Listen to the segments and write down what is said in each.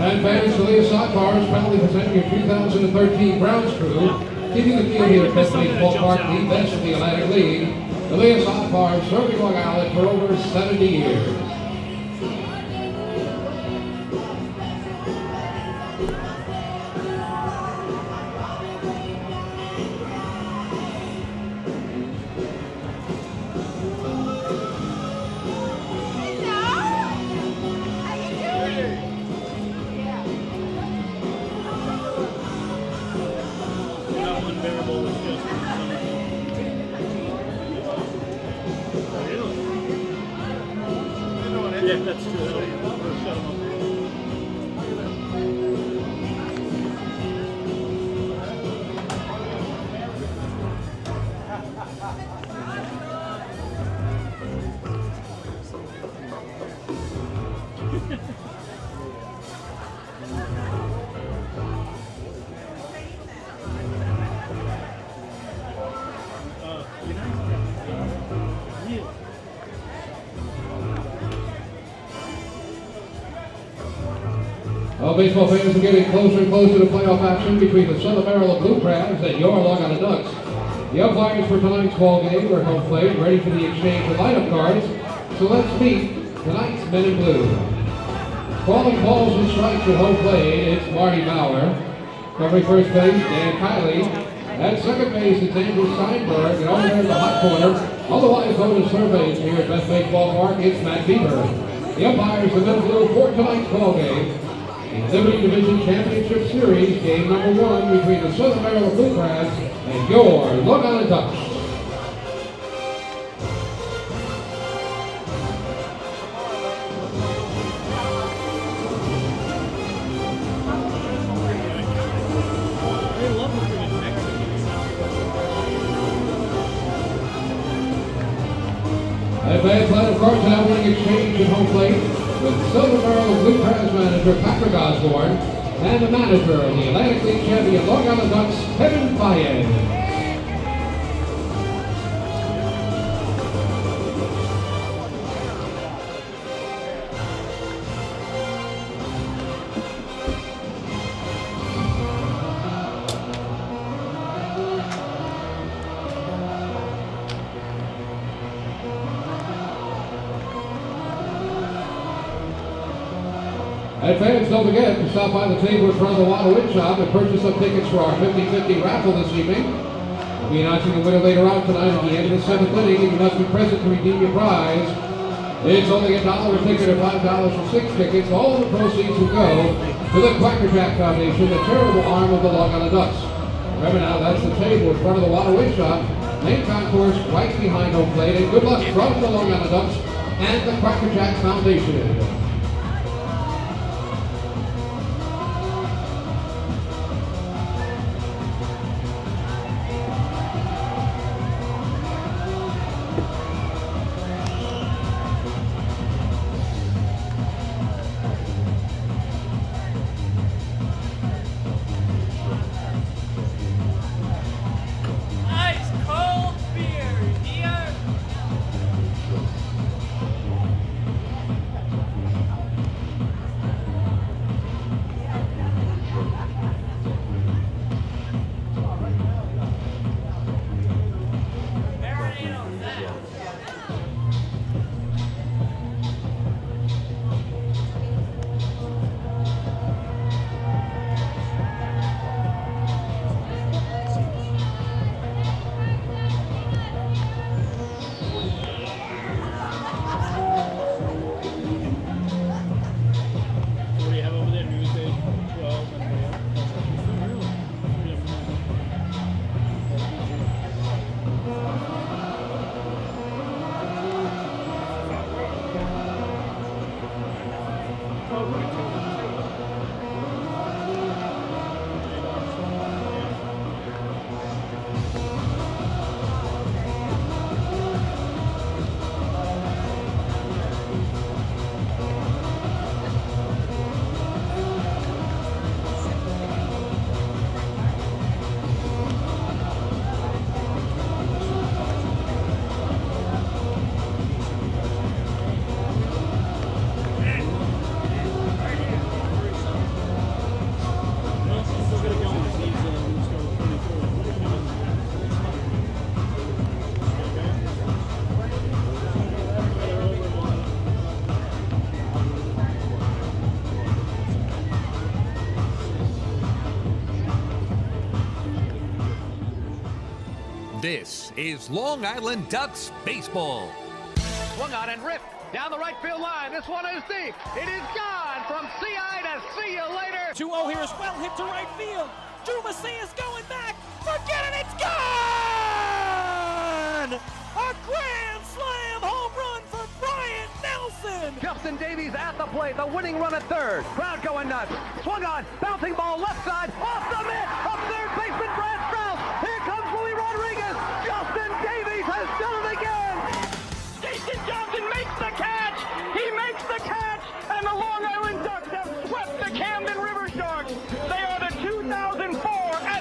And fans, the latest sidebars proudly presenting your 2013 Browns crew, keeping the field here at Bethpage Ballpark the best of the Atlantic League. The latest sidebars serving Long Island for over 70 years. Yeah, that's true. Shut them up. Well, baseball fans are getting closer and closer to playoff action between the Southern Maryland Blue Crabs and your Long Island Ducks. The umpires for tonight's ball game are home plate, ready for the exchange of lineup cards. So let's meet tonight's men in blue. Calling balls and strikes at home plate, it's Marty Bauer. Covering first base, Dan Kiley. At second base, it's Andrew Steinberg. And over there in the hot corner, otherwise known as surveys here at Bethpage Ballpark, it's Matt Bieber. The umpires, the men in blue for tonight's ball game. In the Liberty Division Championship Series, game number 1 between the Southern Maryland Blue Crabs and your Long Island Ducks. Advanced line of cards now winning exchange at home plate with Southern Maryland Blue Crabs manager Patrick Osborne and the manager of the Atlantic League champion Long Island Ducks, Kevin Baez. And fans, don't forget to stop by the table in front of the Water Wind Shop and purchase some tickets for our 50-50 raffle this evening. We'll be announcing the winner later on tonight at the end of the 7th inning, and you must be present to redeem your prize. It's only $1 a ticket or $5 for 6 tickets. All of the proceeds will go to the Quacker Jack Foundation, the charitable arm of the Long Island Ducks. Remember now, that's the table in front of the Water Wind Shop, main concourse right behind home plate, and good luck from the Long Island Ducks and the Quacker Jack Foundation. is Long Island Ducks baseball. Swung on and ripped down the right field line. This one is deep. It is gone from CI to see you later. 2-0 here is well hit to right field. Drew Macias going back. Forget it, it's gone! A grand slam home run for Brian Nelson. Justin Davies at the plate. The winning run at third. Crowd going nuts. Swung on. Bouncing ball left side. Off the mitt. Up third baseman Brad Strauss. Here comes Willie Rodriguez. Justin Davies has done it again. Jason Johnson makes the catch. He makes the catch. And the Long Island Ducks have swept the Camden River Sharks. They are the 2004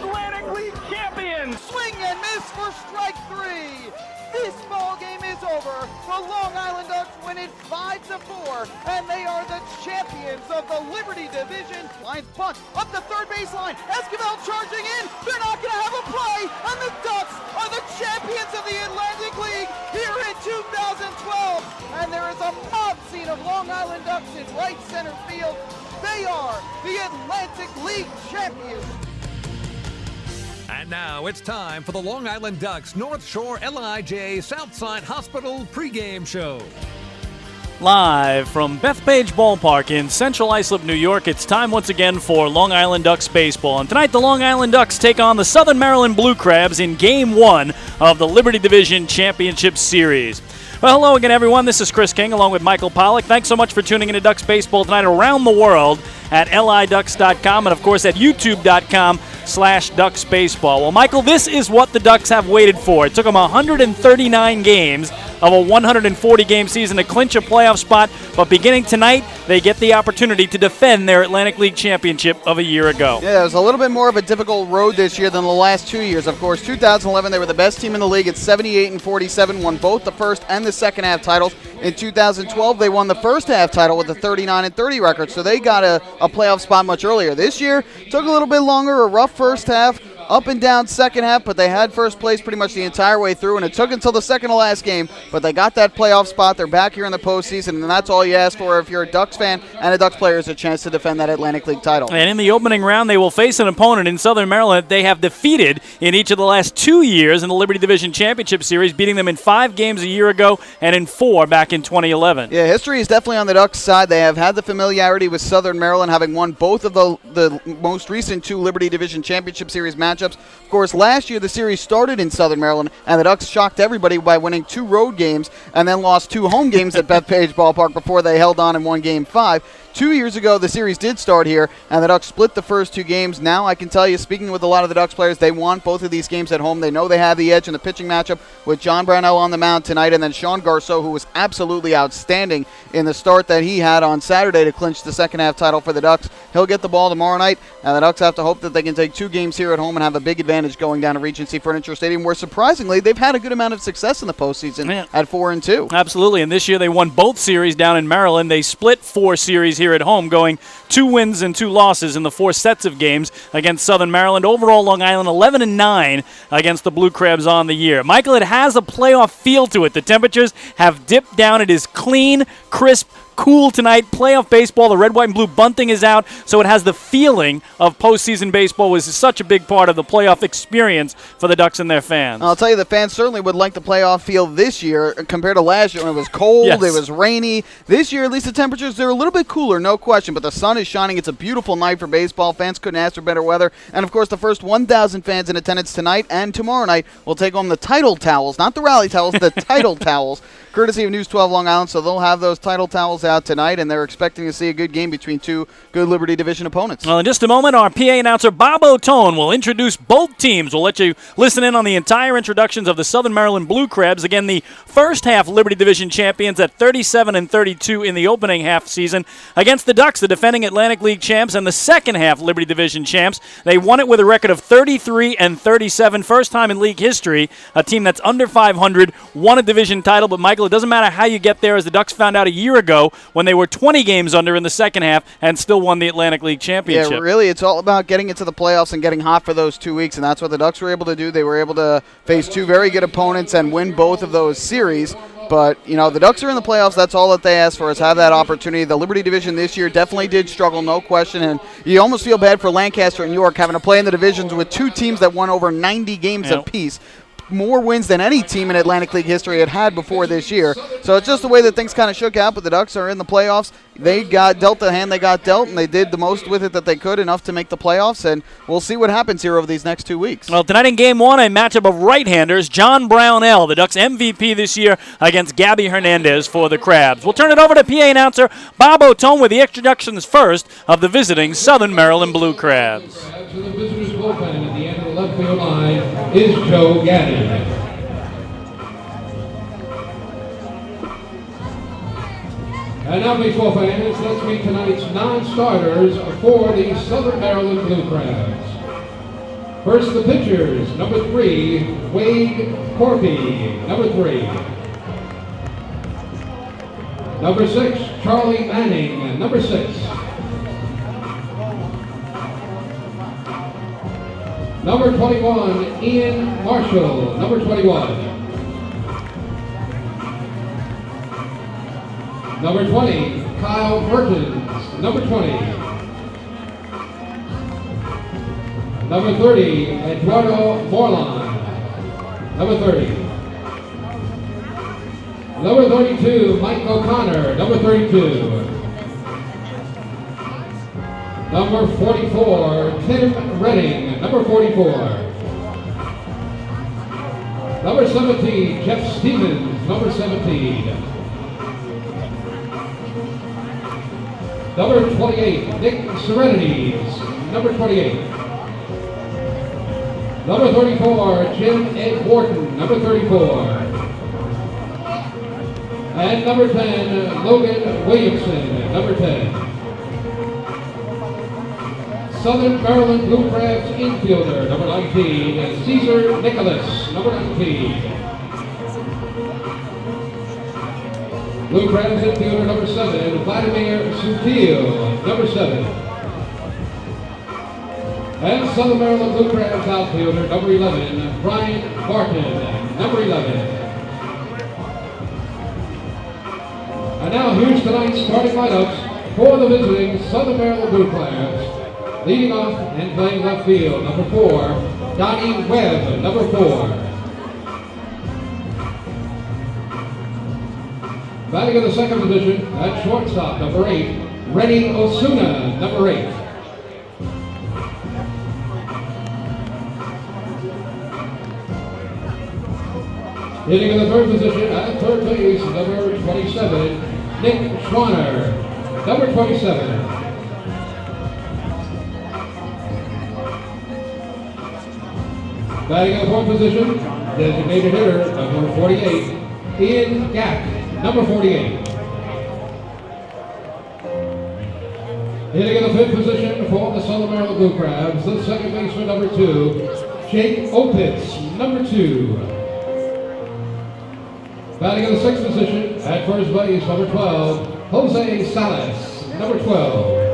Atlantic League champions. Swing and miss for strike three. This ball game is over. The Long Island Ducks win it 5-4, and they are the champions of the Liberty Division. Line punt up the third baseline. Esquivel charging in. They're not going to have a play, and the Ducks are the champions of the Atlantic League here in 2012. And there is a mob scene of Long Island Ducks in right center field. They are the Atlantic League champions. And now it's time for the Long Island Ducks North Shore LIJ Southside Hospital pregame show. Live from Bethpage Ballpark in Central Islip, New York, it's time once again for Long Island Ducks baseball. And tonight the Long Island Ducks take on the Southern Maryland Blue Crabs in Game 1 of the Liberty Division Championship Series. Well, hello again, everyone. This is Chris King along with Michael Pollack. Thanks so much for tuning into Ducks baseball tonight around the world at liducks.com and, of course, at youtube.com/ducksbaseball. Well, Michael, this is what the Ducks have waited for. It took them 139 games of a 140-game season to clinch a playoff spot, but beginning tonight, they get the opportunity to defend their Atlantic League championship of a year ago. Yeah, it was a little bit more of a difficult road this year than the last 2 years. Of course, 2011, they were the best team in the league at 78-47, won both the first and the second half titles. In 2012, they won the first half title with a 39-30 record, so they got a playoff spot much earlier. This year, took a little bit longer, a rough first half, up and down second half, but they had first place pretty much the entire way through, and it took until the second to last game, but they got that playoff spot. They're back here in the postseason, and that's all you ask for if you're a Ducks fan and a Ducks player, is a chance to defend that Atlantic League title. And in the opening round, they will face an opponent in Southern Maryland they have defeated in each of the last 2 years in the Liberty Division Championship Series, beating them in 5 games a year ago and in 4 back in 2011. Yeah, history is definitely on the Ducks' side. They have had the familiarity with Southern Maryland, having won both of the most recent 2 Liberty Division Championship Series matchups. Of course, last year the series started in Southern Maryland, and the Ducks shocked everybody by winning 2 road games and then lost 2 home games at Bethpage Ballpark before they held on and won Game 5. 2 years ago, the series did start here, and the Ducks split the first 2 games. Now, I can tell you, speaking with a lot of the Ducks players, they want both of these games at home. They know they have the edge in the pitching matchup with John Brownell on the mound tonight, and then Sean Garceau, who was absolutely outstanding in the start that he had on Saturday to clinch the second half title for the Ducks. He'll get the ball tomorrow night, and the Ducks have to hope that they can take 2 games here at home and have a big advantage going down to Regency Furniture Stadium, where surprisingly they've had a good amount of success in the postseason at 4-2. Absolutely, and this year they won both series down in Maryland. They split 4 series here at home, going 2 wins and 2 losses in the 4 sets of games against Southern Maryland. Overall, Long Island 11-9 against the Blue Crabs on the year. Michael, it has a playoff feel to it. The temperatures have dipped down. It is clean, crisp, cool tonight. Playoff baseball, the red, white, and blue bunting is out, so it has the feeling of postseason baseball, which is such a big part of the playoff experience for the Ducks and their fans. I'll tell you, the fans certainly would like the playoff feel this year compared to last year when it was cold, It was rainy. This year, at least the temperatures, they're a little bit cooler, no question, but the sun is shining. It's a beautiful night for baseball. Fans couldn't ask for better weather. And, of course, the first 1,000 fans in attendance tonight and tomorrow night will take home the title towels, not the rally towels, the title towels, courtesy of News 12 Long Island. So they'll have those title towels out tonight, and they're expecting to see a good game between 2 good Liberty Division opponents. Well, in just a moment, our PA announcer, Bob O'Tone, will introduce both teams. We'll let you listen in on the entire introductions of the Southern Maryland Blue Crabs. Again, the first half Liberty Division champions at 37-32 in the opening half season against the Ducks, the defending Atlantic League champs, and the second half Liberty Division champs. They won it with a record of 33-37. First time in league history, a team that's under 500 won a division title. But, Michael, it doesn't matter how you get there, as the Ducks found out a year ago when they were 20 games under in the second half and still won the Atlantic League championship. Yeah, really, it's all about getting into the playoffs and getting hot for those 2 weeks, and that's what the Ducks were able to do. They were able to face 2 very good opponents and win both of those series. But, you know, the Ducks are in the playoffs. That's all that they ask for, is have that opportunity. The Liberty Division this year definitely did struggle, no question. And you almost feel bad for Lancaster and York having to play in the divisions with 2 teams that won over 90 games apiece. more wins than any team in Atlantic League history had before this year. So it's just the way that things kind of shook out, but the Ducks are in the playoffs. They got dealt the hand they got dealt, and they did the most with it that they could, enough to make the playoffs, and we'll see what happens here over these next 2 weeks. Well, tonight in Game 1, a matchup of right-handers. John Brownell, the Ducks MVP this year, against Gabby Hernandez for the Crabs. We'll turn it over to PA announcer Bob Otone with the introductions first of the visiting Southern Maryland Blue Crabs. To the visitors' bullpen at the end of the left field line is Joe Gannon. And now, baseball fans, let's meet tonight's non-starters for the Southern Maryland Blue Crabs. First, the pitchers. Number 3, Wade Corpy. Number 3. Number 6, Charlie Manning. Number 6. Number 21, Ian Marshall. Number 21. Number 20, Kyle Mertens. Number 20. Number 30, Eduardo Morlan. Number 30. Number 32, Mike O'Connor. Number 32. Number 44, Tim Redding. Number 44. Number 17, Jeff Stevens. Number 17. Number 28, Nick Serenities. Number 28. Number 34, Jim Ed Wharton. Number 34. And number 10, Logan Williamson. Number 10. Southern Maryland Blue Crabs infielder, number 19, Caesar Nicholas. Number 19. Blue Crabs infielder number 7, Vladimir Sutil, number 7. And Southern Maryland Blue Crabs outfielder number 11, Brian Barton, number 11. And now here's tonight's starting lineups for the visiting Southern Maryland Blue Crabs. Leading off and playing left field, number 4, Donnie Webb, number 4. Batting in the second position at shortstop, number 8, Rennie Osuna, number 8. Hitting in the third position at third base, number 27, Nick Schwanner, number 27. Batting in the fourth position, designated hitter, number 48, Ian Gack, number 48. Hitting in the fifth position for the Southern Maryland Blue Crabs, the second baseman, number 2, Jake Opitz, number 2. Batting in the sixth position at first base, number 12, Jose Salas, number 12.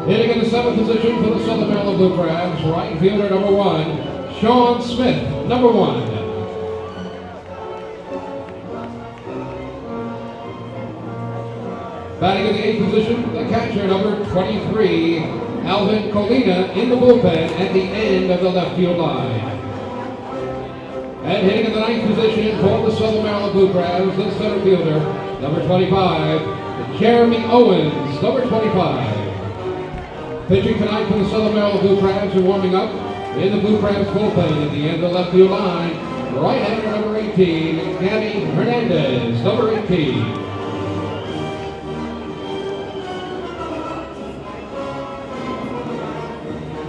Hitting in the seventh position for the Southern Maryland Blue Crabs, right fielder number 1, Sean Smith, number 1. Batting in the eighth position, the catcher number 23, Alvin Colina, in the bullpen at the end of the left field line. And hitting in the ninth position for the Southern Maryland Blue Crabs, the center fielder, number 25, Jeremy Owens, number 25. Pitching tonight for the Southern Maryland Blue Crabs and warming up in the Blue Crabs bullpen at the end of the left field line, right-hander number 18, Gabby Hernandez, number 18.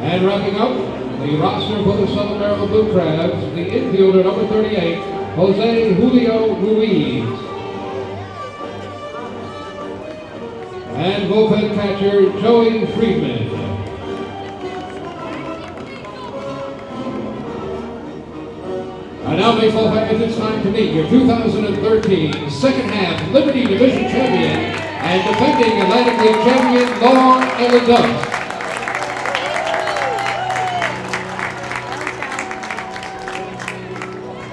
And wrapping up the roster for the Southern Maryland Blue Crabs, the infielder number 38, Jose Julio Ruiz. And bullpen catcher Joey Friedman. And now, baseball fans, it's time to meet your 2013 second half Liberty Division champion and defending Atlantic League champion Long Island Ducks.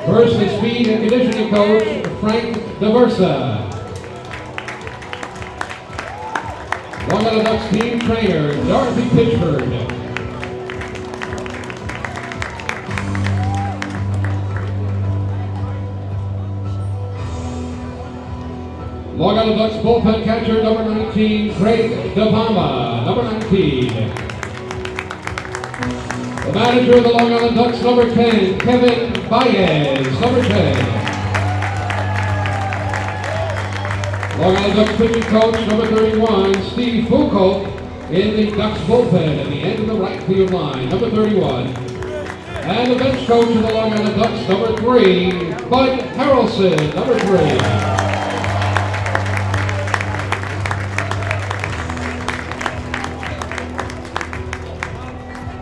First, the speed and conditioning coach, Frank DeVersa. Long Island Ducks team trainer, Dorothy Pitchford. Long Island Ducks bullpen catcher, number 19, Craig DePalma, number 19. The manager of the Long Island Ducks, number 10, Kevin Baez, number 10. Long Island Ducks pitching coach, number 31, Steve Foucault, in the Ducks bullpen at the end of the right field line, number 31. And the bench coach of the Long Island Ducks, number 3, Bud Harrelson, number 3.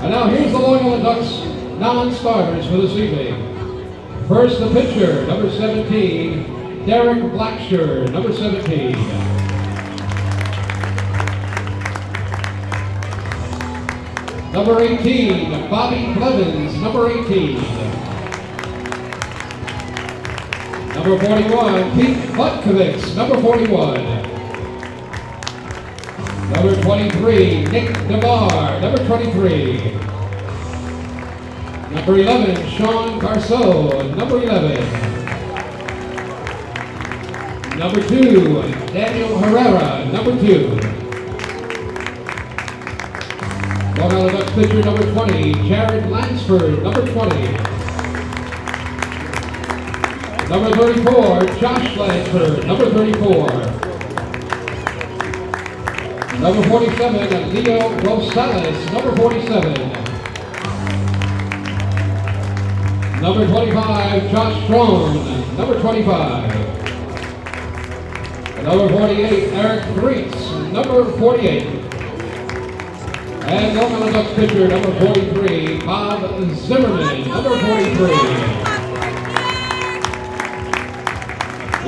And now here's the Long Island Ducks non-starters for this evening. First, the pitcher, number 17, Derek Blacksher, number 17. Number 18, Bobby Blevins, number 18. Number 41, Pete Butkovich, number 41. Number 23, Nick DeBar, number 23. Number 11, Sean Garceau, number 11. Number 2, Daniel Herrera, number 2. Long Island Ducks pitcher, number 20, Jared Lansford, number 20. Number 34, Josh Lansford, number 34. Number 47, Leo Rosales, number 47. Number 25, Josh Strong, number 25. Number 48, Eric Greets, number 48. And Long Island Ducks pitcher, number 43, Bob Zimmerman, number 43.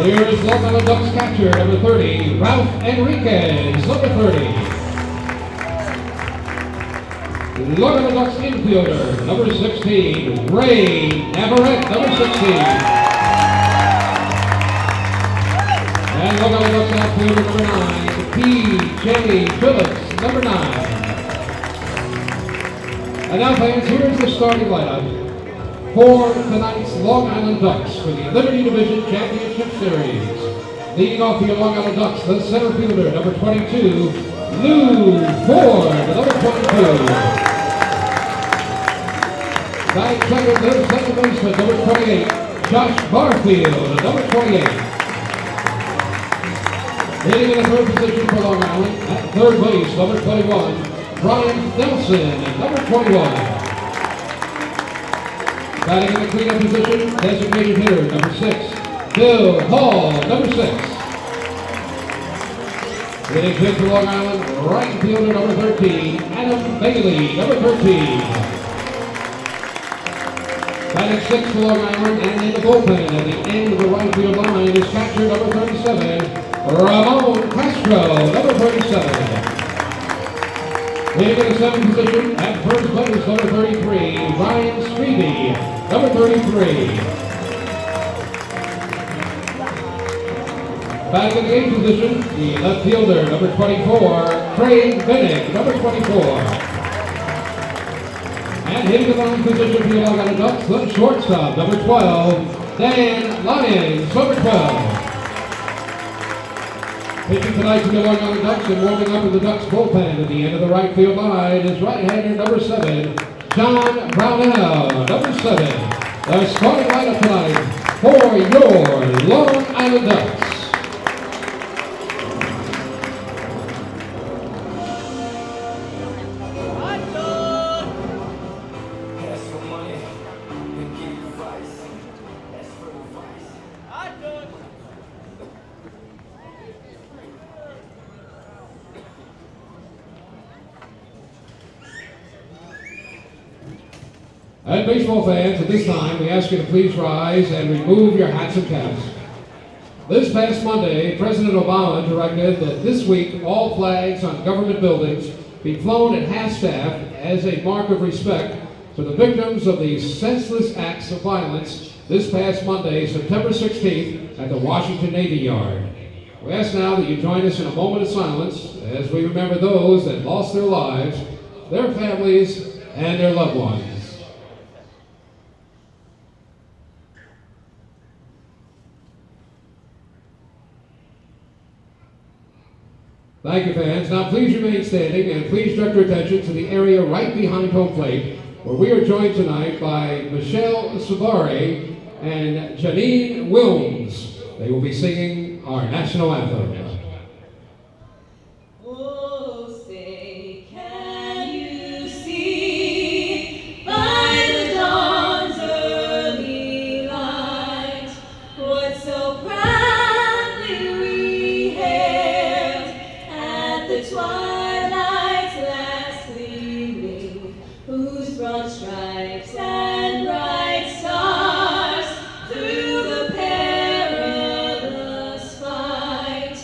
Here's Long Island Ducks catcher, number 30, Ralph Enriquez, number 30. Long Island Ducks infielder, number 16, Ray Navarrete, number 16. And Long Island Ducks outfielder, number 9, P.J. Phillips, number 9. And now, fans, here's the starting lineup for tonight's Long Island Ducks for the Liberty Division Championship Series. Leading off for your Long Island Ducks, the center fielder, number 22, Lou Ford, number 22. Back second, the second baseman, number 28, Josh Barfield, number 28. Hitting in the third position for Long Island, at third base, number 21, Brian Nelson, number 21. Batting in the cleanup position, designated hitter, number 6, Bill Hall, number 6. Hitting fifth for Long Island, right fielder, number 13, Adam Bailey, number 13. Batting sixth for Long Island, and in the bullpen at the end of the right field line is catcher, number 37, Ramon Castro, number 37. Hitting in the seventh position at first base, number 33, Ryan Strebe, number 33. Batting in the eighth position, the left fielder, number 24, Craig Bennick, number 24. And hitting the ninth position for the Long Island Ducks, the shortstop, number 12, Dan Lyons, number 12. Pitching tonight for the Long Island Ducks and warming up in the Ducks bullpen at the end of the right field line is right-hander number 7, John Brownell, number 7. The starting lineup tonight for your Long Island Ducks. And baseball fans, at this time, we ask you to please rise and remove your hats and caps. This past Monday, President Obama directed that this week all flags on government buildings be flown at half-staff as a mark of respect for the victims of these senseless acts of violence this past Monday, September 16th, at the Washington Navy Yard. We ask now that you join us in a moment of silence as we remember those that lost their lives, their families, and their loved ones. Thank you, fans. Now please remain standing and please direct your attention to the area right behind home plate, where we are joined tonight by Michelle Savary and Janine Wilms. They will be singing our national anthem. Oh, say, can you see by the dawn's early light what so proudly we hailed at the twilight's last gleaming, whose broad stripes and bright stars through the perilous fight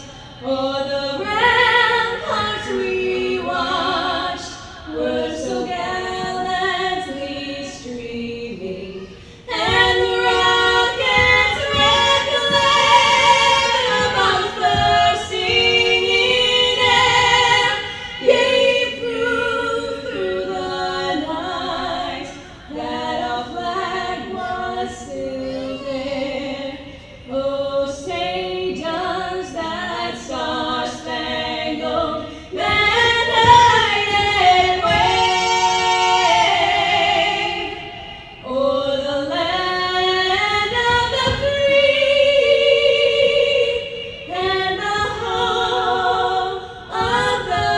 o'er the ramparts we watched were so gallantly streaming, and the rocket's red glare above the bursting in air gave proof through the night that our flag was still there. Oh, say does that star-spangled banner wave o'er the land of the free and the home of the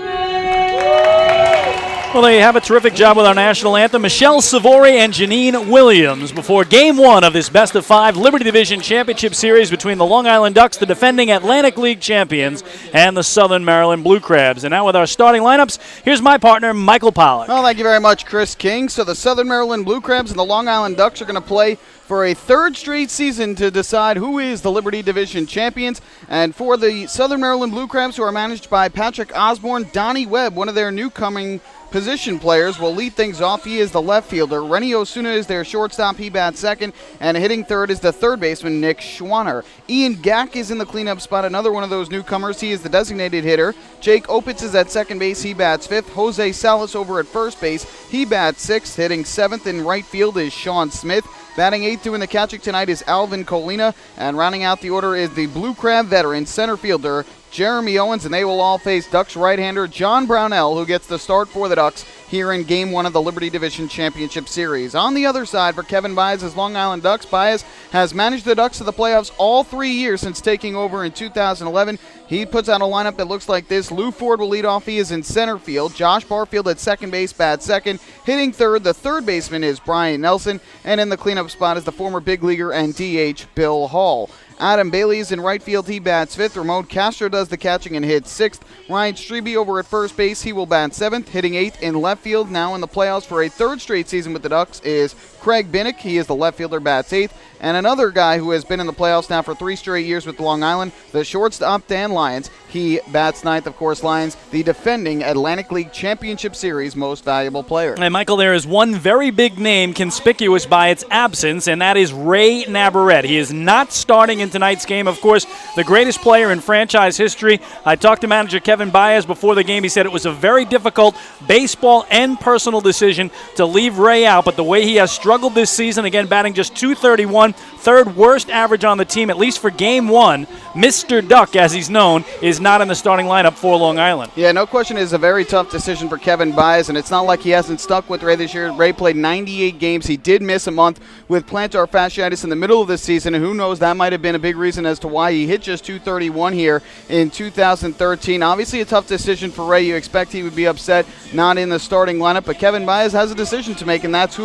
brave. Well, there you have a terrific job with our national anthem. Michelle Savary and Janine Williams before Game 1 of this best-of-5 Liberty Division Championship Series between the Long Island Ducks, the defending Atlantic League champions, and the Southern Maryland Blue Crabs. And now with our starting lineups, here's my partner, Michael Pollack. Well, thank you very much, Chris King. So the Southern Maryland Blue Crabs and the Long Island Ducks are going to play for a third straight season to decide who is the Liberty Division champions. And for the Southern Maryland Blue Crabs, who are managed by Patrick Osborne, Donnie Webb, one of their newcoming position players, will lead things off. He is the left fielder. Rennie Osuna is their shortstop. He bats second. And hitting third is the third baseman, Nick Schwanner. Ian Gack is in the cleanup spot, another one of those newcomers. He is the designated hitter. Jake Opitz is at second base. He bats fifth. Jose Salas over at first base. He bats sixth. Hitting seventh in right field is Sean Smith. Batting eighth doing the catching tonight is Alvin Colina. And rounding out the order is the Blue Crab veteran center fielder Jeremy Owens, and they will all face Ducks right-hander John Brownell, who gets the start for the Ducks here in Game 1 of the Liberty Division Championship Series. On the other side, for Kevin Baez's Long Island Ducks, Baez has managed the Ducks to the playoffs all 3 years since taking over in 2011. He puts out a lineup that looks like this. Lou Ford will lead off. He is in center field. Josh Barfield at second base, bats second. Hitting third, the third baseman is Brian Nelson, and in the cleanup spot is the former big leaguer and DH Bill Hall. Adam Bailey is in right field. He bats fifth. Ramon Castro does the catching and hits sixth. Ryan Strebe over at first base. He will bat seventh. Hitting eighth in left field. Now in the playoffs for a third straight season with the Ducks is Craig Binnick. He is the left fielder, bats eighth. And another guy who has been in the playoffs now for 3 straight years with Long Island, the shortstop Dan Lyons. He bats ninth. Of course, Lyons, the defending Atlantic League Championship Series most valuable player. And Michael, there is one very big name conspicuous by its absence, and that is Ray Navarrete. He is not starting in tonight's game. Of course, the greatest player in franchise history. I talked to manager Kevin Baez before the game. He said it was a very difficult baseball and personal decision to leave Ray out, but the way he has struggled this season, again batting just .231, third worst average on the team, at least for Game 1, Mr. Duck, as he's known, is not in the starting lineup for Long Island. Yeah, no question, it is a very tough decision for Kevin Baez, and it's not like he hasn't stuck with Ray this year. Ray played 98 games. He did miss a month with plantar fasciitis in the middle of the season, and who knows, that might have been a big reason as to why he hit just .231 here in 2013. Obviously a tough decision for Ray. You expect he would be upset not in the starting lineup, but Kevin Baez has a decision to make, and that's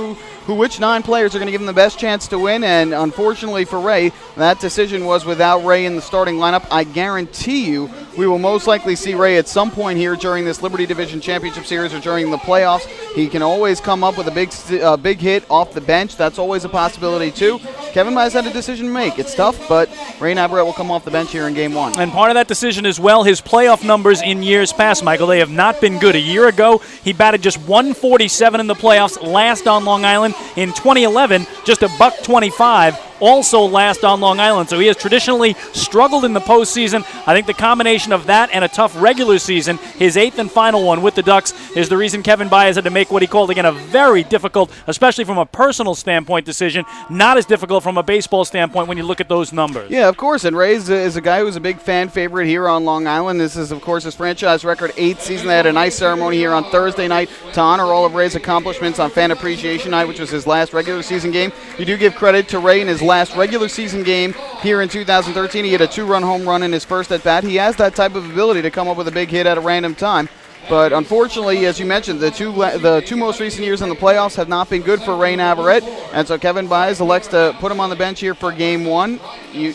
which 9 players are going to give him the best chance to win. And unfortunately for Ray, that decision was without Ray in the starting lineup. I guarantee you we will most likely see Ray at some point here during this Liberty Division Championship Series or during the playoffs. He can always come up with a big hit off the bench. That's always a possibility too. Kevin Baez had a decision to make. It's tough, but Ray Navarrete will come off the bench here in Game 1. And part of that decision as well, his playoff numbers in years past, Michael, they have not been good. A year ago, he batted just .147 in the playoffs, last on Long Island. In 2011, just a .125. Also last on Long Island. So he has traditionally struggled in the postseason. I think the combination of that and a tough regular season, his 8th and final one with the Ducks, is the reason Kevin Baez had to make what he called, again, a very difficult, especially from a personal standpoint, decision. Not as difficult deal from a baseball standpoint when you look at those numbers. Yeah, of course. And Ray is a guy who's a big fan favorite here on Long Island. This is, of course, his franchise record 8th season. They had a nice ceremony here on Thursday night to honor all of Ray's accomplishments on Fan Appreciation Night, which was his last regular season game. You do give credit to Ray in his last regular season game here in 2013. He hit a 2-run home run in his first at-bat. He has that type of ability to come up with a big hit at a random time. But unfortunately, as you mentioned, the two most recent years in the playoffs have not been good for Ray Navarrete, and so Kevin Baez elects to put him on the bench here for Game 1.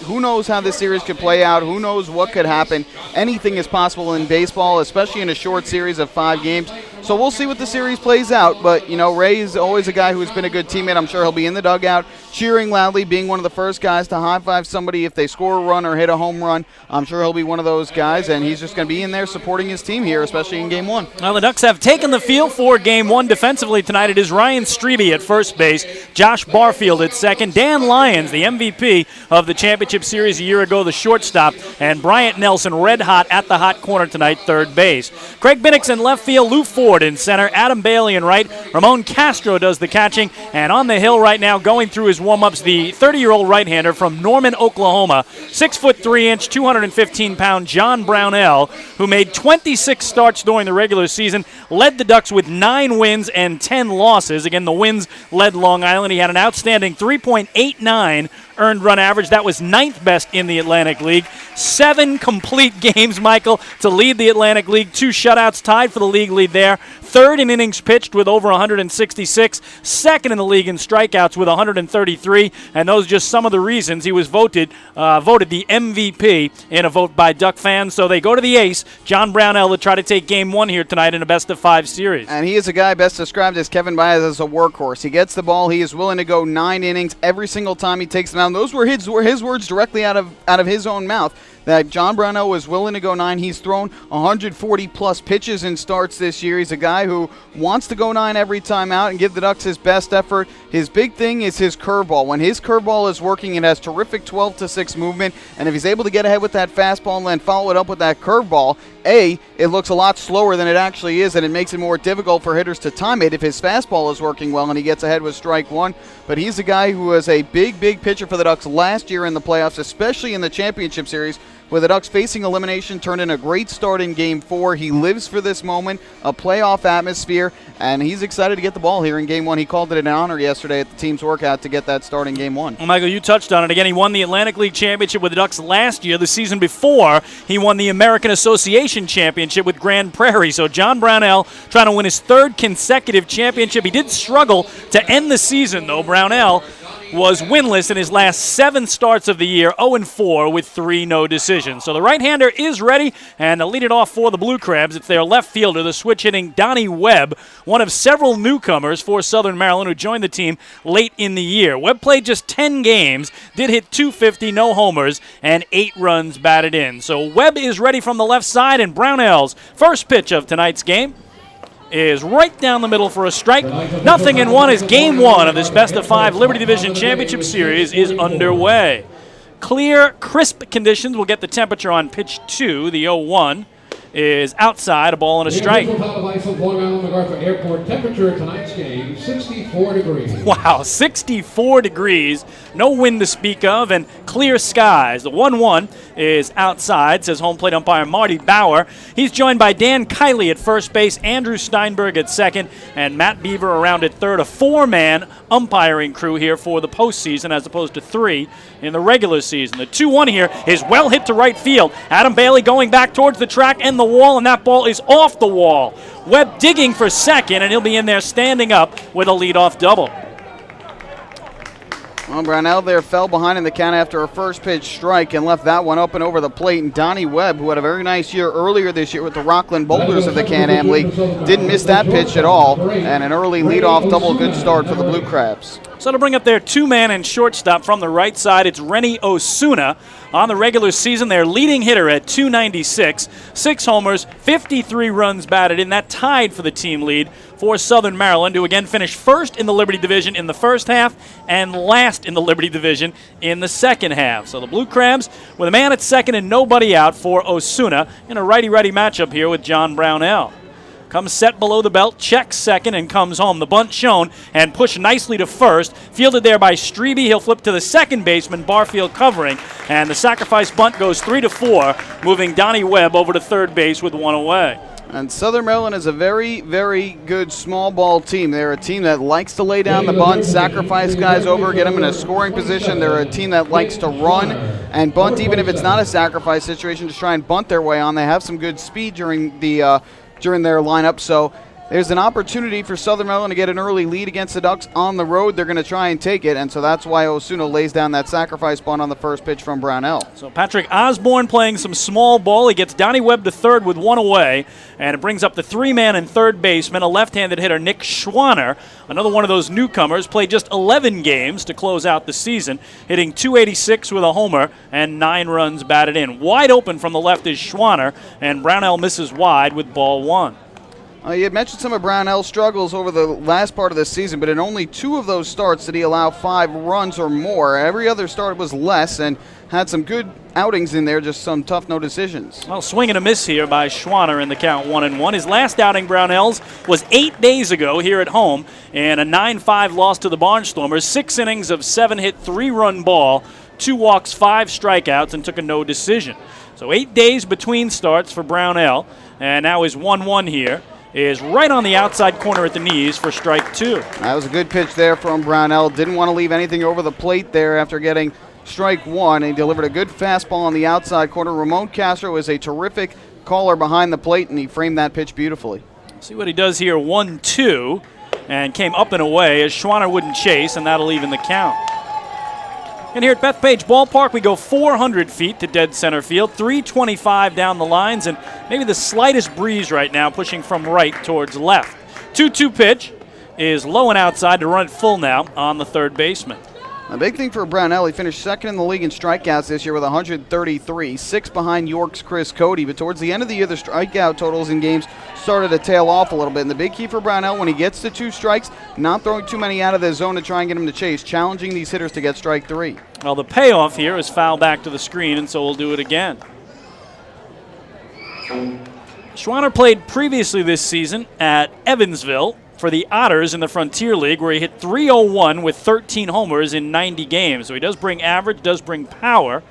Who knows how this series could play out? Who knows what could happen? Anything is possible in baseball, especially in a short series of 5 games. So we'll see what the series plays out. But, Ray is always a guy who's been a good teammate. I'm sure he'll be in the dugout cheering loudly, being one of the first guys to high-five somebody if they score a run or hit a home run. I'm sure he'll be one of those guys, and he's just going to be in there supporting his team here, especially in Game 1. Well, the Ducks have taken the field for Game 1 defensively tonight. It is Ryan Strebe at first base, Josh Barfield at second, Dan Lyons, the MVP of the championship series a year ago, the shortstop, and Bryant Nelson red hot at the hot corner tonight, third base. Craig Binnix in left field, Lou Ford in center, Adam Bailey in right, Ramon Castro does the catching, and on the hill right now going through his warm-ups, the 30-year-old right-hander from Norman, Oklahoma, 6'3", 215-pound John Brownell, who made 26 starts during the regular season, led the Ducks with 9 wins and 10 losses. Again, the wins led Long Island. He had an outstanding 3.89 earned run average. That was 9th best in the Atlantic League. 7 complete games, Michael, to lead the Atlantic League. 2 shutouts tied for the league lead there. 3rd in innings pitched with over 166. 2nd in the league in strikeouts with 133. And those are just some of the reasons he was voted the MVP in a vote by Duck fans. So they go to the ace, John Brownell, to try to take Game 1 here tonight in a best-of-5 series. And he is a guy best described as Kevin Baez as a workhorse. He gets the ball. He is willing to go 9 innings every single time he takes them out. And those were his words directly out of his own mouth, that John Brownell was willing to go 9. He's thrown 140-plus pitches in starts this year. He's a guy who wants to go 9 every time out and give the Ducks his best effort. His big thing is his curveball. When his curveball is working, it has terrific 12-6 movement, and if he's able to get ahead with that fastball and then follow it up with that curveball, it looks a lot slower than it actually is, and it makes it more difficult for hitters to time it if his fastball is working well and he gets ahead with strike 1. But he's a guy who was a big pitcher for the Ducks last year in the playoffs, especially in the championship series, with the Ducks facing elimination, turned in a great start in Game 4. He lives for this moment, a playoff atmosphere, and he's excited to get the ball here in Game 1. He called it an honor yesterday at the team's workout to get that start in Game 1. Well, Michael, you touched on it. Again, he won the Atlantic League Championship with the Ducks last year. The season before, he won the American Association Championship with Grand Prairie. So John Brownell trying to win his 3rd consecutive championship. He did struggle to end the season, though. Brownell was winless in his last 7 starts of the year, 0-4 with 3 no decisions. So the right-hander is ready, and to lead it off for the Blue Crabs, it's their left fielder, the switch-hitting Donnie Webb, one of several newcomers for Southern Maryland who joined the team late in the year. Webb played just 10 games, did hit .250, no homers, and 8 runs batted in. So Webb is ready from the left side, and Brownell's first pitch of tonight's game is right down the middle for a strike. 0-1 as Game 1 of this best-of-5 Liberty Division Championship Series is underway. Clear, crisp conditions will get the temperature on pitch 2, the 0-1. Is outside, a ball and a strike. The official time of ice of Long Island MacArthur Airport. Temperature of tonight's game, 64 degrees. Wow, 64 degrees, no wind to speak of, and clear skies. The 1-1 is outside, says home plate umpire Marty Bauer. He's joined by Dan Kiley at first base, Andrew Steinberg at second, and Matt Beaver around at third. A 4-man umpiring crew here for the postseason as opposed to 3 in the regular season. The 2-1 here is well hit to right field. Adam Bailey going back towards the track and the wall, and that ball is off the wall. Webb digging for second, and he'll be in there standing up with a leadoff double. Well, Brownell there fell behind in the count after a first pitch strike and left that one up and over the plate. And Donnie Webb, who had a very nice year earlier this year with the Rockland Boulders of the Can-Am League, didn't miss that pitch at all. And an early leadoff double, good start for the Blue Crabs. So to bring up their 2-man and shortstop from the right side, it's Rennie Osuna. On the regular season, their leading hitter at .296, 6 homers, 53 runs batted in. That tied for the team lead for Southern Maryland, who again finished first in the Liberty Division in the first half and last in the Liberty Division in the second half. So the Blue Crabs with a man at second and nobody out for Osuna in a righty-righty matchup here with John Brownell. Comes set below the belt, checks second, and comes home. The bunt shown and pushed nicely to first. Fielded there by Strebe. He'll flip to the second baseman, Barfield covering. And the sacrifice bunt goes 3-4, moving Donnie Webb over to third base with one away. And Southern Maryland is a very, very good small ball team. They're a team that likes to lay down the bunt, sacrifice guys over, get them in a scoring position. They're a team that likes to run and bunt, even if it's not a sacrifice situation, just try and bunt their way on. They have some good speed during their lineup, so there's an opportunity for Southern Maryland to get an early lead against the Ducks on the road. They're going to try and take it, and so that's why Osuna lays down that sacrifice bunt on the first pitch from Brownell. So Patrick Osborne playing some small ball. He gets Donnie Webb to third with one away, and it brings up the three-man and third baseman, a left-handed hitter, Nick Schwanner, another one of those newcomers, played just 11 games to close out the season, hitting .286 with a homer and 9 runs batted in. Wide open from the left is Schwanner, and Brownell misses wide with ball one. You had mentioned some of Brownell's struggles over the last part of the season, but in only 2 of those starts did he allow 5 runs or more. Every other start was less and had some good outings in there, just some tough no decisions. Well, swing and a miss here by Schwanner in the count 1-1. His last outing, Brownell's, was 8 days ago here at home in a 9-5 loss to the Barnstormers. 6 innings of 7 hit, 3-run ball, 2 walks, 5 strikeouts, and took a no decision. So 8 days between starts for Brownell, and now his 1-1 here is right on the outside corner at the knees for strike 2. That was a good pitch there from Brownell. Didn't want to leave anything over the plate there after getting strike 1. He delivered a good fastball on the outside corner. Ramon Castro is a terrific caller behind the plate, and he framed that pitch beautifully. See what he does here, 1-2, and came up and away as Schwanner wouldn't chase, and that'll even the count. And here at Bethpage Ballpark, we go 400 feet to dead center field, 325 down the lines, and maybe the slightest breeze right now pushing from right towards left. 2-2 pitch is low and outside to run it full now on the third baseman. A big thing for Brownell, he finished second in the league in strikeouts this year with 133, 6 behind York's Chris Cody. But towards the end of the year, the strikeout totals in games started to tail off a little bit. And the big key for Brownell, when he gets to 2 strikes, not throwing too many out of the zone to try and get him to chase, challenging these hitters to get strike 3. Well, the payoff here is foul back to the screen, and so we'll do it again. Schwanner played previously this season at Evansville for the Otters in the Frontier League, where he hit .301 with 13 homers in 90 games. So he does bring average, does bring power.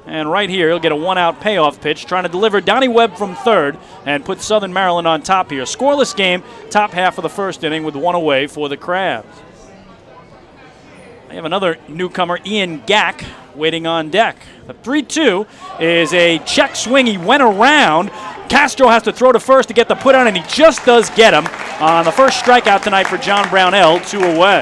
And right here, he'll get a 1-out payoff pitch, trying to deliver Donnie Webb from third and put Southern Maryland on top here. Scoreless game, top half of the first inning with 1 away for the Crabs. They have another newcomer, Ian Gack, waiting on deck. The 3-2 is a check swing. He went around. Castro has to throw to first to get the put on, and he just does get him on the first strikeout tonight for John Brownell, 2 away.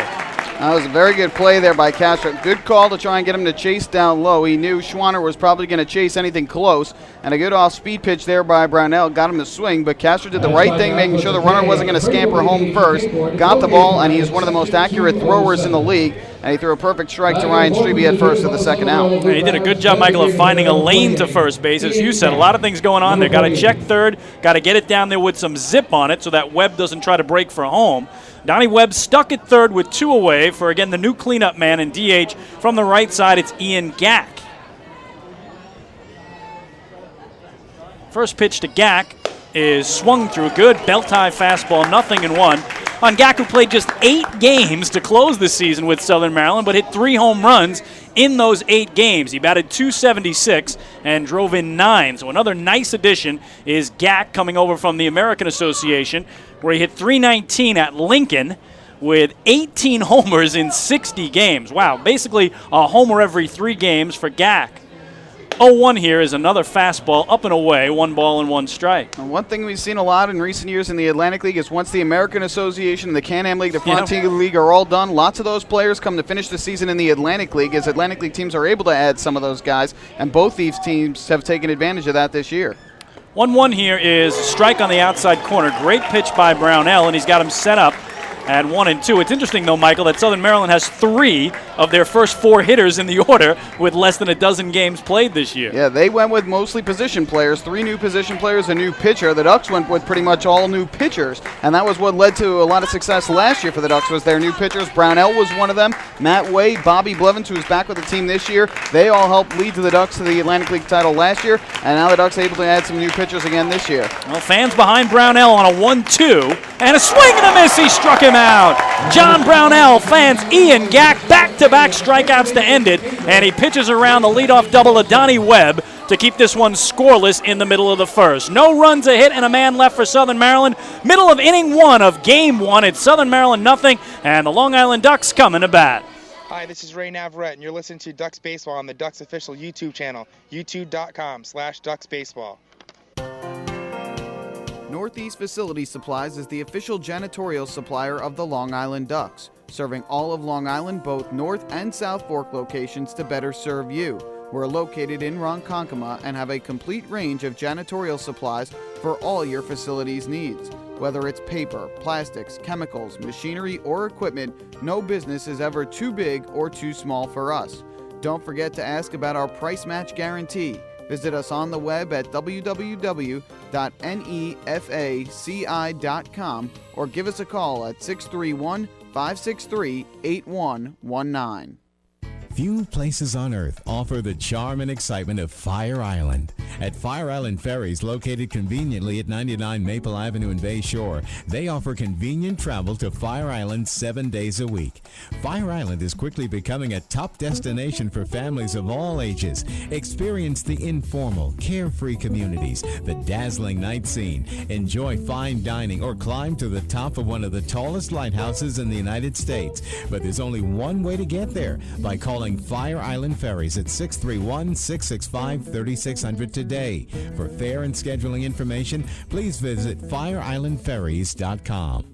That was a very good play there by Castro. Good call to try and get him to chase down low. He knew Schwanner was probably going to chase anything close, and a good off-speed pitch there by Brownell got him to swing, but Castro did the right thing, making sure the runner wasn't going to scamper home first, got the ball, and he's one of the most accurate throwers in the league, and he threw a perfect strike to Ryan Strebe at first for the second out. Yeah, he did a good job, Michael, of finding a lane to first base. As you said, a lot of things going on there. Got to check third, got to get it down there with some zip on it so that Webb doesn't try to break for home. Donnie Webb stuck at third with 2 away for, again, the new cleanup man in DH. From the right side, it's Ian Gack. First pitch to Gack is swung through. Good belt-high fastball, 0-1. On Gack, who played just 8 games to close the season with Southern Maryland, but hit 3 home runs in those 8 games. He batted .276 and drove in 9. So another nice addition is Gack, coming over from the American Association, where he hit .319 at Lincoln with 18 homers in 60 games. Wow, basically a homer every 3 games for Gack. 0-1 here is another fastball up and away, 1 ball and 1 strike. And one thing we've seen a lot in recent years in the Atlantic League is once the American Association, the Can-Am League, the Frontier League are all done, lots of those players come to finish the season in the Atlantic League, as Atlantic League teams are able to add some of those guys, and both these teams have taken advantage of that this year. 1-1 here is a strike on the outside corner. Great pitch by Brownell, and he's got him set up at 1-2. It's interesting, though, Michael, that Southern Maryland has 3 of their first 4 hitters in the order with less than a dozen games played this year. Yeah, they went with mostly position players, 3 new position players, a new pitcher. The Ducks went with pretty much all new pitchers, and that was what led to a lot of success last year for the Ducks was their new pitchers. Brownell was one of them. Matt Wade, Bobby Blevins, who's back with the team this year. They all helped lead to the Ducks to the Atlantic League title last year, and now the Ducks are able to add some new pitchers again this year. Well, fans behind Brownell on a 1-2, and a swing and a miss. He struck him out. John Brownell fans Ian Gack back-to-back strikeouts to end it, and he pitches around the leadoff double to Donnie Webb to keep this one scoreless in the middle of the first. No runs, a hit, and a man left for Southern Maryland. Middle of inning 1 of game 1. It's Southern Maryland nothing, and the Long Island Ducks coming to bat. Hi, this is Ray Navarrete, and you're listening to Ducks Baseball on the Ducks official YouTube channel, youtube.com/DucksBaseball. Northeast Facility Supplies is the official janitorial supplier of the Long Island Ducks, serving all of Long Island, both North and South Fork locations to better serve you. We're located in Ronkonkoma and have a complete range of janitorial supplies for all your facilities' needs. Whether it's paper, plastics, chemicals, machinery, or equipment, no business is ever too big or too small for us. Don't forget to ask about our price match guarantee. Visit us on the web at www.nefaci.com or give us a call at 631-563-8119. Few places on earth offer the charm and excitement of Fire Island. At Fire Island Ferries, located conveniently at 99 Maple Avenue in Bay Shore, they offer convenient travel to Fire Island 7 days a week. Fire Island is quickly becoming a top destination for families of all ages. Experience the informal, carefree communities, the dazzling night scene, enjoy fine dining, or climb to the top of one of the tallest lighthouses in the United States. But there's only one way to get there, by calling Fire Island Ferries at 631-665-3600 today. For fare and scheduling information, please visit fireislandferries.com.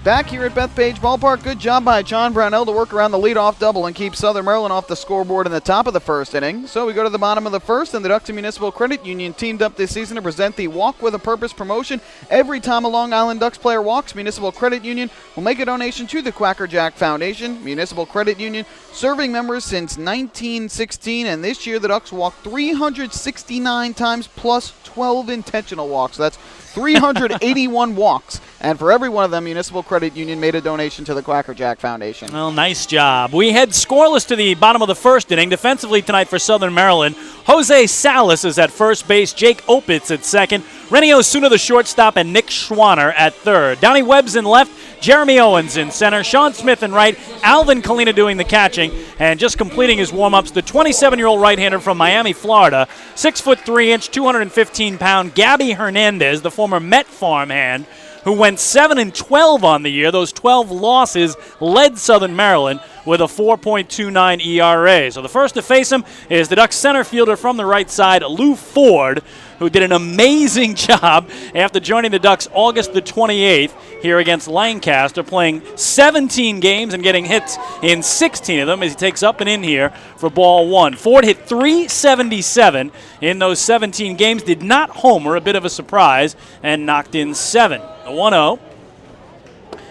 Back here at Bethpage Ballpark, good job by John Brownell to work around the leadoff double and keep Southern Maryland off the scoreboard in the top of the first inning. So we go to the bottom of the first, and the Ducks Municipal Credit Union teamed up this season to present the Walk with a Purpose promotion. Every time a Long Island Ducks player walks, Municipal Credit Union will make a donation to the Quacker Jack Foundation. Municipal Credit Union serving members since 1916, and this year the Ducks walked 369 times plus 12 intentional walks. So that's 381 walks. And for every one of them, Municipal Credit Union made a donation to the Quacker Jack Foundation. Well, nice job. We head scoreless to the bottom of the first inning. Defensively tonight for Southern Maryland, Jose Salas is at first base, Jake Opitz at second, Rennie Osuna the shortstop, and Nick Schwanner at third. Donnie Webb's in left, Jeremy Owens in center, Sean Smith in right, Alvin Kalina doing the catching, and just completing his warm-ups, the 27-year-old right-hander from Miami, Florida, 6'3", 215-pound Gabby Hernandez, the former Met farmhand, who went 7-12 on the year. Those 12 losses led Southern Maryland with a 4.29 ERA. So the first to face him is the Ducks center fielder from the right side, Lou Ford, who did an amazing job after joining the Ducks August the 28th here against Lancaster, playing 17 games and getting hits in 16 of them as he takes up and in here for ball one. Ford hit .377 in those 17 games, did not homer, a bit of a surprise, and knocked in 7. The 1-0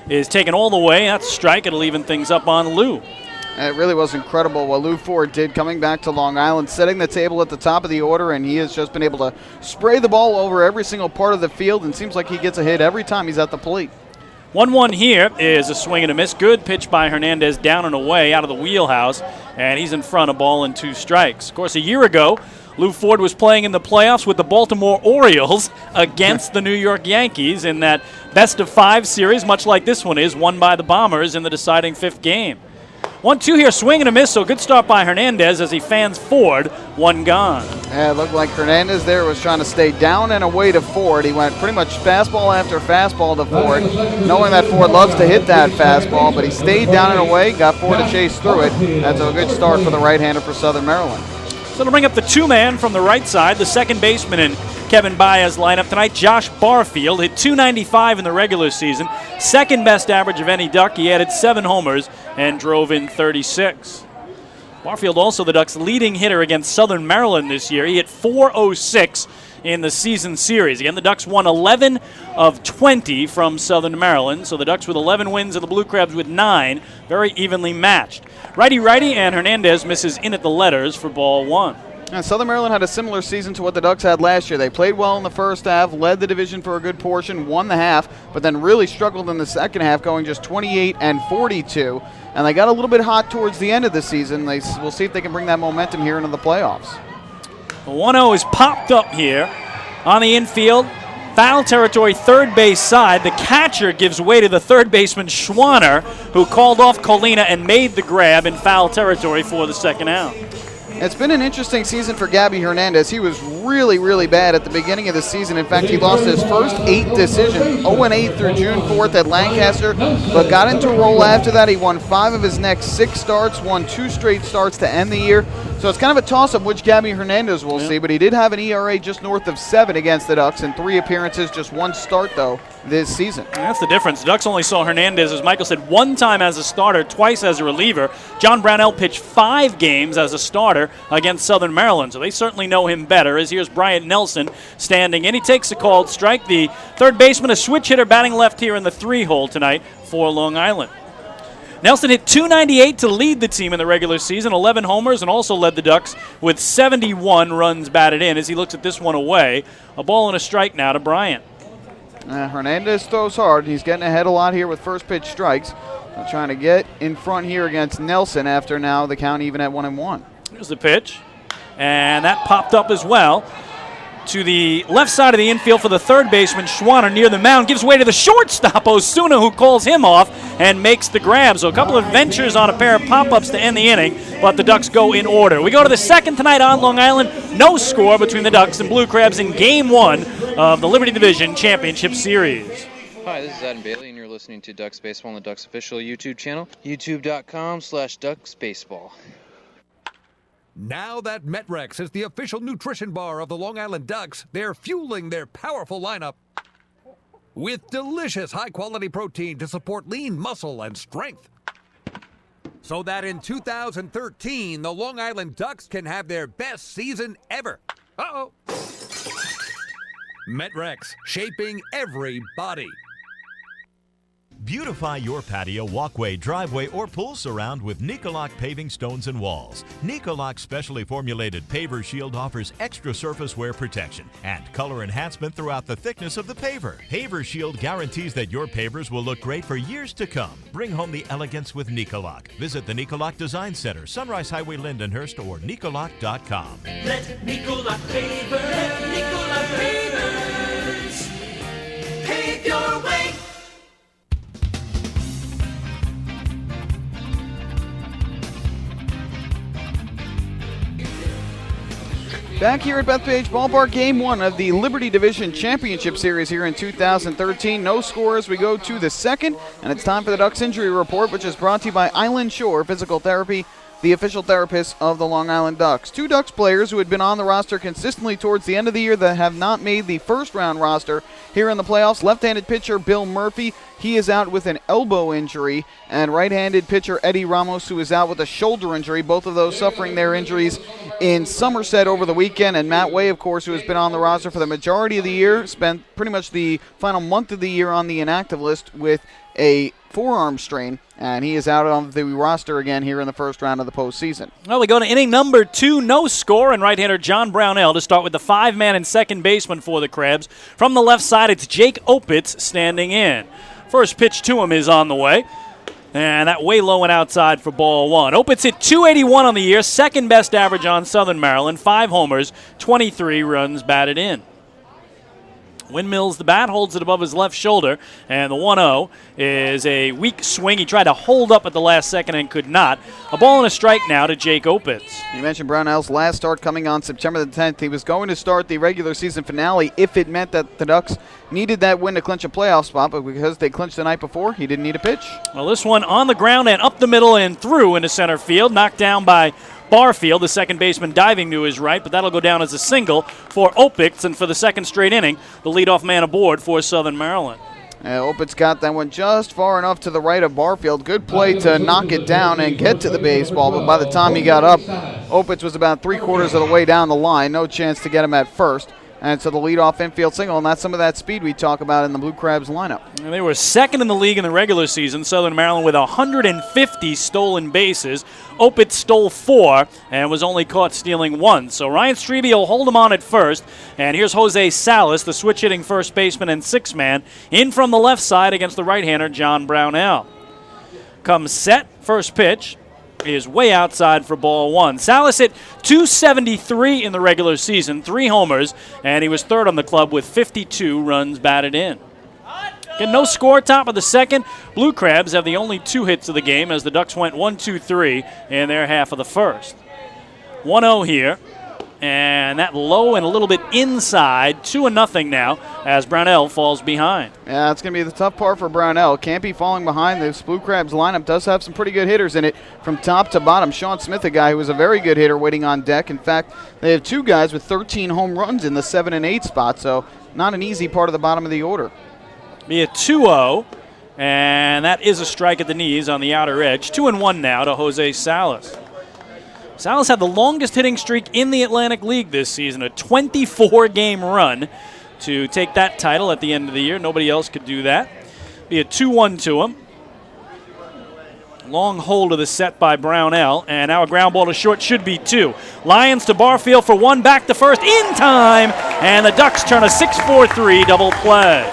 is taken all the way. That's a strike. It'll even things up on Lou. It really was incredible what Lou Ford did coming back to Long Island, setting the table at the top of the order, and he has just been able to spray the ball over every single part of the field, and seems like he gets a hit every time he's at the plate. 1-1 here is a swing and a miss. Good pitch by Hernandez down and away out of the wheelhouse, and he's in front of ball and 2 strikes. Of course, a year ago, Lou Ford was playing in the playoffs with the Baltimore Orioles against the New York Yankees in that best-of-5 series, much like this one is, won by the Bombers in the deciding 5th game. 1-2 here, swing and a miss, so good start by Hernandez as he fans Ford, 1 gone. Yeah, it looked like Hernandez there was trying to stay down and away to Ford. He went pretty much fastball after fastball to Ford, knowing that Ford loves to hit that fastball, but he stayed down and away, got Ford to chase through it. That's a good start for the right-hander for Southern Maryland. So to bring up the 2-man from the right side, the second baseman in Kevin Baez lineup tonight, Josh Barfield, hit .295 in the regular season, second best average of any Duck. He added 7 homers and drove in 36. Barfield also the Ducks' leading hitter against Southern Maryland this year. He hit .406 in the season series. Again, the Ducks won 11 of 20 from Southern Maryland, so the Ducks with 11 wins and the Blue Crabs with 9, very evenly matched. Righty-righty, and Hernandez misses in at the letters for ball one. And Southern Maryland had a similar season to what the Ducks had last year. They played well in the first half, led the division for a good portion, won the half, but then really struggled in the second half, going just 28-42. And they got a little bit hot towards the end of the season. We'll see if they can bring that momentum here into the playoffs. The 1-0 is popped up here on the infield. Foul territory, third base side. The catcher gives way to the third baseman, Schwanner, who called off Colina and made the grab in foul territory for the second out. It's been an interesting season for Gabby Hernandez. He was really, really bad at the beginning of the season. In fact, he lost his first 8 decisions, 0-8 through June 4th at Lancaster, but got into a roll after that. He won 5 of his next 6 starts, won 2 straight starts to end the year. So it's kind of a toss-up which Gabby Hernandez will see, but he did have an ERA just north of 7 against the Ducks in 3 appearances, just 1 start, though, this season. And that's the difference. The Ducks only saw Hernandez, as Michael said, 1 time as a starter, twice as a reliever. John Brownell pitched 5 games as a starter against Southern Maryland, so they certainly know him better. As here's Bryant Nelson standing in. He takes a called strike. The third baseman, a switch hitter, batting left here in the 3-hole tonight for Long Island. Nelson hit .298 to lead the team in the regular season, 11 homers, and also led the Ducks with 71 runs batted in as he looks at this one away. A ball and a strike now to Bryant. Hernandez throws hard. He's getting ahead a lot here with first pitch strikes. Trying to get in front here against Nelson after now the count even at 1-1. Here's the pitch, and that popped up as well. To the left side of the infield for the third baseman, Schwanner near the mound, gives way to the shortstop, Osuna, who calls him off and makes the grab. So a couple of ventures on a pair of pop-ups to end the inning, but the Ducks go in order. We go to the second tonight on Long Island. No score between the Ducks and Blue Crabs in Game 1 of the Liberty Division Championship Series. Hi, this is Adam Bailey, and you're listening to Ducks Baseball on the Ducks official YouTube channel, youtube.com/DucksBaseball. Now that Metrex is the official nutrition bar of the Long Island Ducks, they're fueling their powerful lineup with delicious high-quality protein to support lean muscle and strength. So that in 2013, the Long Island Ducks can have their best season ever. Uh-oh. Metrex, shaping every body. Beautify your patio, walkway, driveway, or pool surround with Nicoloc paving stones and walls. Nicoloc's specially formulated paver shield offers extra surface wear protection and color enhancement throughout the thickness of the paver. Paver shield guarantees that your pavers will look great for years to come. Bring home the elegance with Nicoloc. Visit the Nicoloc Design Center, Sunrise Highway, Lindenhurst, or Nicoloc.com. Let Nicoloc pavers pave your way. Back here at Bethpage Ballpark, Game 1 of the Liberty Division Championship Series here in 2013. No scores. We go to the second, and it's time for the Ducks Injury Report, which is brought to you by Island Shore Physical Therapy, the official therapist of the Long Island Ducks. 2 Ducks players who had been on the roster consistently towards the end of the year that have not made the first-round roster here in the playoffs. Left-handed pitcher Bill Murphy, he is out with an elbow injury, and right-handed pitcher Eddie Ramos, who is out with a shoulder injury. Both of those suffering their injuries in Somerset over the weekend. And Matt Way, of course, who has been on the roster for the majority of the year, spent pretty much the final month of the year on the inactive list with a forearm strain, and he is out of the roster again here in the first round of the postseason. Well, we go to inning number 2, no score, and right-hander John Brownell to start with the 5-man and second baseman for the Crabs. From the left side, it's Jake Opitz standing in. First pitch to him is on the way, and that way low and outside for ball 1. Opitz hit .281 on the year, second best average on Southern Maryland, 5 homers, 23 runs batted in. Windmills the bat, holds it above his left shoulder, and the 1-0 is a weak swing. He tried to hold up at the last second and could not. A ball and a strike now to Jake Opitz. You mentioned Brownell's last start coming on September the 10th. He was going to start the regular season finale if it meant that the Ducks needed that win to clinch a playoff spot, but because they clinched the night before, he didn't need a pitch. Well, this one on the ground and up the middle and through into center field, knocked down by Barfield, the second baseman diving to his right, but that'll go down as a single for Opitz, and for the second straight inning, the leadoff man aboard for Southern Maryland. Opitz got that one just far enough to the right of Barfield. Good play to knock it down and get to the baseball, but by the time he got up, Opitz was about 3/4 of the way down the line. No chance to get him at first. And so the leadoff infield single, and that's some of that speed we talk about in the Blue Crabs lineup. And they were second in the league in the regular season, Southern Maryland, with 150 stolen bases. Opitz stole 4 and was only caught stealing 1. So Ryan Strebe will hold him on at first. And here's Jose Salas, the switch-hitting first baseman and 6-man, in from the left side against the right-hander, John Brownell. Comes set, first pitch is way outside for ball 1. Salas hit .273 in the regular season, 3 homers, and he was third on the club with 52 runs batted in. Again, no score, top of the second. Blue Crabs have the only 2 hits of the game as the Ducks went 1-2-3 in their half of the first. 1-0 here, and that low and a little bit inside, 2-0 now as Brownell falls behind. Yeah, that's going to be the tough part for Brownell. Can't be falling behind. This Blue Crabs lineup does have some pretty good hitters in it from top to bottom. Sean Smith, a guy who was a very good hitter, waiting on deck. In fact, they have 2 guys with 13 home runs in the 7 and 8 spot, so not an easy part of the bottom of the order. Be a 2-0, and that is a strike at the knees on the outer edge. 2-1 now to Jose Salas. Salas had the longest hitting streak in the Atlantic League this season, a 24-game run to take that title at the end of the year. Nobody else could do that. Be a 2-1 to him. Long hold of the set by Brownell, and now a ground ball to short should be 2. Lions to Barfield for 1, back to first in time, and the Ducks turn a 6-4-3 double play.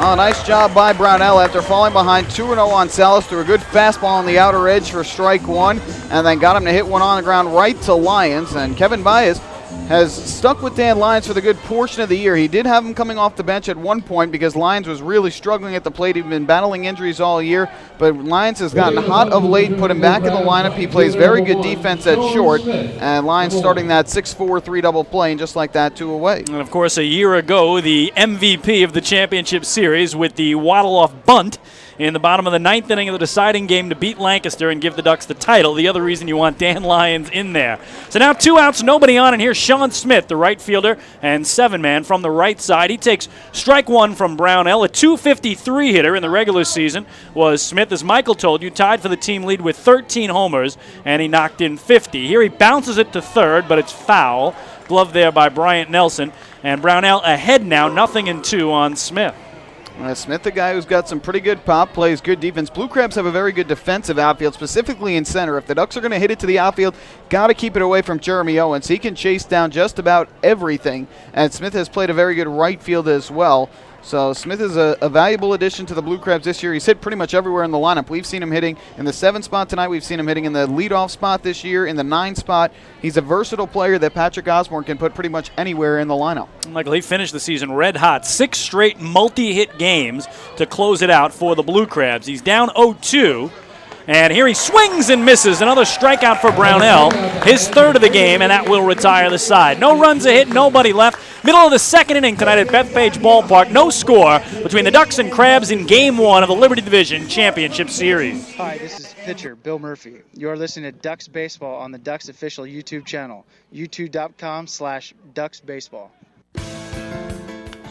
Oh, nice job by Brownell after falling behind 2-0 on Salas through a good fastball on the outer edge for strike 1, and then got him to hit one on the ground right to Lyons. And Kevin Baez has stuck with Dan Lyons for the good portion of the year. He did have him coming off the bench at one point because Lyons was really struggling at the plate. He'd been battling injuries all year, but Lyons has gotten hot of late, put him back in the lineup. He plays very good defense at short, and Lyons starting that 6-4-3 double play, and just like that, 2 away. And, of course, a year ago, the MVP of the championship series with the waddle-off bunt in the bottom of the 9th inning of the deciding game to beat Lancaster and give the Ducks the title. The other reason you want Dan Lyons in there. So now 2 outs, nobody on, and here's Sean Smith, the right fielder and 7-man from the right side. He takes strike 1 from Brownell. A .253 hitter in the regular season was Smith, as Michael told you, tied for the team lead with 13 homers, and he knocked in 50. Here he bounces it to third, but it's foul. Glove there by Bryant Nelson, and Brownell ahead now, 0-2 on Smith. Smith, the guy who's got some pretty good pop, plays good defense. Blue Crabs have a very good defensive outfield, specifically in center. If the Ducks are going to hit it to the outfield, got to keep it away from Jeremy Owens. He can chase down just about everything, and Smith has played a very good right field as well. So Smith is a valuable addition to the Blue Crabs this year. He's hit pretty much everywhere in the lineup. We've seen him hitting in the 7 spot tonight. We've seen him hitting in the leadoff spot this year, in the 9 spot. He's a versatile player that Patrick Osborne can put pretty much anywhere in the lineup. Michael, he finished the season red hot. 6 straight multi-hit games to close it out for the Blue Crabs. He's down 0-2. And here he swings and misses. Another strikeout for Brownell. His 3rd of the game, and that will retire the side. No runs a hit, nobody left. Middle of the 2nd inning tonight at Bethpage Ballpark. No score between the Ducks and Crabs in Game 1 of the Liberty Division Championship Series. Hi, this is pitcher Bill Murphy. You are listening to Ducks Baseball on the Ducks official YouTube channel, youtube.com/DucksBaseball.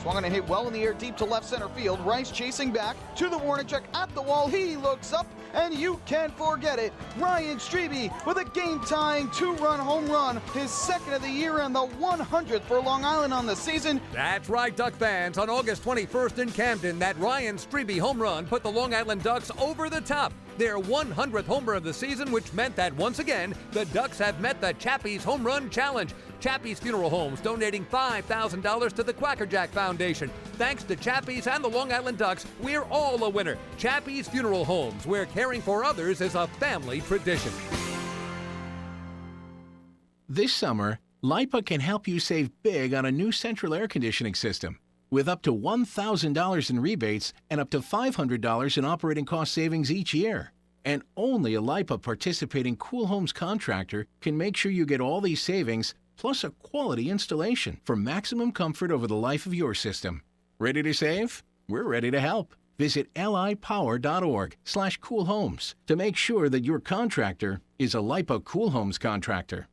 Swung on a hit well in the air deep to left center field. Rice chasing back to the warning track at the wall. He looks up, and you can't forget it. Ryan Strebe with a game-tying 2-run home run, his 2nd of the year and the 100th for Long Island on the season. That's right, Duck fans. On August 21st in Camden, that Ryan Strebe home run put the Long Island Ducks over the top. Their 100th homer of the season, which meant that once again, the Ducks have met the Chappie's Home Run Challenge. Chappie's Funeral Homes donating $5,000 to the Quackerjack Foundation. Thanks to Chappie's and the Long Island Ducks, we're all a winner. Chappie's Funeral Homes, where caring for others is a family tradition. This summer, LIPA can help you save big on a new central air conditioning system. With up to $1,000 in rebates and up to $500 in operating cost savings each year. And only a LIPA participating Cool Homes contractor can make sure you get all these savings, plus a quality installation for maximum comfort over the life of your system. Ready to save? We're ready to help. Visit lipower.org/coolhomes to make sure that your contractor is a LIPA Cool Homes contractor.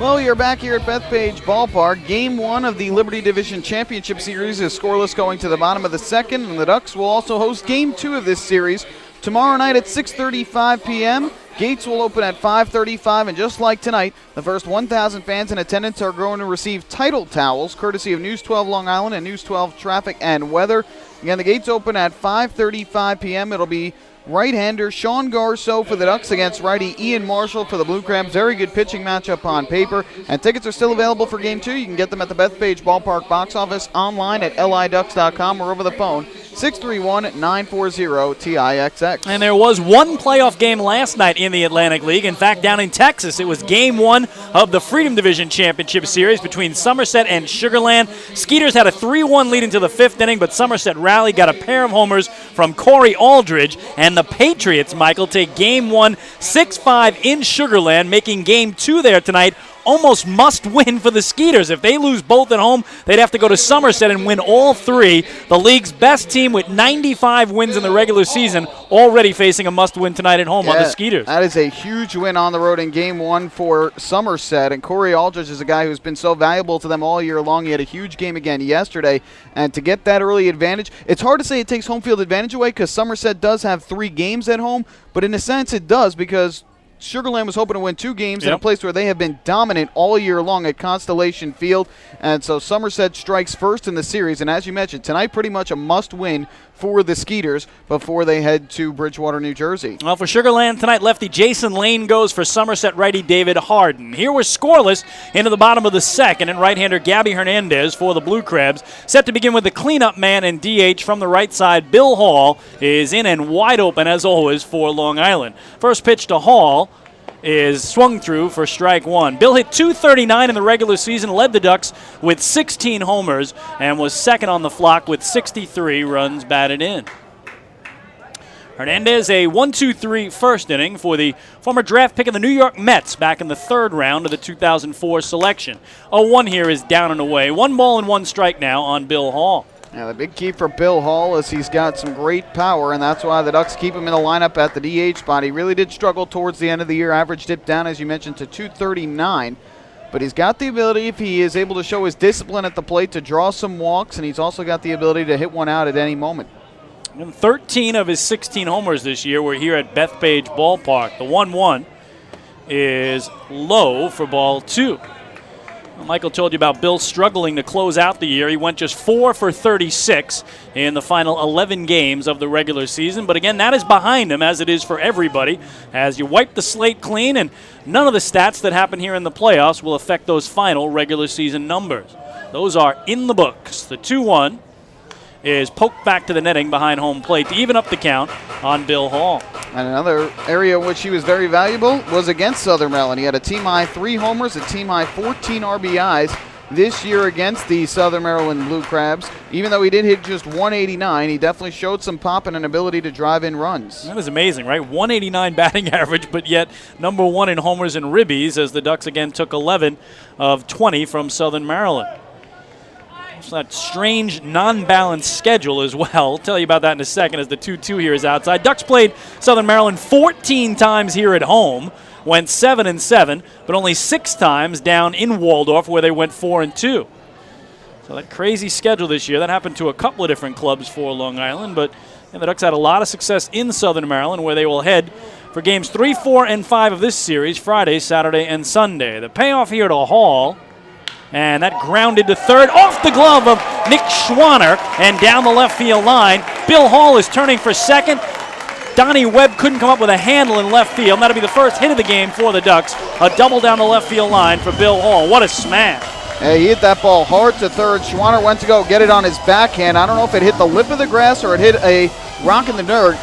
Well, you're back here at Bethpage Ballpark. Game 1 of the Liberty Division Championship Series is scoreless going to the bottom of the second, and the Ducks will also host Game 2 of this series tomorrow night at 6:35 p.m. Gates will open at 5:35, and just like tonight, the first 1,000 fans in attendance are going to receive title towels, courtesy of News 12 Long Island and News 12 Traffic and Weather. Again, the gates open at 5:35 p.m. It'll be right-hander Sean Garceau for the Ducks against righty Ian Marshall for the Blue Crabs. Very good pitching matchup on paper. And tickets are still available for Game 2. You can get them at the Bethpage Ballpark box office, online at liducks.com, or over the phone, 631-940-TIXX. And there was one playoff game last night in the Atlantic League. In fact, down in Texas, it was Game 1 of the Freedom Division Championship Series between Somerset and Sugar Land. Skeeters had a 3-1 lead into the 5th inning, but Somerset rallied, got a pair of homers from Corey Aldridge, and the Patriots, Michael, take Game 1 6-5 in Sugar Land, making Game 2 there tonight almost must win for the Skeeters. If they lose both at home, they'd have to go to Somerset and win all 3. The league's best team with 95 wins in the regular season already facing a must-win tonight at home on the Skeeters. That is a huge win on the road in Game 1 for Somerset, and Corey Aldridge is a guy who's been so valuable to them all year long. He had a huge game again yesterday, and to get that early advantage, it's hard to say it takes home field advantage away because Somerset does have 3 games at home, but in a sense it does because Sugar Land was hoping to win 2 games in a place where they have been dominant all year long at Constellation Field. And so Somerset strikes first in the series. And as you mentioned, tonight pretty much a must-win for the Skeeters before they head to Bridgewater, New Jersey. Well, for Sugar Land tonight, lefty Jason Lane goes for Somerset righty David Harden. Here we're scoreless into the bottom of the second, and right-hander Gabby Hernandez for the Blue Crabs. Set to begin with the cleanup man and DH from the right side. Bill Hall is in and wide open, as always, for Long Island. First pitch to Hall is swung through for strike 1. Bill hit .239 in the regular season, led the Ducks with 16 homers, and was second on the flock with 63 runs batted in. Hernandez, a 1-2-3 first inning for the former draft pick of the New York Mets back in the 3rd round of the 2004 selection. 0-1 here is down and away. 1 ball and 1 strike now on Bill Hall. Yeah, the big key for Bill Hall is he's got some great power, and that's why the Ducks keep him in the lineup at the DH spot. He really did struggle towards the end of the year. Average dipped down, as you mentioned, to .239. But he's got the ability, if he is able to show his discipline at the plate, to draw some walks, and he's also got the ability to hit one out at any moment. And 13 of his 16 homers this year were here at Bethpage Ballpark. The 1-1 is low for ball 2. Well, Michael told you about Bill struggling to close out the year. He went just 4 for 36 in the final 11 games of the regular season. But again, that is behind him, as it is for everybody, as you wipe the slate clean, and none of the stats that happen here in the playoffs will affect those final regular season numbers. Those are in the books. The 2-1 is poked back to the netting behind home plate to even up the count on Bill Hall. And another area in which he was very valuable was against Southern Maryland. He had a team-high 3 homers, a team-high 14 RBIs this year against the Southern Maryland Blue Crabs. Even though he did hit just 189, he definitely showed some pop and an ability to drive in runs. That is amazing, right? 189 batting average, but yet number 1 in homers and ribbies, as the Ducks again took 11 of 20 from Southern Maryland. It's that strange, non-balanced schedule as well. I'll tell you about that in a second as the 2-2 here is outside. Ducks played Southern Maryland 14 times here at home, went 7-7, but only 6 times down in Waldorf where they went 4-2. So that crazy schedule this year, that happened to a couple of different clubs for Long Island, but the Ducks had a lot of success in Southern Maryland where they will head for games 3, 4, and 5 of this series, Friday, Saturday, and Sunday. The payoff here to Hall. And that grounded to third off the glove of Nick Schwanner and down the left field line. Bill Hall is turning for second. Donnie Webb couldn't come up with a handle in left field. That'll be the first hit of the game for the Ducks. A double down the left field line for Bill Hall. What a smash. Hey, he hit that ball hard to third. Schwanner went to go get it on his backhand. I don't know if it hit the lip of the grass or it hit a rock in the dirt,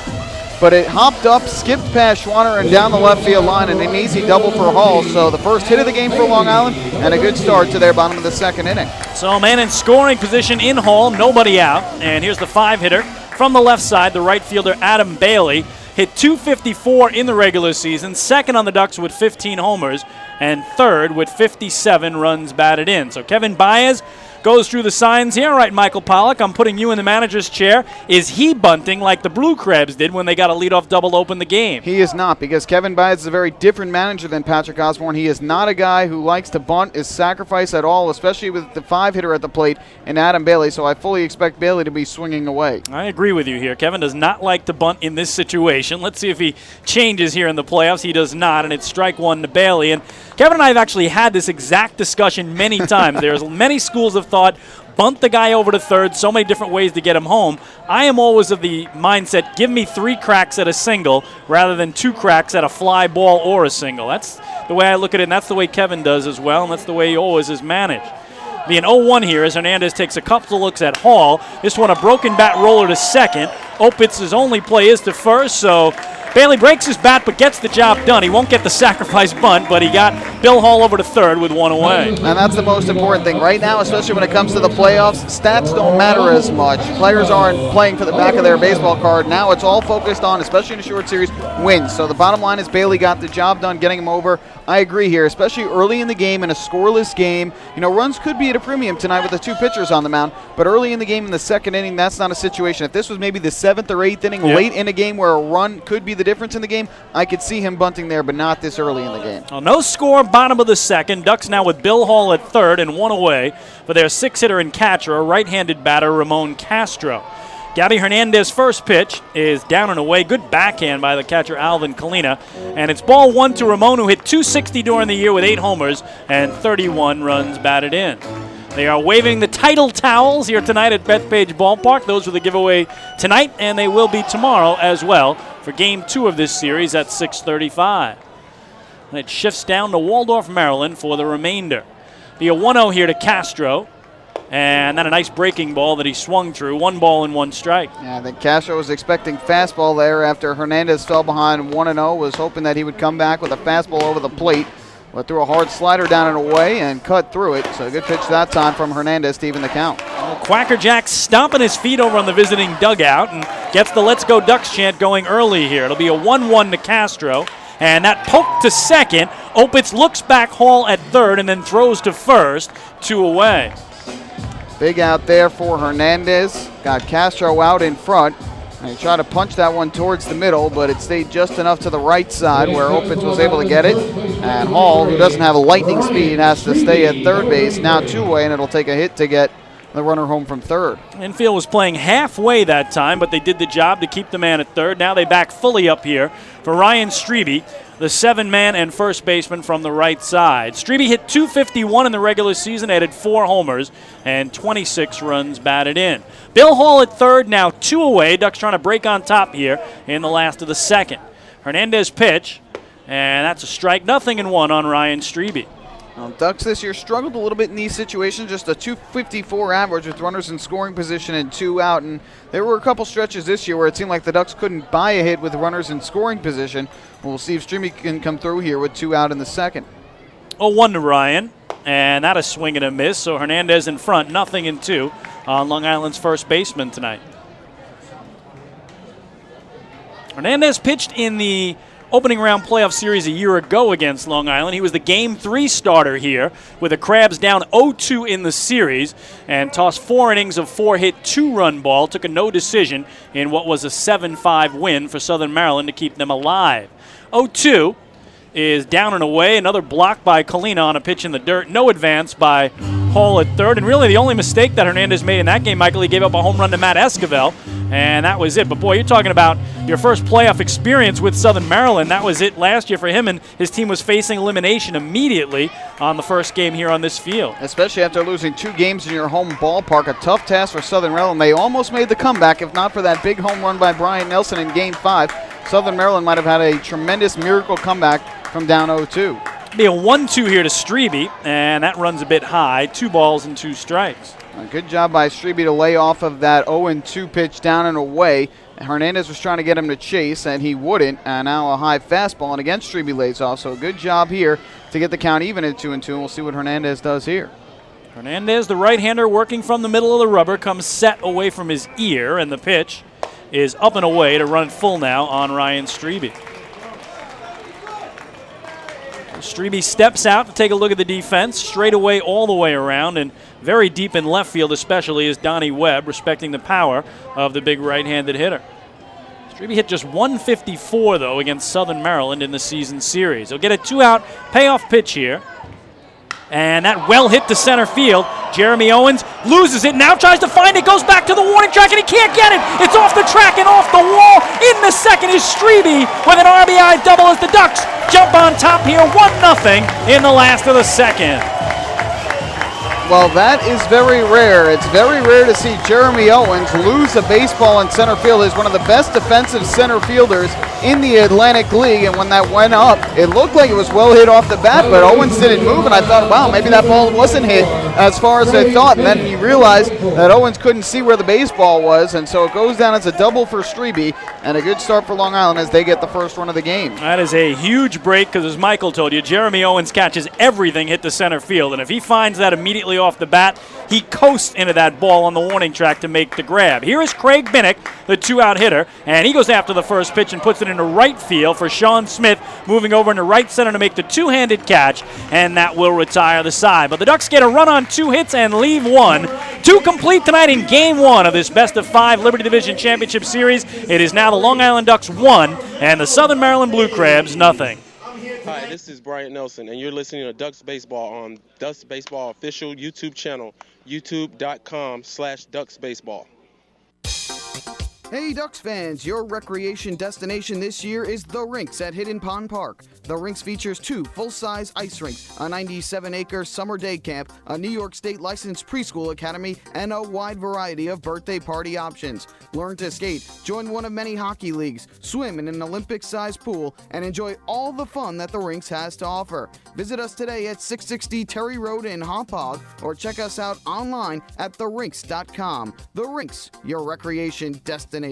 but it hopped up, skipped past Schwanner and down the left field line, and an easy double for Hall. So the first hit of the game for Long Island, and a good start to their bottom of the second inning. So man in scoring position in Hall, nobody out. And here's the 5-hitter from the left side, the right fielder Adam Bailey. Hit .254 in the regular season, second on the Ducks with 15 homers, and third with 57 runs batted in. So Kevin Baez goes through the signs here. All right, Michael Pollock, I'm putting you in the manager's chair. Is he bunting like the Blue Crabs did when they got a leadoff double to open the game? He is not, because Kevin Byers is a very different manager than Patrick Osborne. He is not a guy who likes to bunt, is sacrifice at all, especially with the 5-hitter at the plate in Adam Bailey, so I fully expect Bailey to be swinging away. I agree with you here. Kevin does not like to bunt in this situation. Let's see if he changes here in the playoffs. He does not, and it's strike one to Bailey. And Kevin and I have actually had this exact discussion many times. There's many schools of thought, bunt the guy over to third, so many different ways to get him home. I am always of the mindset, give me 3 cracks at a single rather than 2 cracks at a fly ball or a single. That's the way I look at it, and that's the way Kevin does as well, and that's the way he always is managed. Be an 0-1 here as Hernandez takes a couple of looks at Hall. This one a broken bat roller to second. Opitz's only play is to first, so Bailey breaks his bat but gets the job done. He won't get the sacrifice bunt, but he got Bill Hall over to third with 1 away. And that's the most important thing. Right now, especially when it comes to the playoffs, stats don't matter as much. Players aren't playing for the back of their baseball card. Now it's all focused on, especially in a short series, wins. So the bottom line is Bailey got the job done, getting him over. I agree here, especially early in the game in a scoreless game. You know, runs could be at a premium tonight with the 2 pitchers on the mound, but early in the game in the second inning, that's not a situation. If this was maybe the 7th or 8th inning, late in a game where a run could be the difference in the game, I could see him bunting there, but not this early in the game. Well, no score, bottom of the second. Ducks now with Bill Hall at third and 1 away for their 6-hitter and catcher, a right-handed batter, Ramon Castro. Gabby Hernandez's first pitch is down and away. Good backhand by the catcher, Alvin Kalina. And it's ball 1 to Ramon, who hit .260 during the year with 8 homers and 31 runs batted in. They are waving the title towels here tonight at Bethpage Ballpark. Those were the giveaway tonight, and they will be tomorrow as well for Game 2 of this series at 6:35. And it shifts down to Waldorf, Maryland for the remainder. Be a 1-0 here to Castro. And then a nice breaking ball that he swung through. 1 ball and 1 strike. Yeah, I think Castro was expecting fastball there after Hernandez fell behind 1-0. Was hoping that he would come back with a fastball over the plate. But threw a hard slider down and away and cut through it. So a good pitch that time from Hernandez to even the count. Well, Quacker Jack stomping his feet over on the visiting dugout and gets the Let's Go Ducks chant going early here. It'll be a 1-1 to Castro. And that poke to second. Opitz looks back Hall at third and then throws to first. 2 away. Big out there for Hernandez. Got Castro out in front. And he tried to punch that one towards the middle, but it stayed just enough to the right side where Opitz was able to get it. And Hall, who doesn't have a lightning speed, has to stay at third base. Now 2 away, and it'll take a hit to get the runner home from third. Infield was playing halfway that time, but they did the job to keep the man at third. Now they back fully up here for Ryan Strebe, the 7-man and first baseman from the right side. Strebe hit .251 in the regular season, added 4 homers and 26 runs batted in. Bill Hall at third, now 2 away. Ducks trying to break on top here in the last of the second. Hernandez pitch, and that's a strike. 0-1 on Ryan Strebe. Ducks this year struggled a little bit in these situations, just a .254 average with runners in scoring position and 2 out. And there were a couple stretches this year where it seemed like the Ducks couldn't buy a hit with runners in scoring position. We'll see if Strebe can come through here with 2 out in the second. 0-1 to Ryan, and that a swing and a miss. So Hernandez in front, 0-2 on Long Island's first baseman tonight. Hernandez pitched in the opening round playoff series a year ago against Long Island. He was the Game 3 starter here with the Crabs down 0-2 in the series and tossed 4 innings of 4-hit 2-run ball. Took a no decision in what was a 7-5 win for Southern Maryland to keep them alive. 0-2 is down and away. Another block by Kalina on a pitch in the dirt. No advance by Hall at third. And really the only mistake that Hernandez made in that game, Michael, he gave up a home run to Matt Esquivel, and that was it. But, boy, you're talking about your first playoff experience with Southern Maryland. That was it last year for him, and his team was facing elimination immediately on the first game here on this field. Especially after losing 2 games in your home ballpark. A tough task for Southern Maryland. They almost made the comeback. If not for that big home run by Brian Nelson in Game 5, Southern Maryland might have had a tremendous miracle comeback from down 0-2. Be a 1-2 here to Strebe, and that runs a bit high. 2 balls and 2 strikes. A good job by Strebe to lay off of that 0-2 pitch down and away. Hernandez was trying to get him to chase, and he wouldn't. And now a high fastball, and again Strebe lays off. So a good job here to get the count even at 2-2, and we'll see what Hernandez does here. Hernandez, the right-hander, working from the middle of the rubber, comes set away from his ear, and the pitch is up and away to run it full now on Ryan Strebe. Strebe steps out to take a look at the defense, straight away all the way around, and very deep in left field especially is Donnie Webb, respecting the power of the big right-handed hitter. Strebe hit just 154, though, against Southern Maryland in the season series. He'll get a 2-out payoff pitch here. And that well hit to center field. Jeremy Owens loses it, now tries to find it, goes back to the warning track, and he can't get it. It's off the track and off the wall. In the second is Strebe with an RBI double as the Ducks jump on top here, 1-0 in the last of the second. Well, that is very rare. It's very rare to see Jeremy Owens lose a baseball in center field. He's one of the best defensive center fielders in the Atlantic League, and when that went up, it looked like it was well hit off the bat, but Owens didn't move, and I thought, wow, maybe that ball wasn't hit as far as I thought, and then you realize that Owens couldn't see where the baseball was, and so it goes down as a double for Strebe, and a good start for Long Island as they get the first run of the game. That is a huge break because, as Michael told you, Jeremy Owens catches everything hit to center field, and if he finds that immediately off the bat, he coasts into that ball on the warning track to make the grab. Here is Craig Binnick, the 2-out hitter, and he goes after the first pitch and puts it into right field for Sean Smith, moving over into right center to make the two-handed catch, and that will retire the side. But the Ducks get a run on 2 hits and leave 1. 2 complete tonight in Game 1 of this best-of-5 Liberty Division Championship Series. It is now the Long Island Ducks 1 and the Southern Maryland Blue Crabs 0. Hi, this is Brian Nelson, and you're listening to Ducks Baseball on Ducks Baseball official YouTube channel, youtube.com/DucksBaseball. Hey Ducks fans, your recreation destination this year is The Rinks at Hidden Pond Park. The Rinks features 2 full-size ice rinks, a 97-acre summer day camp, a New York State licensed preschool academy, and a wide variety of birthday party options. Learn to skate, join one of many hockey leagues, swim in an Olympic-sized pool, and enjoy all the fun that The Rinks has to offer. Visit us today at 660 Terry Road in Hauppauge, or check us out online at therinks.com. The Rinks, your recreation destination.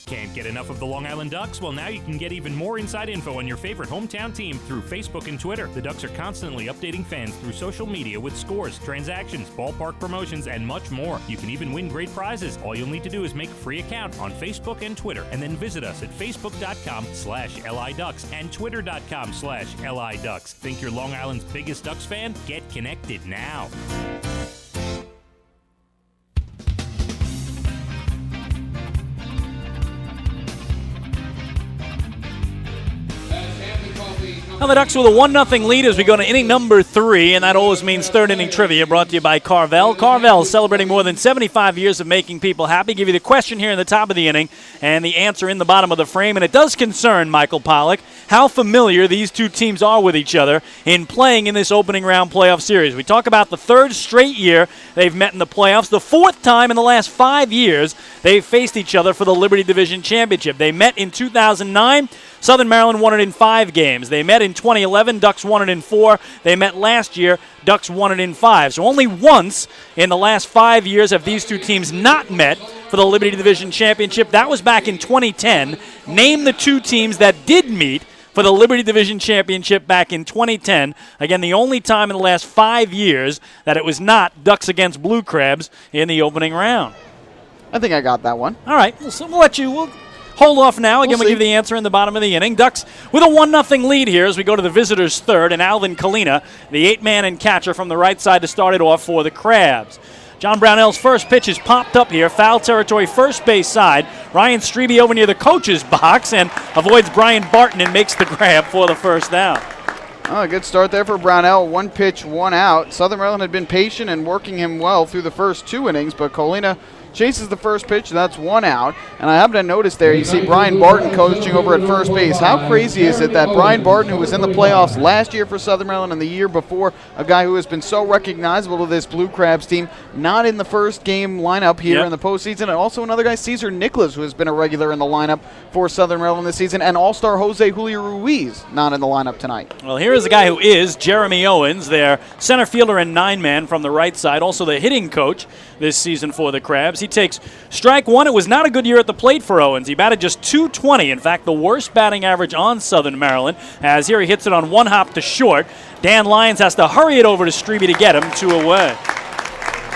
Can't get enough of the Long Island Ducks? Well, now you can get even more inside info on your favorite hometown team through Facebook and Twitter. The Ducks are constantly updating fans through social media with scores, transactions, ballpark promotions, and much more. You can even win great prizes. All you'll need to do is make a free account on Facebook and Twitter, and then visit us at facebook.com/LIDucks and twitter.com/LIDucks. Think you're Long Island's biggest Ducks fan? Get connected now. Now the Ducks with a 1-0 lead as we go to inning number 3, and that always means third inning trivia brought to you by Carvel. Carvel celebrating more than 75 years of making people happy. Give you the question here in the top of the inning and the answer in the bottom of the frame, and it does concern Michael Pollack how familiar these two teams are with each other in playing in this opening round playoff series. We talk about the 3rd straight year they've met in the playoffs, the 4th time in the last 5 years they've faced each other for the Liberty Division Championship. They met in 2009. Southern Maryland won it in 5 games. They met in 2011. Ducks won it in 4. They met last year. Ducks won it in 5. So only once in the last 5 years have these two teams not met for the Liberty Division Championship. That was back in 2010. Name the 2 teams that did meet for the Liberty Division Championship back in 2010. Again, the only time in the last 5 years that it was not Ducks against Blue Crabs in the opening round. I think I got that one. All right, we'll let you... We'll hold off now. Again, we'll give the answer in the bottom of the inning. Ducks with a 1-0 lead here as we go to the visitors' third, and Alvin Kalina, the 8-man and catcher from the right side to start it off for the Crabs. John Brownell's first pitch is popped up here, foul territory, first base side. Ryan Strebe over near the coach's box and avoids Brian Barton and makes the grab for the first down. Oh, a good start there for Brownell. 1 pitch, 1 out. Southern Maryland had been patient and working him well through the first 2 innings, but Kalina chases the first pitch, that's 1 out. And I happen to notice there, you see Brian Barton coaching over at first base. How crazy is it that Brian Barton, who was in the playoffs last year for Southern Maryland and the year before, a guy who has been so recognizable to this Blue Crabs team, not in the first game lineup here in the postseason. And also another guy, Cesar Nicholas, who has been a regular in the lineup for Southern Maryland this season, and all-star Jose Julio Ruiz, not in the lineup tonight. Well, here is a guy who is Jeremy Owens, their center fielder and 9-man from the right side, also the hitting coach this season for the Crabs. He takes strike 1. It was not a good year at the plate for Owens. He batted just .220, in fact, the worst batting average on Southern Maryland, as here he hits it on 1 hop to short. Dan Lyons has to hurry it over to Strebe to get him 2 away.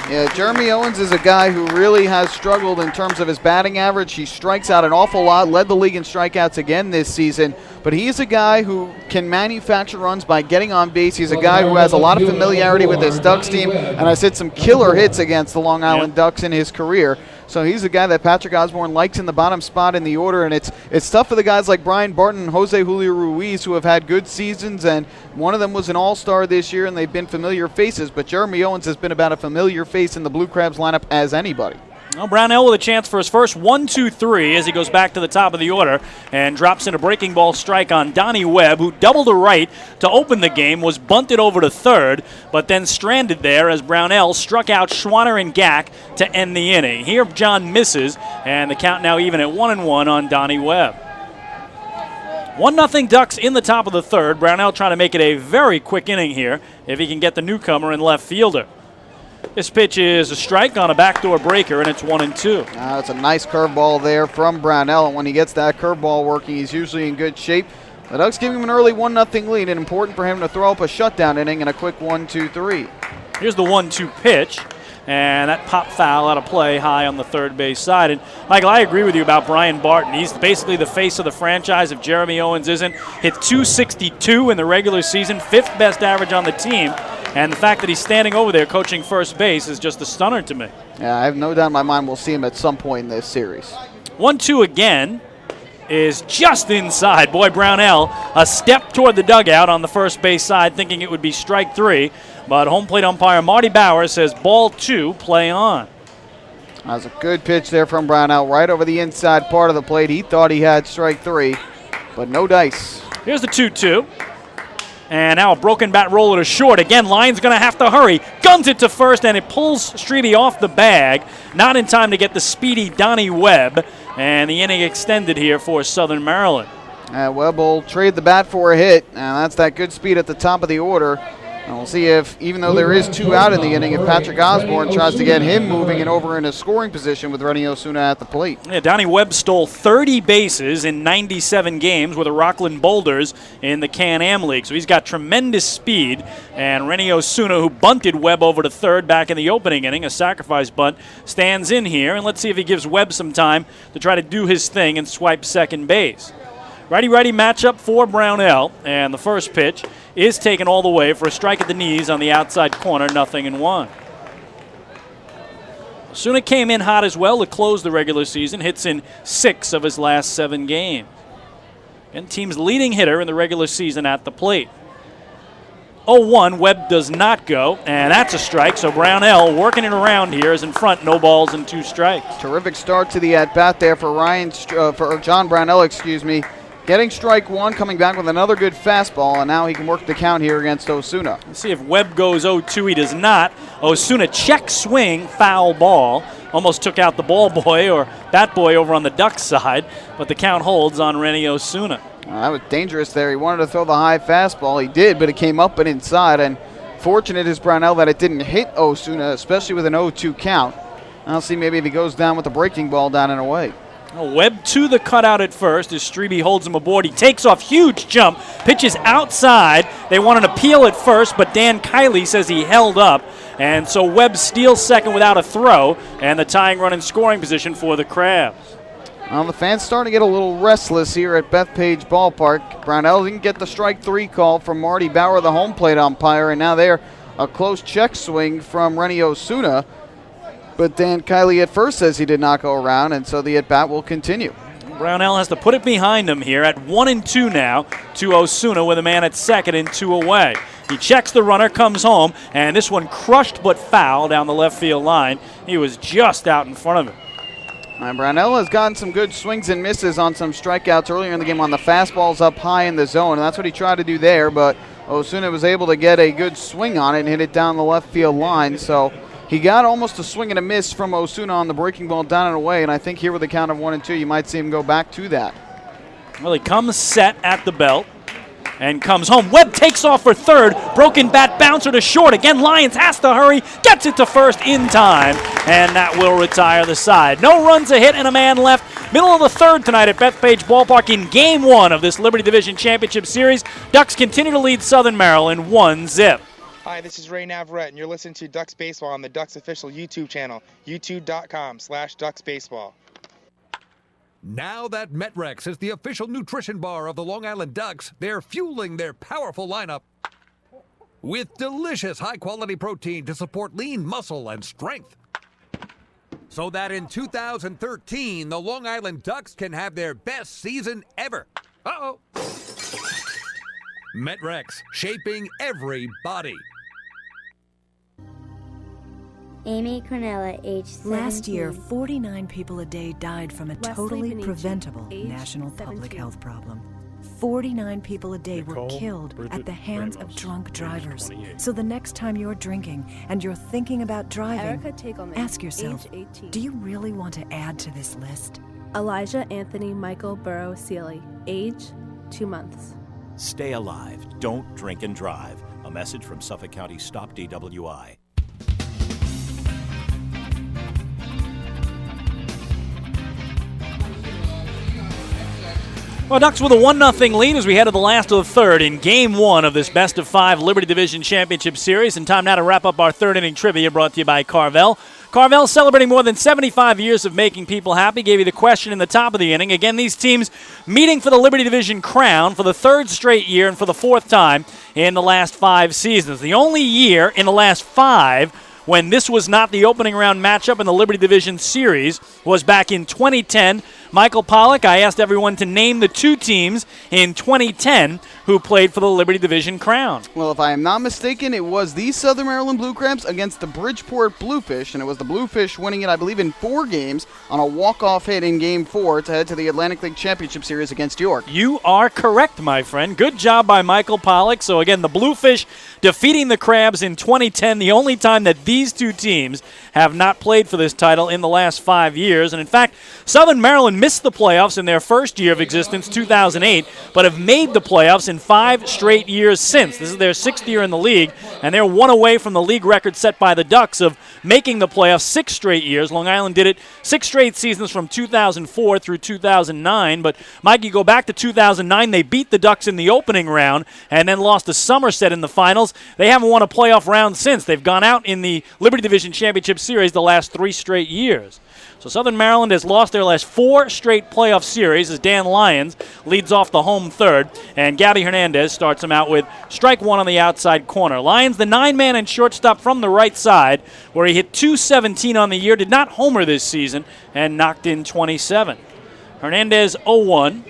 Yeah, Jeremy Owens is a guy who really has struggled in terms of his batting average. He strikes out an awful lot, led the league in strikeouts again this season. but he's a guy who can manufacture runs by getting on base. He's a guy who has a lot of familiarity with this Ducks team, and has hit some killer hits against the Long Island Ducks in his career. So he's a guy that Patrick Osborne likes in the bottom spot in the order, and it's tough for the guys like Brian Barton and Jose Julio Ruiz who have had good seasons, and one of them was an all-star this year, and they've been familiar faces, but Jeremy Owens has been about a familiar face in the Blue Crabs lineup as anybody. Well, Brownell with a chance for his first 1-2-3 as he goes back to the top of the order and drops in a breaking ball strike on Donnie Webb, who doubled to right to open the game, was bunted over to third, but then stranded there as Brownell struck out Schwanner and Gack to end the inning. Here, John misses, and the count now even at 1-1 on Donnie Webb. 1-0 Ducks in the top of the third. Brownell trying to make it a very quick inning here if he can get the newcomer and left fielder. This pitch is a strike on a backdoor breaker, and it's 1-2. It's a nice curveball there from Brownell, and when he gets that curveball working, he's usually in good shape. The Ducks give him an early 1-0 lead, and important for him to throw up a shutdown inning in a quick 1-2-3. Here's the 1-2 pitch, and that pop foul out of play high on the third base side. And, Michael, I agree with you about Brian Barton. He's basically the face of the franchise if Jeremy Owens isn't. Hit .262 in the regular season, 5th best average on the team. And the fact that he's standing over there coaching first base is just a stunner to me. Yeah, I have no doubt in my mind we'll see him at some point in this series. 1-2 again is just inside. Boy, Brownell, a step toward the dugout on the first base side, thinking it would be strike 3. But home plate umpire Marty Bauer says ball 2, play on. That was a good pitch there from Brownell, right over the inside part of the plate. He thought he had strike 3, but no dice. Here's the 2-2. And now a broken bat roller to short. Again, Lyon's going to have to hurry. Guns it to first, and it pulls Strebe off the bag. Not in time to get the speedy Donnie Webb. And the inning extended here for Southern Maryland. Webb will trade the bat for a hit. And that's that good speed at the top of the order. And we'll see if, even though there is 2 out in the inning, if Patrick Osborne tries to get him moving and over in a scoring position with Rennie Osuna at the plate. Yeah, Donnie Webb stole 30 bases in 97 games with the Rockland Boulders in the Can-Am League. So he's got tremendous speed. And Rennie Osuna, who bunted Webb over to third back in the opening inning, a sacrifice bunt, stands in here. And let's see if he gives Webb some time to try to do his thing and swipe second base. Righty-righty matchup for Brownell. And the first pitch is taken all the way for a strike at the knees on the outside corner, 0-1. Osuna came in hot as well to close the regular season, hits in 6 of his last 7 games. And team's leading hitter in the regular season at the plate. 0-1, Webb does not go, and that's a strike, so Brownell working it around here is in front, no balls and 2 strikes. Terrific start to the at-bat there for John Brownell, Getting strike 1, coming back with another good fastball, and now he can work the count here against Osuna. Let's see if Webb goes 0-2. He does not. Osuna check swing, foul ball. Almost took out the ball boy or bat boy over on the Ducks side, but the count holds on Rennie Osuna. That was dangerous there. He wanted to throw the high fastball. He did, but it came up and inside, and fortunate is Brownell that it didn't hit Osuna, especially with an 0-2 count. I'll see maybe if he goes down with the breaking ball down and away. Webb to the cutout at first as Strebe holds him aboard. He takes off, huge jump, pitches outside. They want an appeal at first, but Dan Kiley says he held up. And so Webb steals second without a throw, and the tying run in scoring position for the Crabs. Well, the fans starting to get a little restless here at Bethpage Ballpark. Brownell didn't get the strike 3 call from Marty Bauer, the home plate umpire, and now there a close check swing from Rennie Osuna. But Dan Kiley at first says he did not go around, and so the at-bat will continue. Brownell has to put it behind him here at 1-2 now to Osuna with a man at second and 2 away. He checks the runner, comes home, and this one crushed but foul down the left field line. He was just out in front of him. And Brownell has gotten some good swings and misses on some strikeouts earlier in the game on the fastballs up high in the zone, and that's what he tried to do there, but Osuna was able to get a good swing on it and hit it down the left field line, so he got almost a swing and a miss from Osuna on the breaking ball down and away, and I think here with a count of 1-2, you might see him go back to that. Well, he comes set at the belt and comes home. Webb takes off for third. Broken bat bouncer to short. Again, Lyons has to hurry. Gets it to first in time, and that will retire the side. No runs, a hit, and a man left. Middle of the third tonight at Bethpage Ballpark in Game 1 of this Liberty Division Championship Series. Ducks continue to lead Southern Maryland 1-0. Hi, this is Ray Navarrete, and you're listening to Ducks Baseball on the Ducks official YouTube channel, youtube.com/DucksBaseball. Now that Metrex is the official nutrition bar of the Long Island Ducks, they're fueling their powerful lineup with delicious high-quality protein to support lean muscle and strength. So that in 2013, the Long Island Ducks can have their best season ever. Uh-oh. Metrex, shaping every body. Amy Cornella, age 17. Last year, 49 people a day died from a Wesley totally Benici, preventable age national 17. public health problem. 49 people a day Nicole, were killed Bridget at the hands of Ramos, drunk age drivers. 28. So the next time you're drinking and you're thinking about driving, Erica Takelman, ask yourself, age 18. do you really want to add to this list? Elijah Anthony Michael Burrow Sealy, age 2 months. Stay alive. Don't drink and drive. A message from Suffolk County Stop DWI. Well, Ducks with a 1-0 lead as we head to the last of the third in Game 1 of this best-of-5 Liberty Division Championship Series. And time now to wrap up our third-inning trivia brought to you by Carvel. Carvel, celebrating more than 75 years of making people happy, gave you the question in the top of the inning. Again, these teams meeting for the Liberty Division crown for the third straight year and for the fourth time in the last 5 seasons. The only year in the last 5 when this was not the opening round matchup in the Liberty Division Series was back in 2010. Michael Pollock, I asked everyone to name the 2 teams in 2010 who played for the Liberty Division crown. Well, if I am not mistaken, it was the Southern Maryland Blue Crabs against the Bridgeport Bluefish, and it was the Bluefish winning it, I believe, in 4 games on a walk-off hit in Game 4 to head to the Atlantic League Championship Series against York. You are correct, my friend. Good job by Michael Pollock. So, again, the Bluefish defeating the Crabs in 2010, the only time that these 2 teams have not played for this title in the last 5 years. And, in fact, Southern Maryland missed the playoffs in their first year of existence, 2008, but have made the playoffs in 5 straight years since. This is their 6th year in the league, and they're 1 away from the league record set by the Ducks of making the playoffs 6 straight years. Long Island did it 6 straight seasons from 2004 through 2009, but Mike, you go back to 2009, they beat the Ducks in the opening round and then lost to Somerset in the finals. They haven't won a playoff round since. They've gone out in the Liberty Division Championship Series the last 3 straight years. So Southern Maryland has lost their last 4 straight playoff series as Dan Lyons leads off the home third, and Gabby Hernandez starts him out with strike 1 on the outside corner. Lyons, the 9-man and shortstop from the right side, where he hit .217 on the year, did not homer this season, and knocked in 27. Hernandez 0-1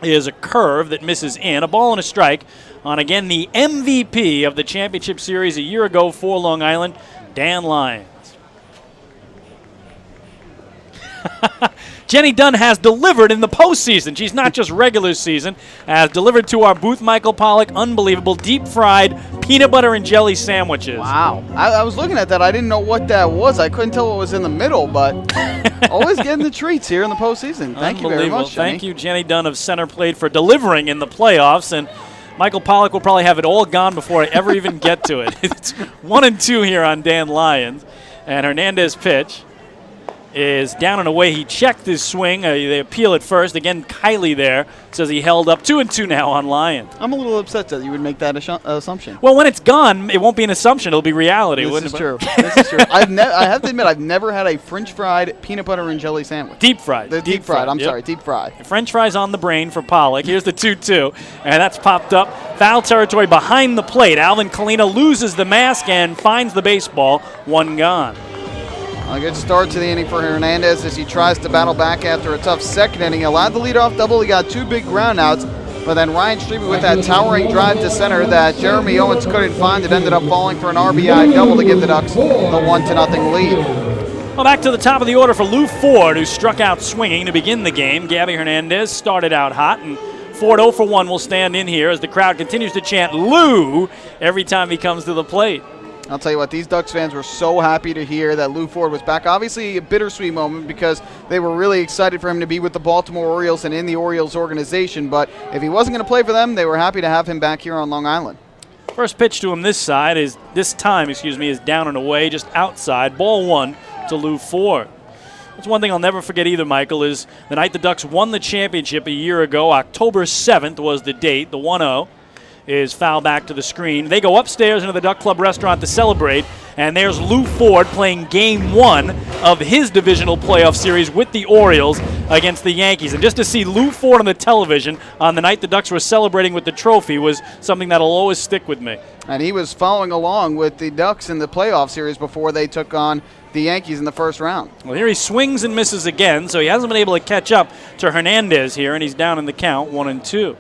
is a curve that misses in, a ball and a strike on, again, the MVP of the championship series a year ago for Long Island, Dan Lyons. Jenny Dunn has delivered in the postseason. She's not just regular season, has delivered to our booth, Michael Pollock, unbelievable deep-fried peanut butter and jelly sandwiches. Wow. I was looking at that. I didn't know what that was. I couldn't tell what was in the middle, but always getting the treats here in the postseason. Thank you very much, Jenny. Thank you, Jenny Dunn of Center Plate, for delivering in the playoffs. And Michael Pollock will probably have it all gone before I ever even get to it. It's 1-2 here on Dan Lyons. And Hernandez pitch is down and away. He checked his swing. They appeal at first. Again, Kylie there says he held up. 2-2 now on Lyons. I'm a little upset that you would make that assumption. Well, when it's gone, it won't be an assumption. It'll be reality. This is true. This is true. I have to admit, I've never had a French fried peanut butter and jelly sandwich. Deep fried. Deep fried. I'm sorry, deep fried. French fries on the brain for Pollock. Here's the 2-2, and that's popped up. Foul territory behind the plate. Alvin Kalina loses the mask and finds the baseball. 1 gone. A good start to the inning for Hernandez as he tries to battle back after a tough second inning. He allowed the leadoff double. He got 2 big ground outs, but then Ryan Strebe with that towering drive to center that Jeremy Owens couldn't find. It ended up falling for an RBI double to give the Ducks the 1-0 lead. Well, back to the top of the order for Lou Ford, who struck out swinging to begin the game. Gabby Hernandez started out hot, and Ford 0 for 1 will stand in here as the crowd continues to chant Lou every time he comes to the plate. I'll tell you what, these Ducks fans were so happy to hear that Lou Ford was back. Obviously a bittersweet moment because they were really excited for him to be with the Baltimore Orioles and in the Orioles organization. But if he wasn't going to play for them, they were happy to have him back here on Long Island. First pitch to him this time is down and away, just outside. Ball 1 to Lou Ford. That's one thing I'll never forget either, Michael, is the night the Ducks won the championship a year ago. October 7th was the date, the 1-0. Is foul back to the screen. They go upstairs into the Duck Club restaurant to celebrate, And there's Lou Ford playing Game 1 of his divisional playoff series with the Orioles against the Yankees. And just to see Lou Ford on the television on the night the Ducks were celebrating with the trophy was something that'll always stick with me. And he was following along with the Ducks in the playoff series before they took on the Yankees in the first round. Well, here he swings and misses again, so he hasn't been able to catch up to Hernandez here, and he's down in the count, 1-2.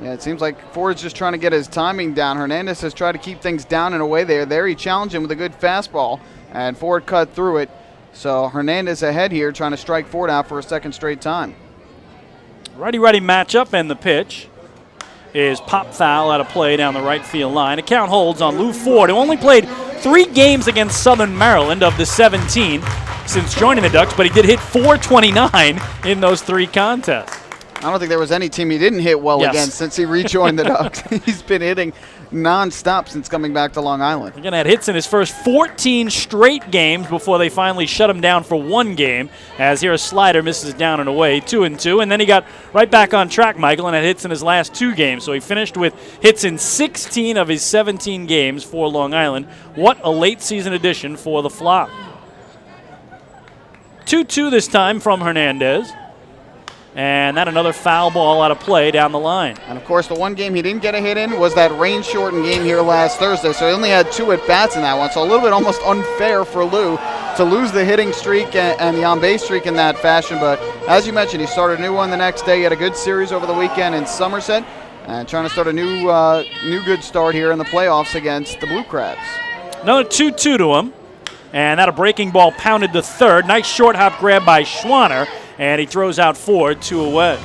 Yeah, it seems like Ford's just trying to get his timing down. Hernandez has tried to keep things down and away there. There he challenged him with a good fastball, and Ford cut through it. So Hernandez ahead here trying to strike Ford out for a second straight time. Righty-righty matchup, and the pitch is pop foul out of play down the right field line. A count holds on Lou Ford, who only played 3 games against Southern Maryland of the 17 since joining the Ducks, but he did hit .429 in those 3 contests. I don't think there was any team he didn't hit well against since he rejoined the Ducks. He's been hitting nonstop since coming back to Long Island. Again, had hits in his first 14 straight games before they finally shut him down for 1 game, as here a slider misses down and away, 2-2, and then he got right back on track, Michael, and had hits in his last 2 games. So he finished with hits in 16 of his 17 games for Long Island. What a late season addition for the Flop. 2-2 this time from Hernandez. And that another foul ball out of play down the line. And, of course, the one game he didn't get a hit in was that rain-shortened game here last Thursday, so he only had 2 at-bats in that one. So a little bit almost unfair for Lou to lose the hitting streak and the on-base streak in that fashion. But as you mentioned, he started a new one the next day. He had a good series over the weekend in Somerset and trying to start a new good start here in the playoffs against the Blue Crabs. Another 2-2 to him. And that a breaking ball pounded to third. Nice short hop grab by Schwanner. And he throws out Ford 2 away.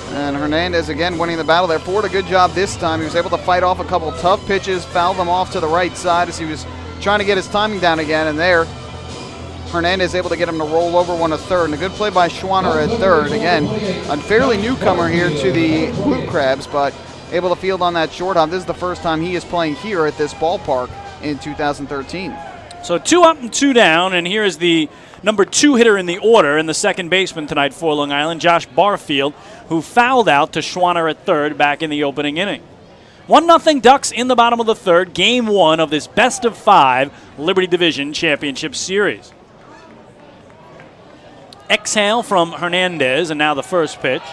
And Hernandez again winning the battle there. Ford a good job this time. He was able to fight off a couple tough pitches, foul them off to the right side as he was trying to get his timing down again. And there, Hernandez able to get him to roll over 1 to third. And a good play by Schwanner at third. Again, a fairly newcomer here to the Blue Crabs, but able to field on that short hop. This is the first time he is playing here at this ballpark in 2013. So 2 up and 2 down, and here is the number 2 hitter in the order and the second baseman tonight for Long Island, Josh Barfield, who fouled out to Schwanner at third back in the opening inning. 1-0 Ducks in the bottom of the third, Game 1 of this best-of-5 Liberty Division Championship Series. Exhale from Hernandez, and now the first pitch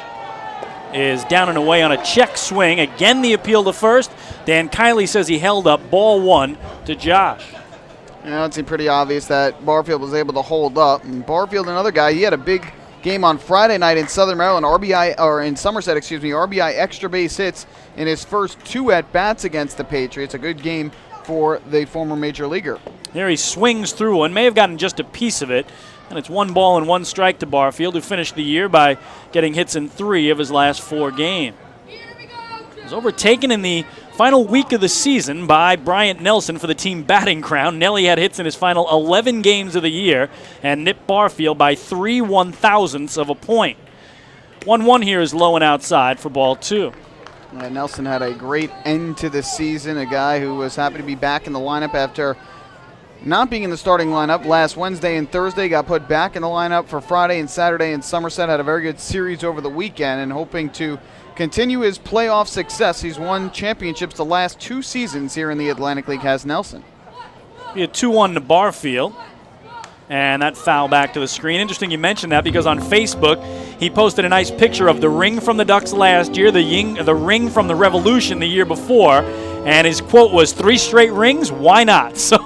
is down and away on a check swing. Again, the appeal to first. Dan Kiley says he held up ball 1 to Josh. Yeah, it seemed pretty obvious that Barfield was able to hold up. And Barfield, another guy, he had a big game on Friday night in Southern Maryland, in Somerset, RBI extra base hits in his first 2 at-bats against the Patriots. A good game for the former major leaguer. Here he swings through one, may have gotten just a piece of it, and it's 1 ball and 1 strike to Barfield, who finished the year by getting hits in 3 of his last 4 games. He was overtaken in the final week of the season by Bryant Nelson for the team batting crown. Nelly had hits in his final 11 games of the year and nipped Barfield by 3 1/1000ths of a point. 1-1 here is low and outside for ball 2. Nelson had a great end to the season, a guy who was happy to be back in the lineup after not being in the starting lineup last Wednesday and Thursday. Got put back in the lineup for Friday and Saturday in Somerset. Had a very good series over the weekend and hoping to continue his playoff success. He's won championships the last 2 seasons here in the Atlantic League, has Nelson. Be a 2-1 to Barfield. And that foul back to the screen. Interesting you mentioned that because on Facebook he posted a nice picture of the ring from the Ducks last year, the ring from the Revolution the year before, and his quote was 3 straight rings, why not? So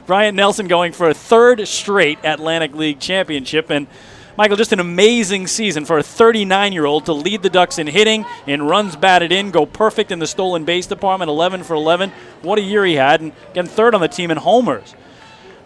Bryant Nelson going for a 3rd straight Atlantic League championship. And Michael, just an amazing season for a 39-year-old to lead the Ducks in hitting, in runs batted in, go perfect in the stolen base department, 11 for 11. What a year he had, and again 3rd on the team in homers.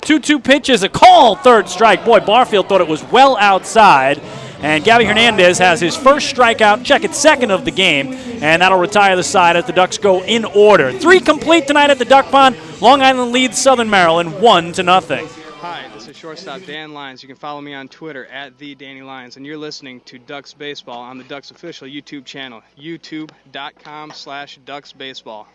2-2 pitch is a call, 3rd strike. Boy, Barfield thought it was well outside, and Gabby Hernandez has his first strikeout, check it, 2nd of the game, and that'll retire the side as the Ducks go in order. 3 complete tonight at the Duck Pond. Long Island leads Southern Maryland 1-0. Hi, this is shortstop Dan Lyons. You can follow me on Twitter at @TheDannyLyons, and you're listening to Ducks Baseball on the Ducks official YouTube channel, youtube.com/DucksBaseball.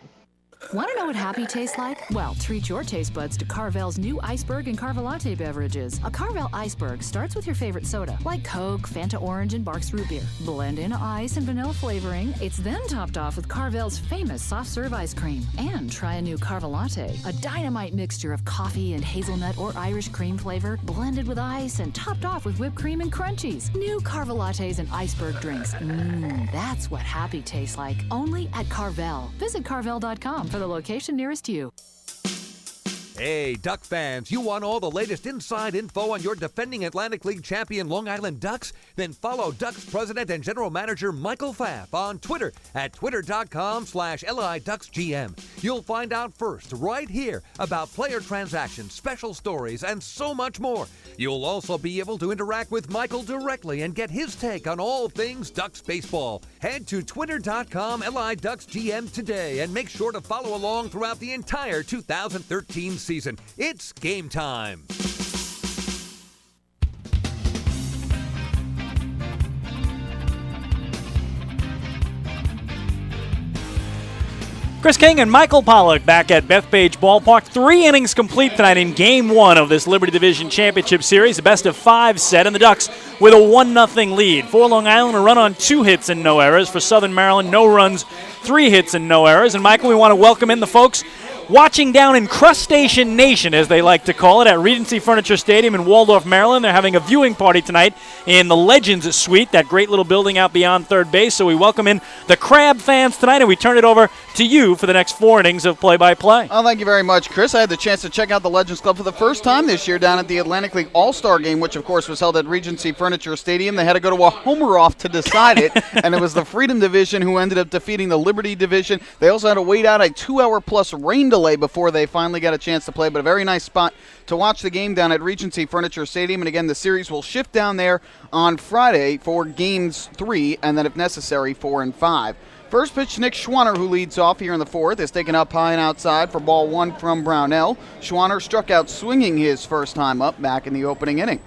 Want to know what happy tastes like? Well, treat your taste buds to Carvel's new Iceberg and Carvelate beverages. A Carvel Iceberg starts with your favorite soda, like Coke, Fanta Orange, and Barks Root Beer. Blend in ice and vanilla flavoring. It's then topped off with Carvel's famous soft serve ice cream. And try a new Carvelate, a dynamite mixture of coffee and hazelnut or Irish cream flavor, blended with ice and topped off with whipped cream and crunchies. New Carvelates and Iceberg drinks. That's what happy tastes like. Only at Carvel. Visit Carvel.com for the location nearest you. Hey, Duck fans, you want all the latest inside info on your defending Atlantic League champion Long Island Ducks? Then follow Ducks President and General Manager Michael Pfaff on Twitter at twitter.com/LIDucksGM. You'll find out first right here about player transactions, special stories, and so much more. You'll also be able to interact with Michael directly and get his take on all things Ducks baseball. Head to twitter.com/LIDucksGM today and make sure to follow along throughout the entire 2013 season. It's game time. Chris King and Michael Pollock back at Bethpage Ballpark. 3 innings complete tonight in Game 1 of this Liberty Division Championship Series. A best-of-5 set, and the Ducks with a 1-0 lead. For Long Island, a run on 2 hits and no errors. For Southern Maryland, no runs, 3 hits and no errors. And, Michael, we want to welcome in the folks watching down in Crustacean Nation, as they like to call it, at Regency Furniture Stadium in Waldorf, Maryland. They're having a viewing party tonight in the Legends Suite, that great little building out beyond third base. So we welcome in the Crab fans tonight, and we turn it over to you for the next 4 innings of play-by-play. Oh, thank you very much, Chris. I had the chance to check out the Legends Club for the first time this year down at the Atlantic League All-Star Game, which, of course, was held at Regency Furniture Stadium. They had to go to a homer-off to decide it, and it was the Freedom Division who ended up defeating the Liberty Division. They also had to wait out a 2-hour-plus rain delay before they finally got a chance to play, but a very nice spot to watch the game down at Regency Furniture Stadium. And again, the series will shift down there on Friday for games 3 and then, if necessary, 4 and 5. First pitch, Nick Schwanner, who leads off here in the 4th, is taken up high and outside for ball 1 from Brownell. Schwanner struck out swinging his first time up back in the opening inning.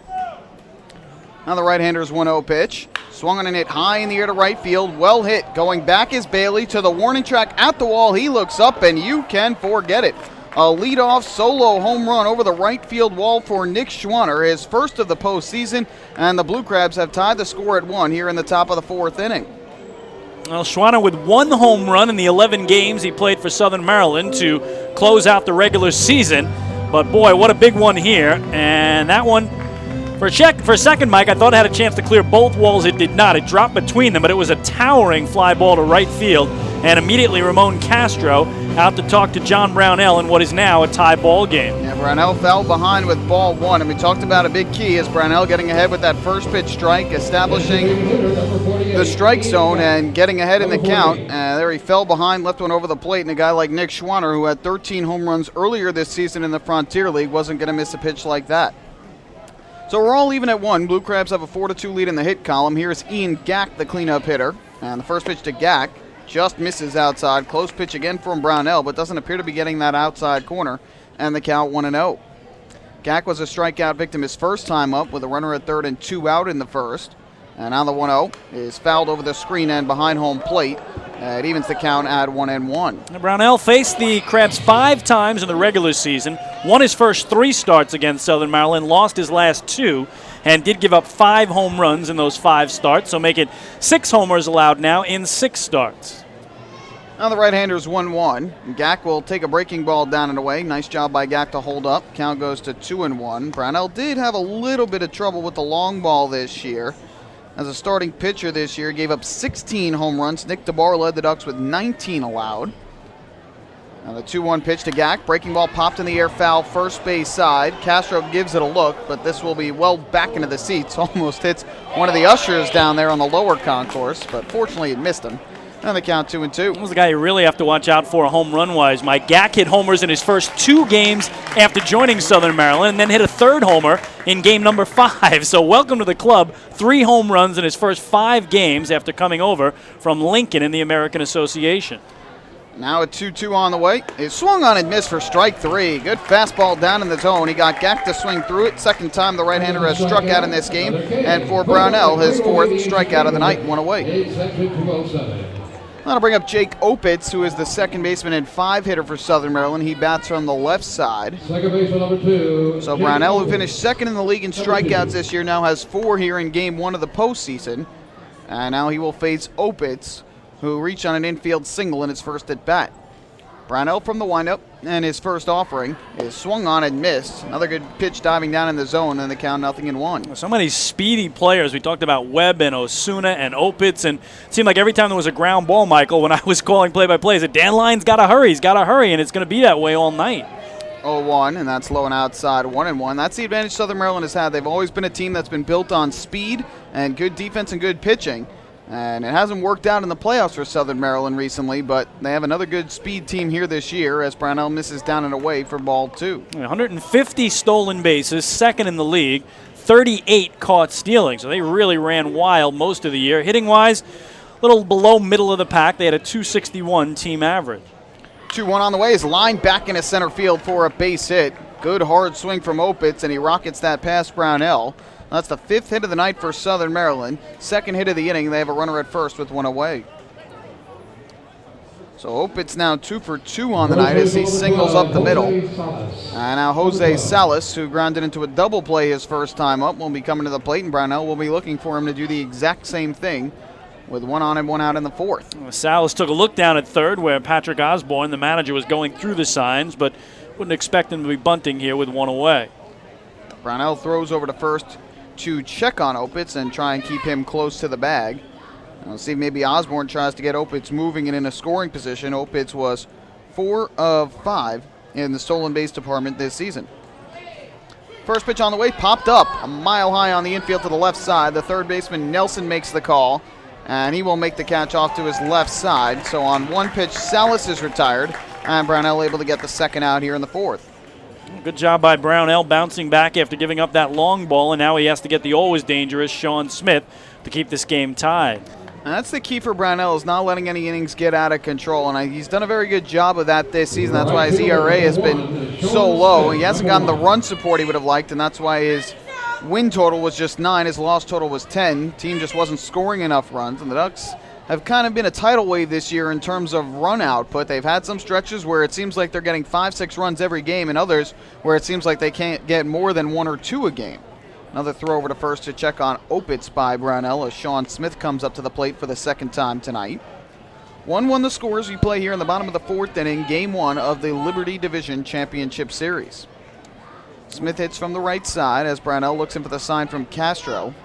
Now the right-hander's 1-0 pitch. Swung on and hit high in the air to right field. Well hit. Going back is Bailey to the warning track at the wall. He looks up, and you can forget it. A leadoff solo home run over the right field wall for Nick Schwanner, his first of the postseason, and the Blue Crabs have tied the score at 1 here in the top of the 4th inning. Well, Schwanner with 1 home run in the 11 games he played for Southern Maryland to close out the regular season. But, boy, what a big one here. And that one, for a second, Mike, I thought it had a chance to clear both walls. It did not. It dropped between them, but it was a towering fly ball to right field. And immediately Ramon Castro out to talk to John Brownell in what is now a tie ball game. Yeah, Brownell fell behind with ball 1, and we talked about a big key is Brownell getting ahead with that first pitch strike, establishing the strike zone and getting ahead in the count. There he fell behind, left one over the plate, and a guy like Nick Schwanner, who had 13 home runs earlier this season in the Frontier League, wasn't going to miss a pitch like that. So we're all even at 1. Blue Crabs have a 4-2 lead in the hit column. Here's Ian Gack, the cleanup hitter. And the first pitch to Gack just misses outside. Close pitch again from Brownell, but doesn't appear to be getting that outside corner. And the count 1-0. Gack was a strikeout victim his first time up with a runner at third and 2 out in the first. And now the 1-0 is fouled over the screen and behind home plate. It evens the count at 1-1. Brownell faced the Crabs 5 times in the regular season, won his first 3 starts against Southern Maryland, lost his last 2, and did give up 5 home runs in those 5 starts, so make it 6 homers allowed now in 6 starts. Now the right-hander's 1-1. Gack will take a breaking ball down and away. Nice job by Gack to hold up. Count goes to 2-1. Brownell did have a little bit of trouble with the long ball this year. As a starting pitcher this year, gave up 16 home runs. Nick DeBar led the Ducks with 19 allowed. Now the 2-1 pitch to Gack. Breaking ball popped in the air, foul first base side. Castro gives it a look, but this will be well back into the seats. Almost hits one of the ushers down there on the lower concourse, but fortunately it missed him. And the count 2-2. This is the guy you really have to watch out for home run-wise. Mike Gack hit homers in his first 2 games after joining Southern Maryland, and then hit a 3rd homer in game number 5. So welcome to the club. 3 home runs in his first 5 games after coming over from Lincoln in the American Association. Now a 2-2 on the way. It swung on and missed for strike 3. Good fastball down in the zone. He got Gack to swing through it. Second time the right-hander has struck out in this game. And for Brownell, his 4th strikeout of the night, 1 away. That'll bring up Jake Opitz, who is the second baseman and 5-hitter for Southern Maryland. He bats from the left side. Second baseman number 2. So Brownell, who finished second in the league in strikeouts this year, now has 4 here in Game 1 of the postseason. And now he will face Opitz, who reached on an infield single in his first at-bat. Brownell from the windup, and his first offering is swung on and missed. Another good pitch diving down in the zone, and the count 0-1. So many speedy players. We talked about Webb and Osuna and Opitz, and it seemed like every time there was a ground ball, Michael, when I was calling play-by-play, I said, Dan Lyon's got to hurry. He's got to hurry, and it's going to be that way all night. 0-1, and that's low and outside, 1-1. That's the advantage Southern Maryland has had. They've always been a team that's been built on speed and good defense and good pitching. And it hasn't worked out in the playoffs for Southern Maryland recently, but they have another good speed team here this year as Brownell misses down and away for ball 2. 150 stolen bases, second in the league, 38 caught stealing. So they really ran wild most of the year. Hitting-wise, a little below middle of the pack. They had a .261 team average. 2-1 on the way is lined back into center field for a base hit. Good hard swing from Opitz, and he rockets that past Brownell. That's the 5th hit of the night for Southern Maryland. Second hit of the inning. They have a runner at first with 1 away. So Opitz now 2 for 2 on the night as he singles up the middle. And now Jose Salas, who grounded into a double play his first time up, will be coming to the plate, and Brownell will be looking for him to do the exact same thing with 1 on and 1 out in the 4th. Salas took a look down at third where Patrick Osborne, the manager, was going through the signs, but wouldn't expect him to be bunting here with 1 away. Brownell throws over to first to check on Opitz and try and keep him close to the bag. We'll see if maybe Osborne tries to get Opitz moving and in a scoring position. Opitz was 4 of 5 in the stolen base department this season. First pitch on the way, popped up a mile high on the infield to the left side. The third baseman Nelson makes the call, and he will make the catch off to his left side. So on one pitch, Salas is retired, and Brownell able to get the second out here in the 4th. Good job by Brownell bouncing back after giving up that long ball, and now he has to get the always dangerous Sean Smith to keep this game tied. And that's the key for Brownell, is not letting any innings get out of control, and he's done a very good job of that this season. That's why his ERA has been so low. He hasn't gotten the run support he would have liked, and that's why his win total was just 9. His loss total was 10. Team just wasn't scoring enough runs, and the Ducks have kind of been a tidal wave this year in terms of run output. They've had some stretches where it seems like they're getting 5-6 runs every game, and others where it seems like they can't get more than 1 or 2 a game. Another throw over to first to check on Opitz by Brownell as Sean Smith comes up to the plate for the second time tonight. 1-1 the scores we play here in the bottom of the 4th inning, Game 1 of the Liberty Division Championship Series. Smith hits from the right side as Brownell looks in for the sign from Castro.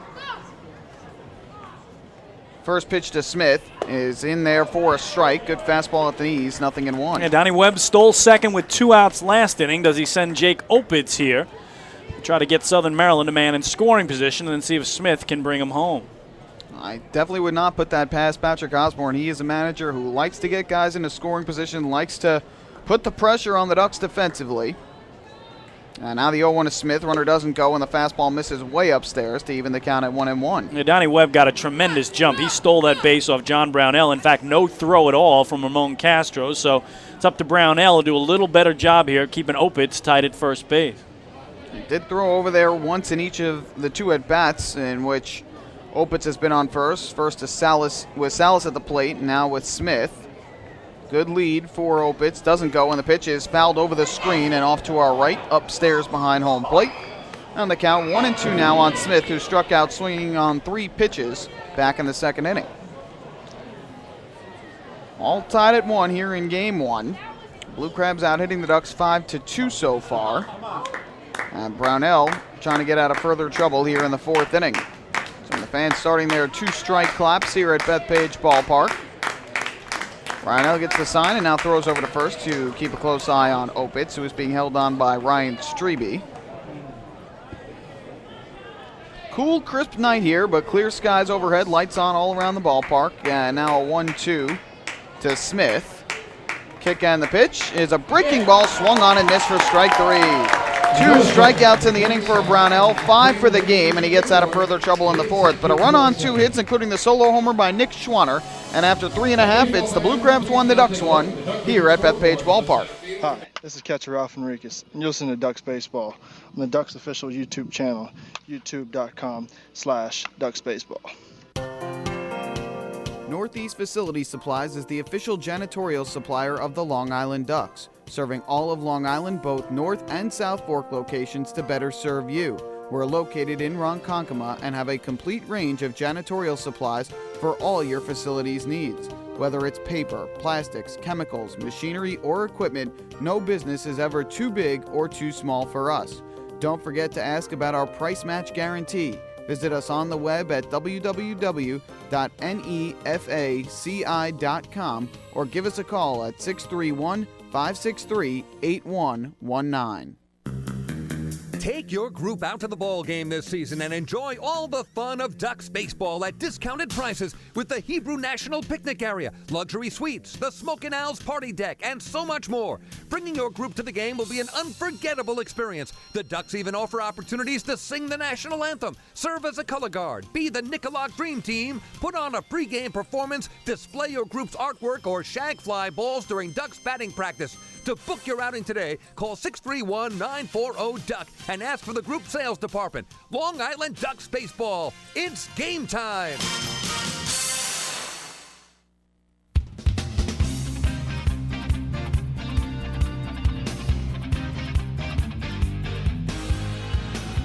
First pitch to Smith is in there for a strike. Good fastball at the knees, 0-1. Yeah, Donnie Webb stole second with 2 outs last inning. Does he send Jake Opitz here to try to get Southern Maryland a man in scoring position and then see if Smith can bring him home? I definitely would not put that past Patrick Osborne. He is a manager who likes to get guys into scoring position, likes to put the pressure on the Ducks defensively. And now the 0-1 to Smith. Runner doesn't go, and the fastball misses way upstairs to even the count at 1-1. Yeah, Donnie Webb got a tremendous jump. He stole that base off John Brownell. In fact, no throw at all from Ramon Castro. So it's up to Brownell to do a little better job here, keeping Opitz tied at first base. He did throw over there once in each of the 2 at-bats in which Opitz has been on first. First to Salas, with Salas at the plate, and now with Smith. Good lead for Opitz. Doesn't go, and the pitch is fouled over the screen and off to our right, upstairs behind home plate. And the count 1-2 now on Smith, who struck out swinging on 3 pitches back in the second inning. All tied at 1 here in Game 1. Blue Crabs out hitting the Ducks 5-2 so far. And Brownell trying to get out of further trouble here in the 4th inning. So the fans starting their 2-strike claps here at Bethpage Ballpark. Brownell gets the sign and now throws over to first to keep a close eye on Opitz, who is being held on by Ryan Strebe. Cool, crisp night here, but clear skies overhead, lights on all around the ballpark. And now a 1-2 to Smith. Kick and the pitch is a breaking ball, swung on and missed for strike 3. 2 strikeouts in the inning for Brownell, 5 for the game, and he gets out of further trouble in the 4th. But a run on 2 hits, including the solo homer by Nick Schwanner. And after 3.5, it's the Blue Crabs 1, the Ducks 1, here at Bethpage Ballpark. Hi, this is catcher Ralph Enriquez, and you're listening to Ducks Baseball on the Ducks official YouTube channel, youtube.com/DucksBaseball. Northeast Facility Supplies is the official janitorial supplier of the Long Island Ducks, serving all of Long Island, both North and South Fork locations to better serve you. We're located in Ronkonkoma and have a complete range of janitorial supplies for all your facilities' needs. Whether it's paper, plastics, chemicals, machinery, or equipment, no business is ever too big or too small for us. Don't forget to ask about our price match guarantee. Visit us on the web at www.nefaci.com or give us a call at 631-563-8119. Take your group out to the ball game this season and enjoy all the fun of Ducks baseball at discounted prices with the Hebrew National Picnic Area, luxury suites, the Smokin' Owls party deck, and so much more. Bringing your group to the game will be an unforgettable experience. The Ducks even offer opportunities to sing the national anthem, serve as a color guard, be the Nicolak Dream Team, put on a pregame performance, display your group's artwork, or shag fly balls during Ducks batting practice. To book your outing today, call 631-940-DUCK and ask for the group sales department. Long Island Ducks baseball. It's game time.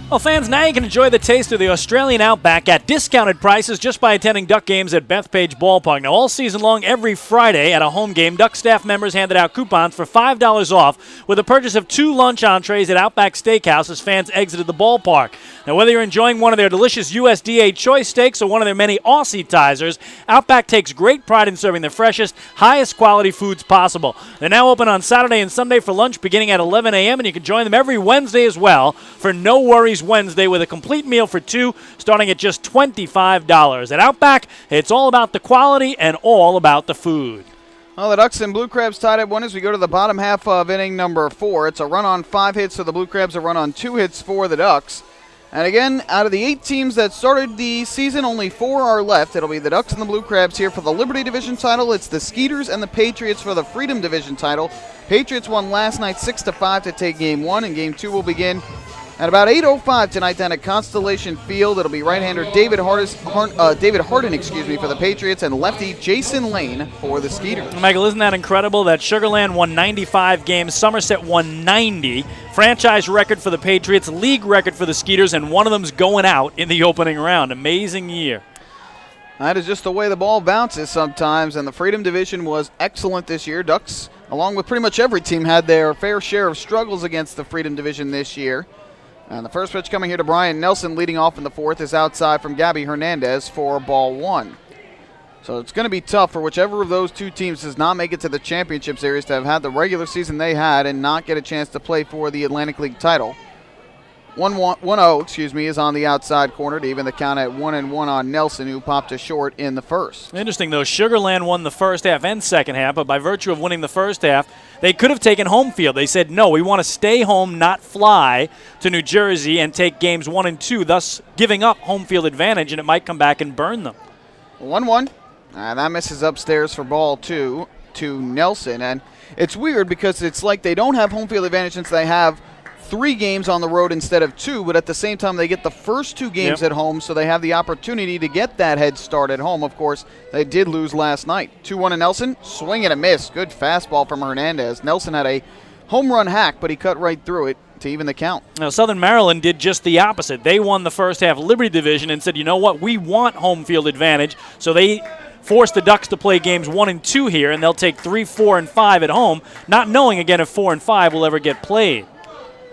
Well, fans, now you can enjoy the taste of the Australian Outback at discounted prices just by attending Duck games at Bethpage Ballpark. Now, all season long, every Friday at a home game, Duck staff members handed out coupons for $5 off with the purchase of 2 lunch entrees at Outback Steakhouse as fans exited the ballpark. Now, whether you're enjoying one of their delicious USDA choice steaks or one of their many Aussie-tizers, Outback takes great pride in serving the freshest, highest quality foods possible. They're now open on Saturday and Sunday for lunch beginning at 11 a.m., and you can join them every Wednesday as well for No Worries Wednesday with a complete meal for 2 starting at just $25. At Outback, it's all about the quality and all about the food. Well, the Ducks and Blue Crabs tied at 1 as we go to the bottom half of inning number 4. It's a run on 5 hits for the Blue Crabs, a run on 2 hits for the Ducks. And again, out of the 8 teams that started the season, only 4 are left. It'll be the Ducks and the Blue Crabs here for the Liberty Division title. It's the Skeeters and the Patriots for the Freedom Division title. Patriots won last night 6-5 to take Game 1, and Game 2 will begin at about 8:05 tonight down at Constellation Field. It'll be right-hander David Harden for the Patriots and lefty Jason Lane for the Skeeters. Michael, isn't that incredible that Sugar Land won 95 games, Somerset won 90, franchise record for the Patriots, league record for the Skeeters, and one of them's going out in the opening round. Amazing year. That is just the way the ball bounces sometimes, and the Freedom Division was excellent this year. Ducks, along with pretty much every team, had their fair share of struggles against the Freedom Division this year. And the first pitch coming here to Brian Nelson leading off in the 4th is outside from Gabby Hernandez for ball 1. So it's going to be tough for whichever of those 2 teams does not make it to the championship series to have had the regular season they had and not get a chance to play for the Atlantic League title. 1-0 is on the outside corner to even the count at 1-1 on Nelson, who popped a short in the first. Interesting, though. Sugar Land won the first half and second half, but by virtue of winning the first half, they could have taken home field. They said, no, we want to stay home, not fly to New Jersey and take games 1 and 2, thus giving up home field advantage, and it might come back and burn them. 1-1. That misses upstairs for ball 2 to Nelson. And it's weird because it's like they don't have home field advantage since they have 3 games on the road instead of 2, but at the same time they get the first 2 games at home, so they have the opportunity to get that head start at home. Of course, they did lose last night. 2-1 to Nelson, swing and a miss. Good fastball from Hernandez. Nelson had a home run hack, but he cut right through it to even the count. Now, Southern Maryland did just the opposite. They won the first half Liberty Division and said, you know what, we want home field advantage, so they forced the Ducks to play games 1 and 2 here, and they'll take 3, 4, and 5 at home, not knowing, again, if 4 and 5 will ever get played.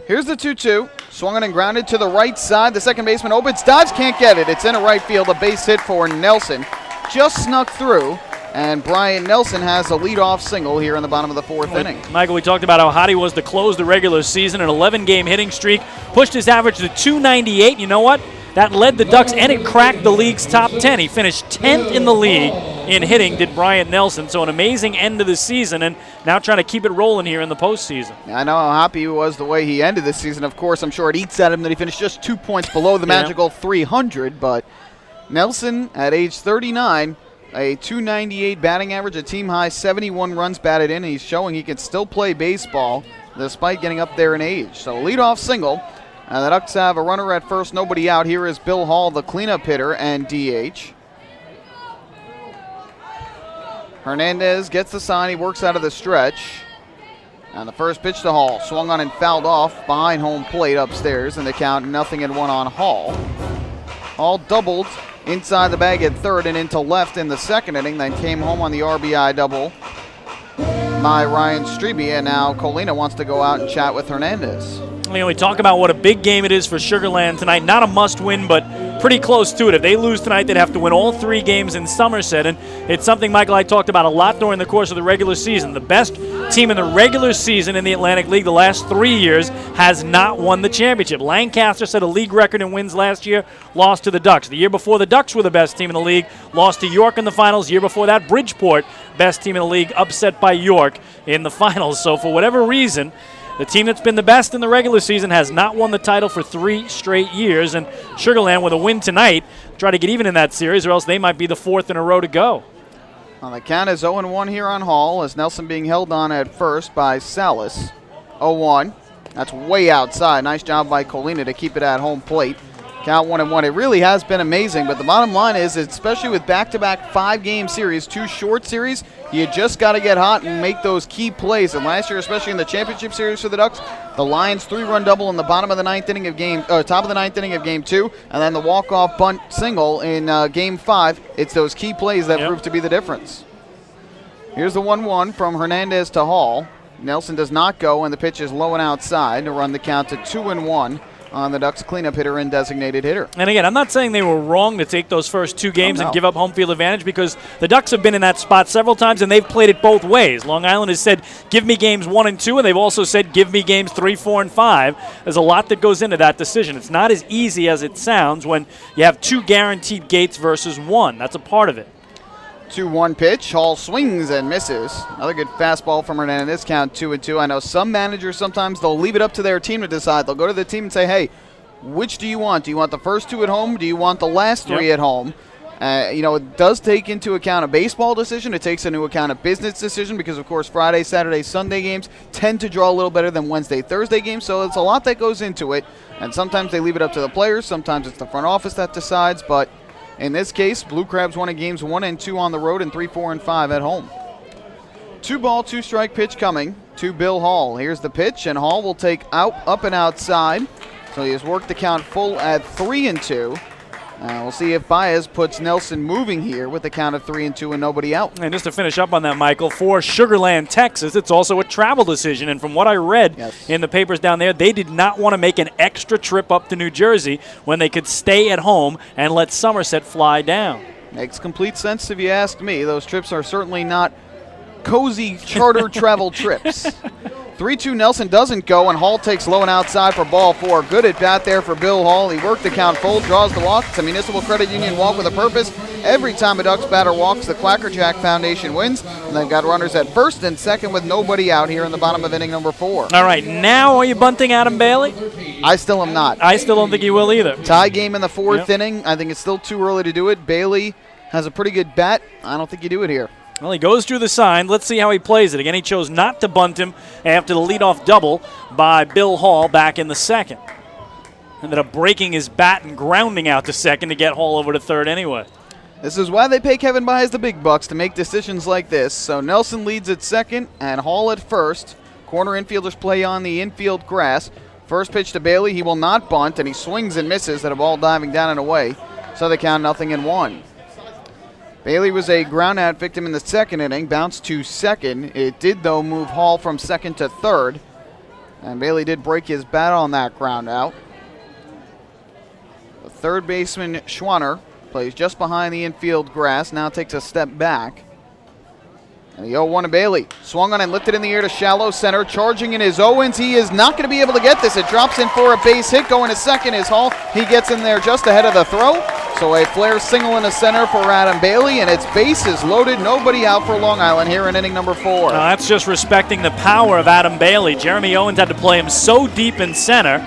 Here's the 2-2. Swung and grounded to the right side. The second baseman opens, dives, can't get it. It's in a right field, a base hit for Nelson. Just snuck through, and Brian Nelson has a leadoff single here in the bottom of the 4th inning. Michael, we talked about how hot he was to close the regular season. An 11-game hitting streak, pushed his average to .298. You know what? That led the Ducks, and it cracked the league's top 10. He finished 10th in the league in hitting, did Bryant Nelson. So an amazing end of the season, and now trying to keep it rolling here in the postseason. I know how happy he was the way he ended the season. Of course, I'm sure it eats at him that he finished just 2 points below the magical 300. But Nelson, at age 39, a .298 batting average, a team-high 71 runs batted in, and he's showing he can still play baseball despite getting up there in age. So leadoff single. And the Ducks have a runner at first, nobody out. Here is Bill Hall, the cleanup hitter and DH. Hernandez gets the sign. He works out of the stretch. And the first pitch to Hall. Swung on and fouled off behind home plate upstairs. And the count 0-1 on Hall. Hall doubled inside the bag at third and into left in the second inning. Then came home on the RBI double by Ryan Strebe. And now Colina wants to go out and chat with Hernandez. We talk about what a big game it is for Sugar Land tonight. Not a must-win, but pretty close to it. If they lose tonight, they'd have to win all 3 games in Somerset. And it's something, Michael, I talked about a lot during the course of the regular season. The best team in the regular season in the Atlantic League the last 3 years has not won the championship. Lancaster set a league record in wins last year, lost to the Ducks. The year before, the Ducks were the best team in the league, lost to York in the finals. Year before that, Bridgeport, best team in the league, upset by York in the finals. So for whatever reason, the team that's been the best in the regular season has not won the title for 3 straight years, and Sugar Land, with a win tonight, try to get even in that series, or else they might be the 4th in a row to go. Well, the count is 0-1 here on Hall, as Nelson being held on at first by Salas. 0-1. That's way outside. Nice job by Colina to keep it at home plate. Count 1-1. It really has been amazing, but the bottom line is, especially with back-to-back 5-game series, 2 short series, you just got to get hot and make those key plays. And last year, especially in the championship series for the Ducks, the Lions 3-run double in the top of the 9th inning of game 2, and then the walk-off bunt single in game 5. It's those key plays that prove to be the difference. Here's the 1-1 from Hernandez to Hall. Nelson does not go, and the pitch is low and outside to run the count to 2-1. On the Ducks cleanup hitter and designated hitter. And again, I'm not saying they were wrong to take those first 2 games and give up home field advantage, because the Ducks have been in that spot several times and they've played it both ways. Long Island has said, give me games 1 and 2, and they've also said, give me games 3, 4, and 5. There's a lot that goes into that decision. It's not as easy as it sounds when you have 2 guaranteed gates versus 1. That's a part of it. 2-1 pitch. Hall swings and misses. Another good fastball from Hernandez. Count 2-2. I know some managers, sometimes they'll leave it up to their team to decide. They'll go to the team and say, hey, which do you want? Do you want the first 2 at home? Do you want the last 3 at home? It does take into account a baseball decision. It takes into account a business decision because, of course, Friday, Saturday, Sunday games tend to draw a little better than Wednesday, Thursday games. So it's a lot that goes into it. And sometimes they leave it up to the players. Sometimes it's the front office that decides. But in this case, Blue Crabs won games 1 and 2 on the road and 3, 4, and 5 at home. 2-ball, 2-strike pitch coming to Bill Hall. Here's the pitch, and Hall will take up and outside. So he has worked the count full at 3-2. We'll see if Baez puts Nelson moving here with the count of 3-2 and nobody out. And just to finish up on that, Michael, for Sugar Land, Texas, it's also a travel decision. And from what I read in the papers down there, they did not want to make an extra trip up to New Jersey when they could stay at home and let Somerset fly down. Makes complete sense if you ask me. Those trips are certainly not cozy charter travel trips. 3-2 Nelson doesn't go, and Hall takes low and outside for ball 4. Good at bat there for Bill Hall. He worked the count full, draws the walk. It's a Municipal Credit Union walk with a purpose. Every time a Ducks batter walks, the Quackerjack Foundation wins. And they've got runners at first and second with nobody out here in the bottom of inning number 4. All right, now are you bunting Adam Bailey? I still am not. I still don't think you will either. Tie game in the 4th inning. I think it's still too early to do it. Bailey has a pretty good bat. I don't think you do it here. Well, he goes through the sign. Let's see how he plays it. Again, he chose not to bunt him after the leadoff double by Bill Hall back in the 2nd. Ended up breaking his bat and grounding out to second to get Hall over to 3rd anyway. This is why they pay Kevin Baez the big bucks, to make decisions like this. So Nelson leads at 2nd and Hall at 1st. Corner infielders play on the infield grass. First pitch to Bailey. He will not bunt, and he swings and misses at a ball diving down and away. So they count 0-1. Bailey was a ground-out victim in the 2nd inning, bounced to 2nd. It did, though, move Hall from 2nd to 3rd. And Bailey did break his bat on that ground-out. The 3rd baseman, Schwanner, plays just behind the infield grass, now takes a step back. And the 0-1 to Bailey. Swung on and lifted in the air to shallow center. Charging in his Owens. He is not going to be able to get this. It drops in for a base hit. Going to 2nd is Hall. He gets in there just ahead of the throw. So a flare single in the center for Adam Bailey, and it's bases loaded. Nobody out for Long Island here in inning number 4. That's just respecting the power of Adam Bailey. Jeremy Owens had to play him so deep in center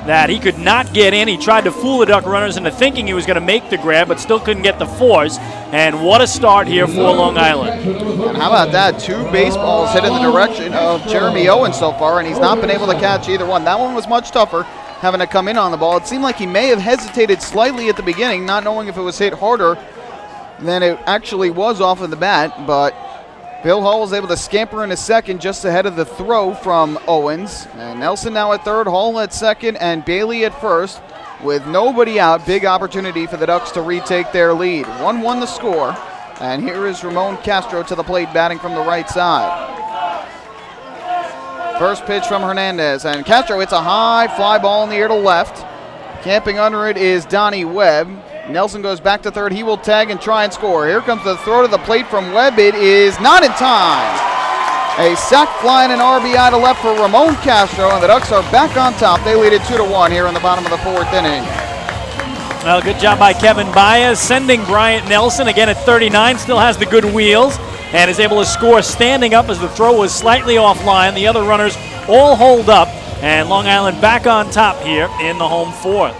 that he could not get in. He tried to fool the Duck runners into thinking he was going to make the grab, but still couldn't get the force. And what a start here for Long Island. And how about that? 2 baseballs hit in the direction of Jeremy Owens so far, and he's not been able to catch either one. That one was much tougher, having to come in on the ball. It seemed like he may have hesitated slightly at the beginning, not knowing if it was hit harder than it actually was off of the bat, but Bill Hall was able to scamper into second just ahead of the throw from Owens. And Nelson now at third, Hall at second, and Bailey at first. With nobody out, big opportunity for the Ducks to retake their lead. 1-1 the score. And here is Ramon Castro to the plate, batting from the right side. First pitch from Hernandez, and Castro hits a high fly ball in the air to left. Camping under it is Donnie Webb. Nelson goes back to third. He will tag and try and score. Here comes the throw to the plate from Webb. It is not in time. A sac fly and an RBI to left for Ramon Castro, and the Ducks are back on top. They lead it 2-1 here in the bottom of the fourth inning. Well, good job by Kevin Baez, sending Bryant Nelson again at 39. Still has the good wheels and is able to score standing up as the throw was slightly offline. The other runners all hold up, and Long Island back on top here in the home fourth.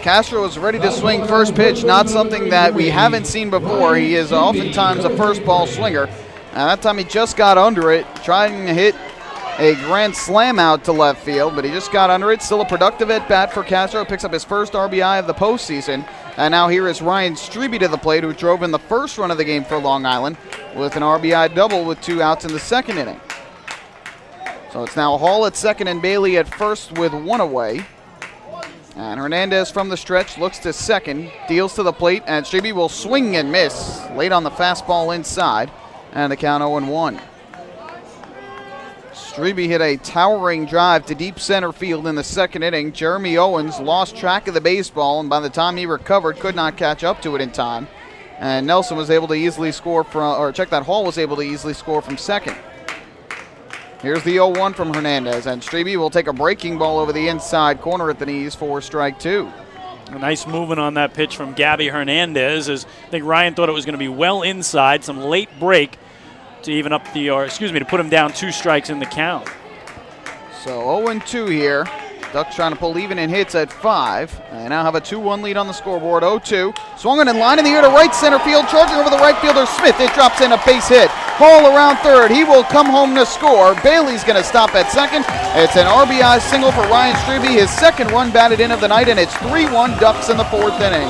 Castro is ready to swing first pitch, not something that we haven't seen before. He is oftentimes a first ball swinger. And that time he just got under it, trying to hit a grand slam out to left field, but he just got under it. Still a productive at bat for Castro. Picks up his first RBI of the postseason. And now here is Ryan Strebe to the plate, who drove in the first run of the game for Long Island with an RBI double with 2 outs in the second inning. So it's now Hall at second and Bailey at first with 1 away. And Hernandez from the stretch looks to second, deals to the plate, and Strebe will swing and miss late on the fastball inside, and the count 0-1. Strebe hit a towering drive to deep center field in the second inning. Jeremy Owens lost track of the baseball, and by the time he recovered, could not catch up to it in time. And Nelson was able to easily score from, or check that, Hall was able to easily score from second. Here's the 0-1 from Hernandez, and Strebe will take a breaking ball over the inside corner at the knees for strike 2. A nice movement on that pitch from Gabby Hernandez, as I think Ryan thought it was going to be well inside. Some late break to even up the, or excuse me, to put him down 2 strikes in the count. So 0-2 here. Ducks trying to pull even in hits at 5. They now have a 2-1 lead on the scoreboard. 0-2. Swung on in line in the air to right center field, charging over the right fielder Smith. It drops in a base hit. Hall around third. He will come home to score. Bailey's going to stop at second. It's an RBI single for Ryan Strebe, his second run batted in of the night, and it's 3-1 Ducks in the fourth inning.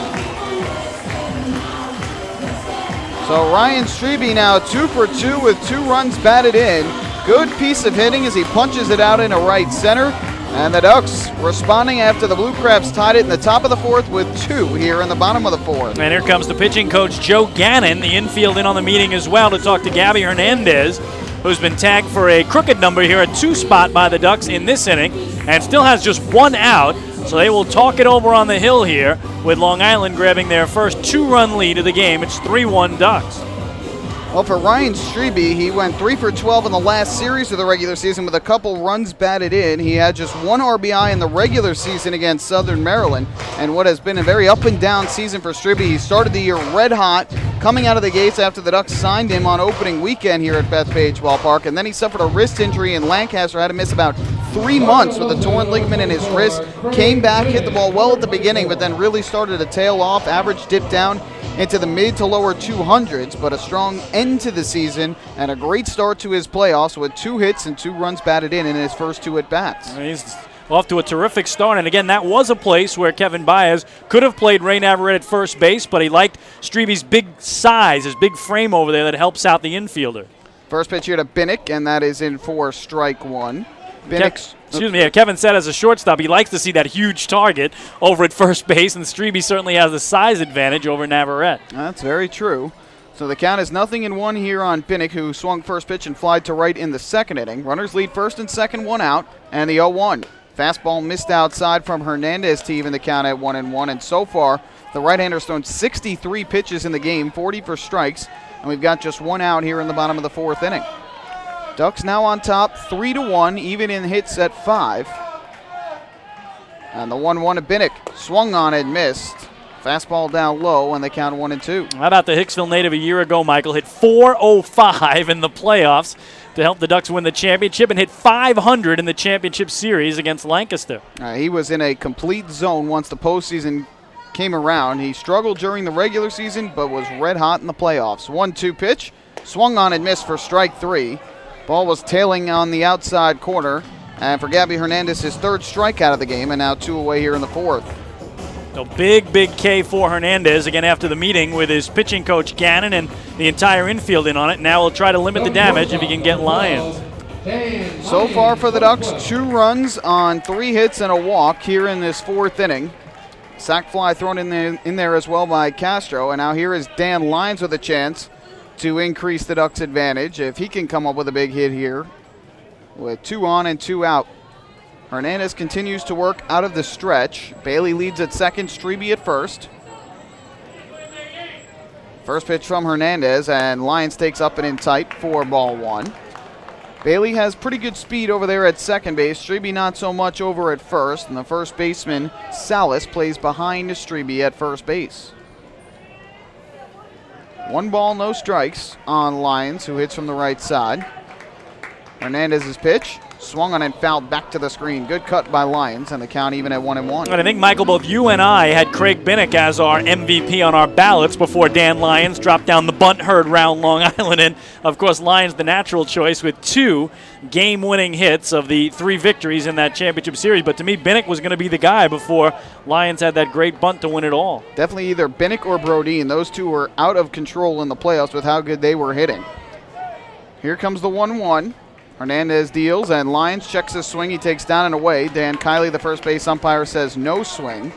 So Ryan Strebe now 2 for 2 with 2 runs batted in. Good piece of hitting as he punches it out into right center. And the Ducks responding after the Blue Crabs tied it in the top of the fourth with 2 here in the bottom of the fourth. And here comes the pitching coach, Joe Gannon, the infield in on the meeting as well to talk to Gabby Hernandez, who's been tagged for a crooked number here at 2 spot by the Ducks in this inning and still has just 1 out. So they will talk it over on the hill here with Long Island grabbing their first 2-run lead of the game. It's 3-1 Ducks. Well, for Ryan Strebe, he went 3 for 12 in the last series of the regular season with a couple runs batted in. He had just 1 RBI in the regular season against Southern Maryland, and what has been a very up and down season for Strebe. He started the year red hot, coming out of the gates after the Ducks signed him on opening weekend here at Bethpage Ballpark, and then he suffered a wrist injury in Lancaster, had to miss about 3 months with a torn ligament in his wrist. Came back, hit the ball well at the beginning, but then really started to tail off. Average dipped down into the mid to lower 200s, but a strong end to the season and a great start to his playoffs with 2 hits and 2 runs batted in his first 2 at-bats. He's off to a terrific start, and again, that was a place where Kevin Baez could have played Ray Navarrete at first base, but he liked Strebe's big size, his big frame over there that helps out the infielder. First pitch here to Binnick, and that is in for strike 1. Kevin said as a shortstop he likes to see that huge target over at first base, and Strebe certainly has the size advantage over Navarrete. That's very true. So the count is 0-1 here on Binnick, who swung first pitch and flied to right in the second inning. Runners lead first and second, 1 out, and the 0-1. Fastball missed outside from Hernandez to even the count at 1-1, and so far the right-hander's thrown 63 pitches in the game, 40 for strikes, and we've got just 1 out here in the bottom of the fourth inning. Ducks now on top, 3-1, even in hits at 5. And the 1-1 to Binnick. Swung on it, missed. Fastball down low, and they count 1-2. How about the Hicksville native a year ago, Michael? Hit .405 in the playoffs to help the Ducks win the championship and hit .500 in the championship series against Lancaster. He was in a complete zone once the postseason came around. He struggled during the regular season, but was red hot in the playoffs. 1-2 pitch. Swung on and missed for strike 3. Ball was tailing on the outside corner. And for Gabby Hernandez, his 3rd strikeout of the game, and now 2 away here in the 4th. So big K for Hernandez again after the meeting with his pitching coach Gannon and the entire infield in on it. Now we'll try to limit the damage if he can get Lyons. So far for the Ducks, 2 runs on 3 hits and a walk here in this 4th inning. Sac fly thrown in there as well by Castro. And now here is Dan Lyons with a chance to increase the Ducks' advantage if he can come up with a big hit here with 2 on and 2 out. Hernandez continues to work out of the stretch. Bailey leads at second, Strebe at first. First pitch from Hernandez, and Lyons takes up and in tight for ball 1. Bailey has pretty good speed over there at second base. Strebe not so much over at first, and the first baseman, Salas, plays behind Strebe at first base. 1 ball, no strikes on Lyons, who hits from the right side. Hernandez's pitch. Swung on and fouled back to the screen. Good cut by Lyons, and the count even at 1-1. And I think, Michael, both you and I had Craig Binnick as our MVP on our ballots before Dan Lyons dropped down the bunt herd round Long Island. And, of course, Lyons the natural choice with 2 game-winning hits of the 3 victories in that championship series. But to me, Binnick was going to be the guy before Lyons had that great bunt to win it all. Definitely either Binnick or Brodeen. Those 2 were out of control in the playoffs with how good they were hitting. Here comes the 1-1. Hernandez deals, and Lyons checks his swing. He takes down and away. Dan Kiley, the first base umpire, says no swing.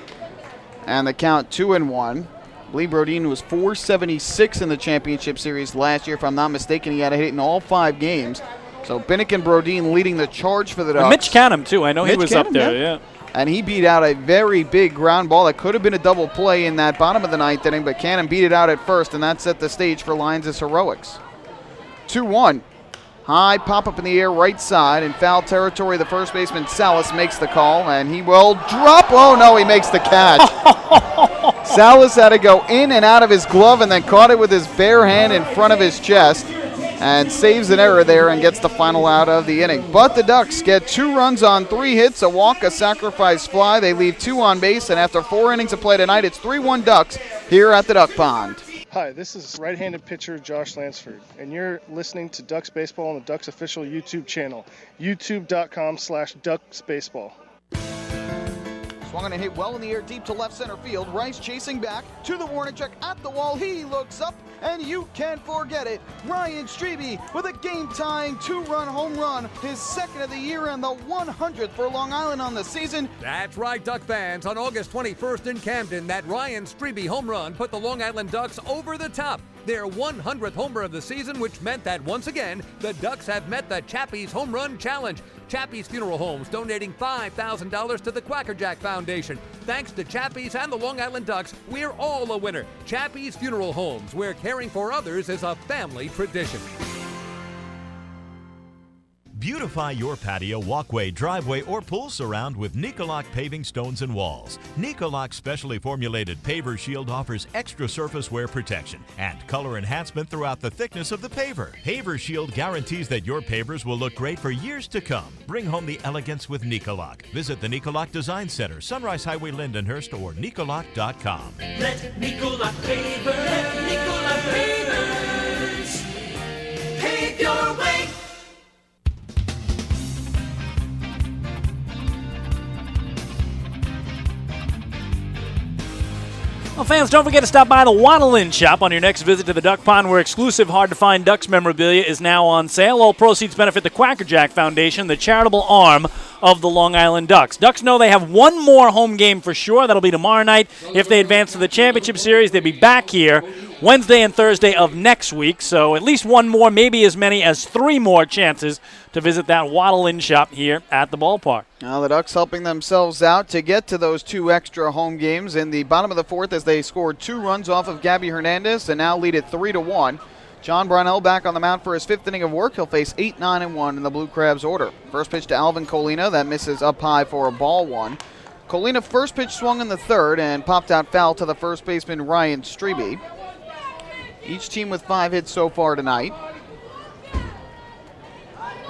And the count 2-1. Lee Brodeen was .476 in the championship series last year. If I'm not mistaken, he had a hit in all 5 games. So Binnick and Brodeen leading the charge for the Ducks. And Mitch Canham, too. I know he was up there, yeah. And he beat out a very big ground ball that could have been a double play in that bottom of the 9th inning, but Canham beat it out at first, and that set the stage for Lyons' heroics. 2-1. High pop up in the air right side in foul territory. The first baseman Salas makes the call, and he will drop. Oh no, he makes the catch. Salas had to go in and out of his glove and then caught it with his bare hand in front of his chest and saves an error there and gets the final out of the inning. But the Ducks get 2 runs on 3 hits, a walk, a sacrifice fly. They leave 2 on base, and after 4 innings of play tonight, it's 3-1 Ducks here at the Duck Pond. Hi, this is right-handed pitcher Josh Lansford, and you're listening to Ducks Baseball on the Ducks official YouTube channel, youtube.com/DucksBaseball. Swung on and hit well in the air deep to left center field. Rice chasing back to the warning track at the wall. He looks up, and you can't forget it. Ryan Strebe with a game-tying 2-run home run, his 2nd of the year and the 100th for Long Island on the season. That's right, Duck fans. On August 21st in Camden, that Ryan Strebe home run put the Long Island Ducks over the top. Their 100th homer of the season, which meant that once again, the Ducks have met the Chappie's Home Run Challenge. Chappie's Funeral Homes donating $5,000 to the Quackerjack Foundation. Thanks to Chappie's and the Long Island Ducks, we're all a winner. Chappie's Funeral Homes, where caring for others is a family tradition. Beautify your patio, walkway, driveway, or pool surround with Nicolak paving stones and walls. Nicolak's specially formulated paver shield offers extra surface wear protection and color enhancement throughout the thickness of the paver. Paver shield guarantees that your pavers will look great for years to come. Bring home the elegance with Nicolak. Visit the Nicolak Design Center, Sunrise Highway, Lindenhurst, or Nicolak.com. Let Nicolak pavers pave your way. Well, fans, don't forget to stop by the Waddle Inn shop on your next visit to the Duck Pond, where exclusive, hard-to-find Ducks memorabilia is now on sale. All proceeds benefit the Quackerjack Foundation, the charitable arm of the Long Island Ducks. Ducks know they have one more home game for sure. That'll be tomorrow night. If they advance to the championship series, they'll be back here Wednesday and Thursday of next week. So at least one more, maybe as many as 3 more chances to visit that Waddle Inn shop here at the ballpark. Now the Ducks helping themselves out to get to those 2 extra home games in the bottom of the 4th as they scored 2 runs off of Gabby Hernandez and now lead it 3-1. John Brownell back on the mound for his 5th inning of work. He'll face 8, 9, and 1 in the Blue Crabs order. First pitch to Alvin Colina. That misses up high for a ball 1. Colina first pitch swung in the 3rd and popped out foul to the first baseman Ryan Strebe. Each team with 5 hits so far tonight.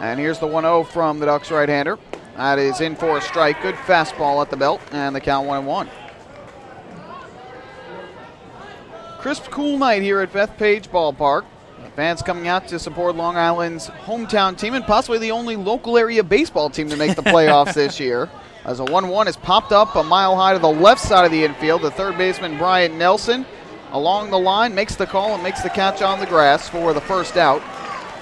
And here's the 1-0 from the Ducks right-hander. That is in for a strike. Good fastball at the belt, and the count 1-1. Crisp, cool night here at Bethpage Ballpark. Fans coming out to support Long Island's hometown team and possibly the only local area baseball team to make the playoffs this year. As a 1-1 is popped up a mile high to the left side of the infield. The third baseman, Bryant Nelson, along the line, makes the call and makes the catch on the grass for the first out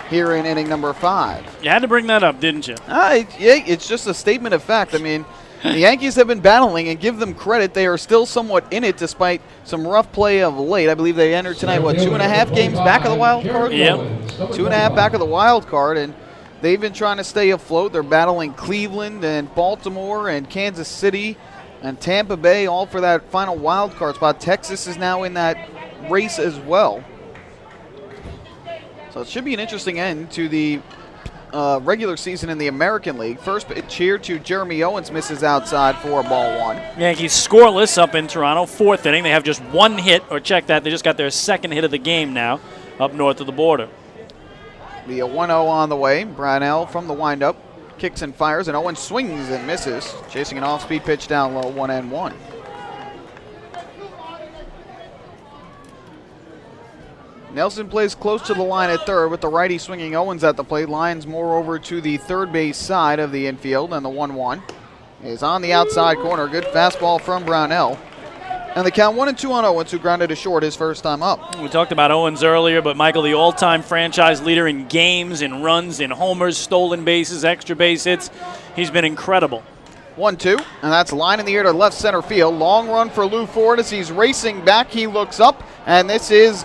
here in inning number 5. You had to bring that up, didn't you? Yeah, it's just a statement of fact. I mean, the Yankees have been battling, and give them credit, they are still somewhat in it despite some rough play of late. I believe they entered tonight, 2.5 games back of the wild card? Yep. 2.5 back of the wild card, and they've been trying to stay afloat. They're battling Cleveland and Baltimore and Kansas City and Tampa Bay, all for that final wild card spot. Texas is now in that race as well. So it should be an interesting end to the regular season in the American League. First pitch here to Jeremy Owens, misses outside for ball 1. Yankees scoreless up in Toronto, 4th inning. They have just 1 hit, or check that, they just got their 2nd hit of the game now up north of the border. The 1-0 on the way. Brownell from the windup kicks and fires, and Owens swings and misses, chasing an off-speed pitch down low, 1-1. Nelson plays close to the line at third with the righty swinging Owens at the plate. Lines more over to the third base side of the infield, and the 1-1 is on the outside corner. Good fastball from Brownell. And the count 1-2 on Owens, who grounded to short his first time up. We talked about Owens earlier, but Michael, the all-time franchise leader in games, in runs, in homers, stolen bases, extra base hits. He's been incredible. 1-2, and that's line in the air to left center field. Long run for Lou Ford as he's racing back. He looks up, and this is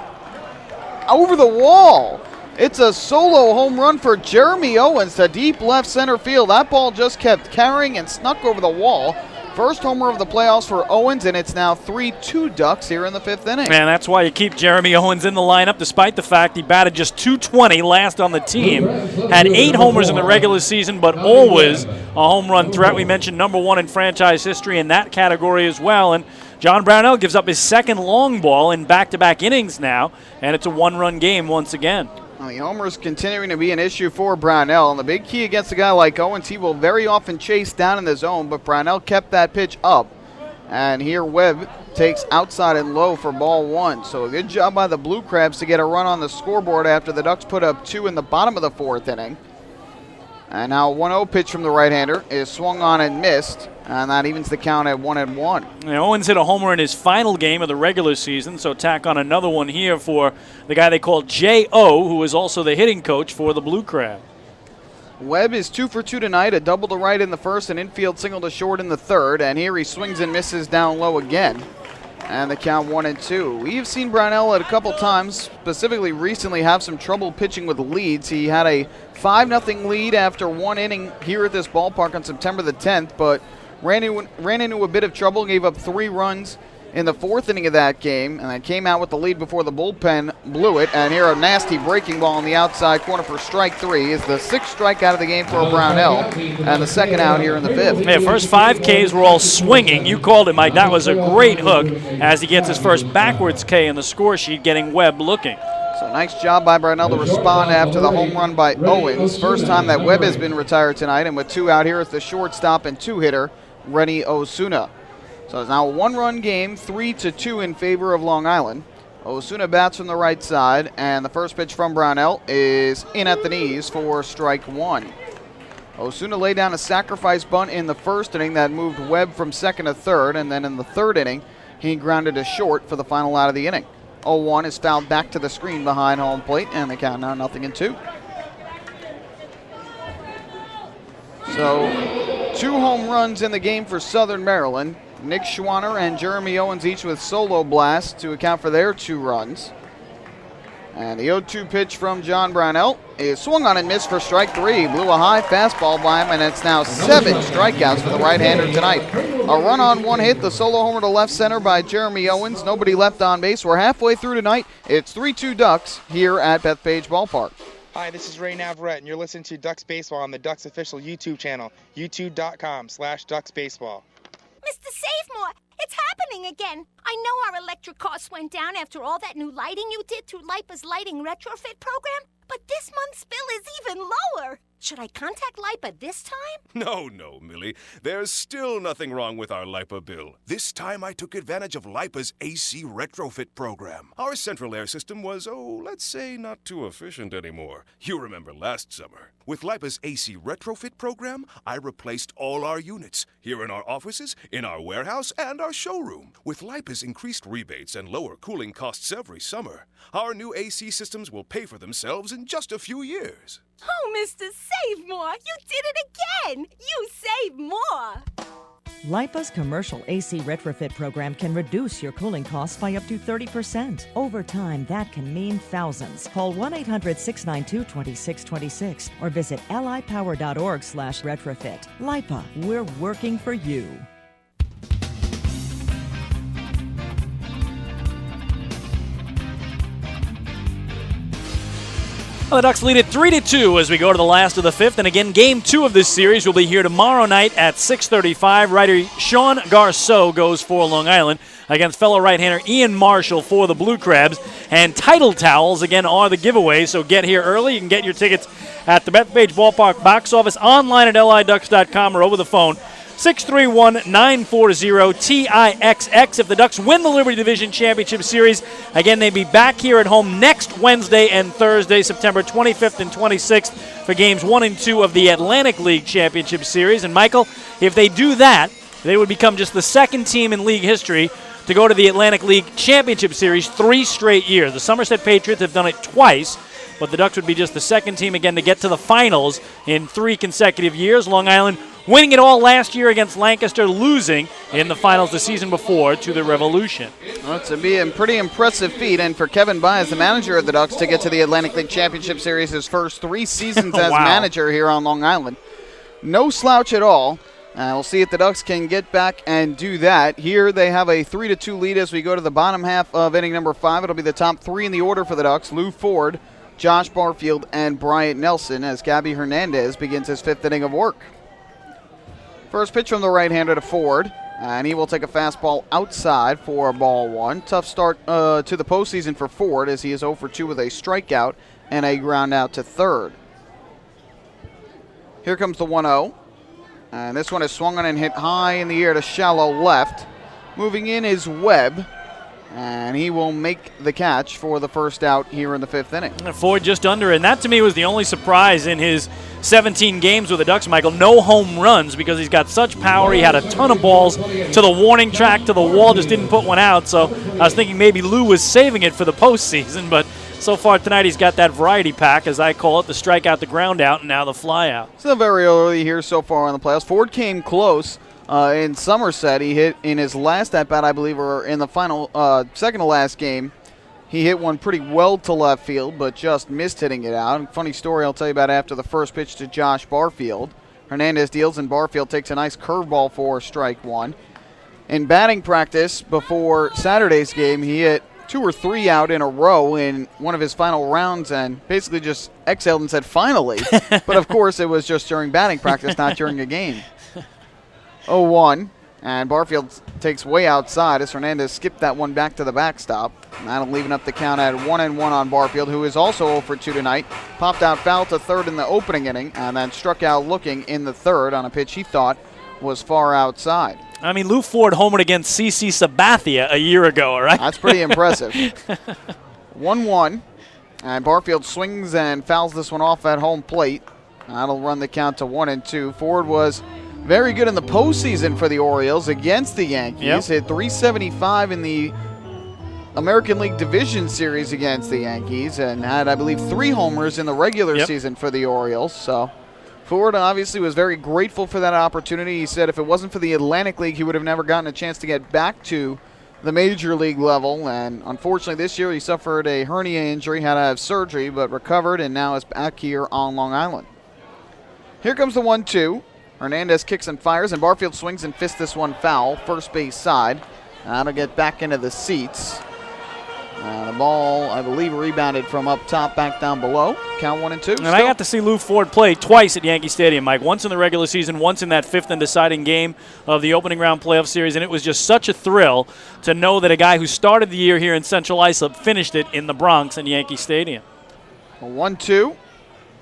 over the wall. It's a solo home run for Jeremy Owens to deep left center field. That ball just kept carrying and snuck over the wall. First homer of the playoffs for Owens, and it's now 3-2 Ducks here in the 5th inning. Man, that's why you keep Jeremy Owens in the lineup, despite the fact he batted just .220 last on the team. Had 8 homers in the regular season, but always a home run threat. We mentioned number 1 in franchise history in that category as well. And John Brownell gives up his 2nd long ball in back-to-back innings now, and it's a 1-run game once again. Well, the homers continuing to be an issue for Brownell, and the big key against a guy like Owens, he will very often chase down in the zone, but Brownell kept that pitch up. And here Webb takes outside and low for ball 1. So a good job by the Blue Crabs to get a run on the scoreboard after the Ducks put up 2 in the bottom of the 4th inning. And now a 1-0 pitch from the right-hander is swung on and missed, and that evens the count at 1-1. Owens hit a homer in his final game of the regular season, so tack on another one here for the guy they call J.O., who is also the hitting coach for the Blue Crab. Webb is 2 for 2 tonight, a double to right in the first, an infield single to short in the third, and here he swings and misses down low again. And the count 1-2. We've seen Brownell at a couple times, specifically recently, have some trouble pitching with leads. He had a 5-0 lead after 1 inning here at this ballpark on September the 10th, but ran into a bit of trouble, gave up 3 runs in the 4th inning of that game, and then came out with the lead before the bullpen blew it. And here a nasty breaking ball on the outside corner for strike 3 is the 6th strikeout of the game for Brownell, and the 2nd out here in the 5th. Yeah, first 5 Ks were all swinging. You called it, Mike. That was a great hook as he gets his first backwards K in the score sheet, getting Webb looking. So nice job by Brownell to respond after the home run by Owens. First time that Webb has been retired tonight, and with 2 out here, it's the shortstop and 2-hitter, Rennie Osuna. So it's now a 1-run game, 3-2 in favor of Long Island. Osuna bats from the right side, and the first pitch from Brownell is in at the knees for strike 1. Osuna laid down a sacrifice bunt in the first inning that moved Webb from 2nd to 3rd, and then in the 3rd inning, he grounded to short for the final out of the inning. 0-1 is fouled back to the screen behind home plate, and the count now 0-2. So 2 home runs in the game for Southern Maryland. Nick Schwanner and Jeremy Owens each with solo blasts to account for their 2 runs. And the 0-2 pitch from John Brownell is swung on and missed for strike 3. Blew a high fastball by him, and it's now 7 strikeouts for the right-hander tonight. A run on 1 hit, the solo homer to left center by Jeremy Owens. Nobody left on base. We're halfway through tonight. It's 3-2 Ducks here at Bethpage Ballpark. Hi, this is Ray Navarrete, and you're listening to Ducks Baseball on the Ducks official YouTube channel, youtube.com/DucksBaseball. Mr. Savemore, it's happening again. I know our electric costs went down after all that new lighting you did through LIPA's lighting retrofit program, but this month's bill is even lower. Should I contact LIPA this time? No, Millie. There's still nothing wrong with our LIPA bill. This time I took advantage of LIPA's AC retrofit program. Our central air system was, let's say, not too efficient anymore. You remember last summer. With LIPA's AC retrofit program, I replaced all our units, here in our offices, in our warehouse, and our showroom. With LIPA's increased rebates and lower cooling costs every summer, our new AC systems will pay for themselves in just a few years. Oh, Mr. Save More, you did it again! You saved more! LIPA's commercial AC retrofit program can reduce your cooling costs by up to 30%. Over time, that can mean thousands. Call 1-800-692-2626 or visit lipower.org/retrofit. LIPA, we're working for you. Well, the Ducks lead it 3-2 as we go to the last of the fifth. And again, Game 2 of this series will be here tomorrow night at 6:35. Righter Sean Garceau goes for Long Island against fellow right-hander Ian Marshall for the Blue Crabs. And title towels, again, are the giveaway, so get here early. You can get your tickets at the Bethpage Ballpark box office, online at liducks.com, or over the phone. 631-940-TIXX. If the Ducks win the Liberty Division Championship Series, again, they'll be back here at home next Wednesday and Thursday, September 25th and 26th, for Games 1 and 2 of the Atlantic League Championship Series. And, Michael, if they do that, they would become just the second team in league history to go to the Atlantic League Championship Series 3 straight years. The Somerset Patriots have done it twice, but the Ducks would be just the second team, again, to get to the finals in 3 consecutive years. Long Island winning it all last year against Lancaster, losing in the finals the season before to the Revolution. Well, it's a pretty impressive feat, and for Kevin Byes, the manager of the Ducks, to get to the Atlantic League Championship Series his first 3 seasons as manager here on Long Island. No slouch at all. We'll see if the Ducks can get back and do that. Here they have a 3-2 lead as we go to the bottom half of inning number 5. It'll be the top 3 in the order for the Ducks: Lou Ford, Josh Barfield, and Bryant Nelson, as Gabby Hernandez begins his 5th inning of work. First pitch from the right-hander to Ford, and he will take a fastball outside for ball 1. Tough start to the postseason for Ford, as he is 0 for 2 with a strikeout and a ground out to third. Here comes the 1-0, and this one is swung on and hit high in the air to shallow left. Moving in is Webb, and he will make the catch for the first out here in the 5th inning. Ford just under, and that to me was the only surprise in his 17 games with the Ducks, Michael. No home runs because he's got such power. He had a ton of balls to the warning track, to the wall, just didn't put one out. So I was thinking maybe Lou was saving it for the postseason, but so far tonight he's got that variety pack, as I call it, the strikeout, the ground out, and now the fly out. Still very early here so far in the playoffs. Ford came close in Somerset. He hit in his last at-bat, I believe, or in the final second to last game. He hit one pretty well to left field, but just missed hitting it out. Funny story I'll tell you about after the first pitch to Josh Barfield. Hernandez deals, and Barfield takes a nice curveball for strike 1. In batting practice before Saturday's game, he hit 2 or 3 out in a row in one of his final rounds and basically just exhaled and said, finally. But, of course, it was just during batting practice, not during a game. 0-1. And Barfield takes way outside as Hernandez skipped that one back to the backstop. That'll leaving up the count at 1-1 on Barfield, who is also 0 for 2 tonight. Popped out foul to third in the opening inning and then struck out looking in the third on a pitch he thought was far outside. I mean, Lou Ford homered against C.C. Sabathia a year ago, all right? That's pretty impressive. 1-1. And Barfield swings and fouls this one off at home plate. That'll run the count to 1-2. Ford was very good in the postseason for the Orioles against the Yankees. Hit .375 in the American League Division Series against the Yankees and had, I believe, 3 homers in the regular season for the Orioles. So Ford obviously was very grateful for that opportunity. He said if it wasn't for the Atlantic League, he would have never gotten a chance to get back to the major league level. And unfortunately this year he suffered a hernia injury, had to have surgery, but recovered and now is back here on Long Island. Here comes the 1-2. Hernandez kicks and fires, and Barfield swings and fists this one foul, first base side. That'll get back into the seats. The ball, I believe, rebounded from up top back down below. Count 1-2. And I got to see Lou Ford play twice at Yankee Stadium, Mike. Once in the regular season, once in that 5th and deciding game of the opening round playoff series, and it was just such a thrill to know that a guy who started the year here in Central Islip finished it in the Bronx in Yankee Stadium. 1-2.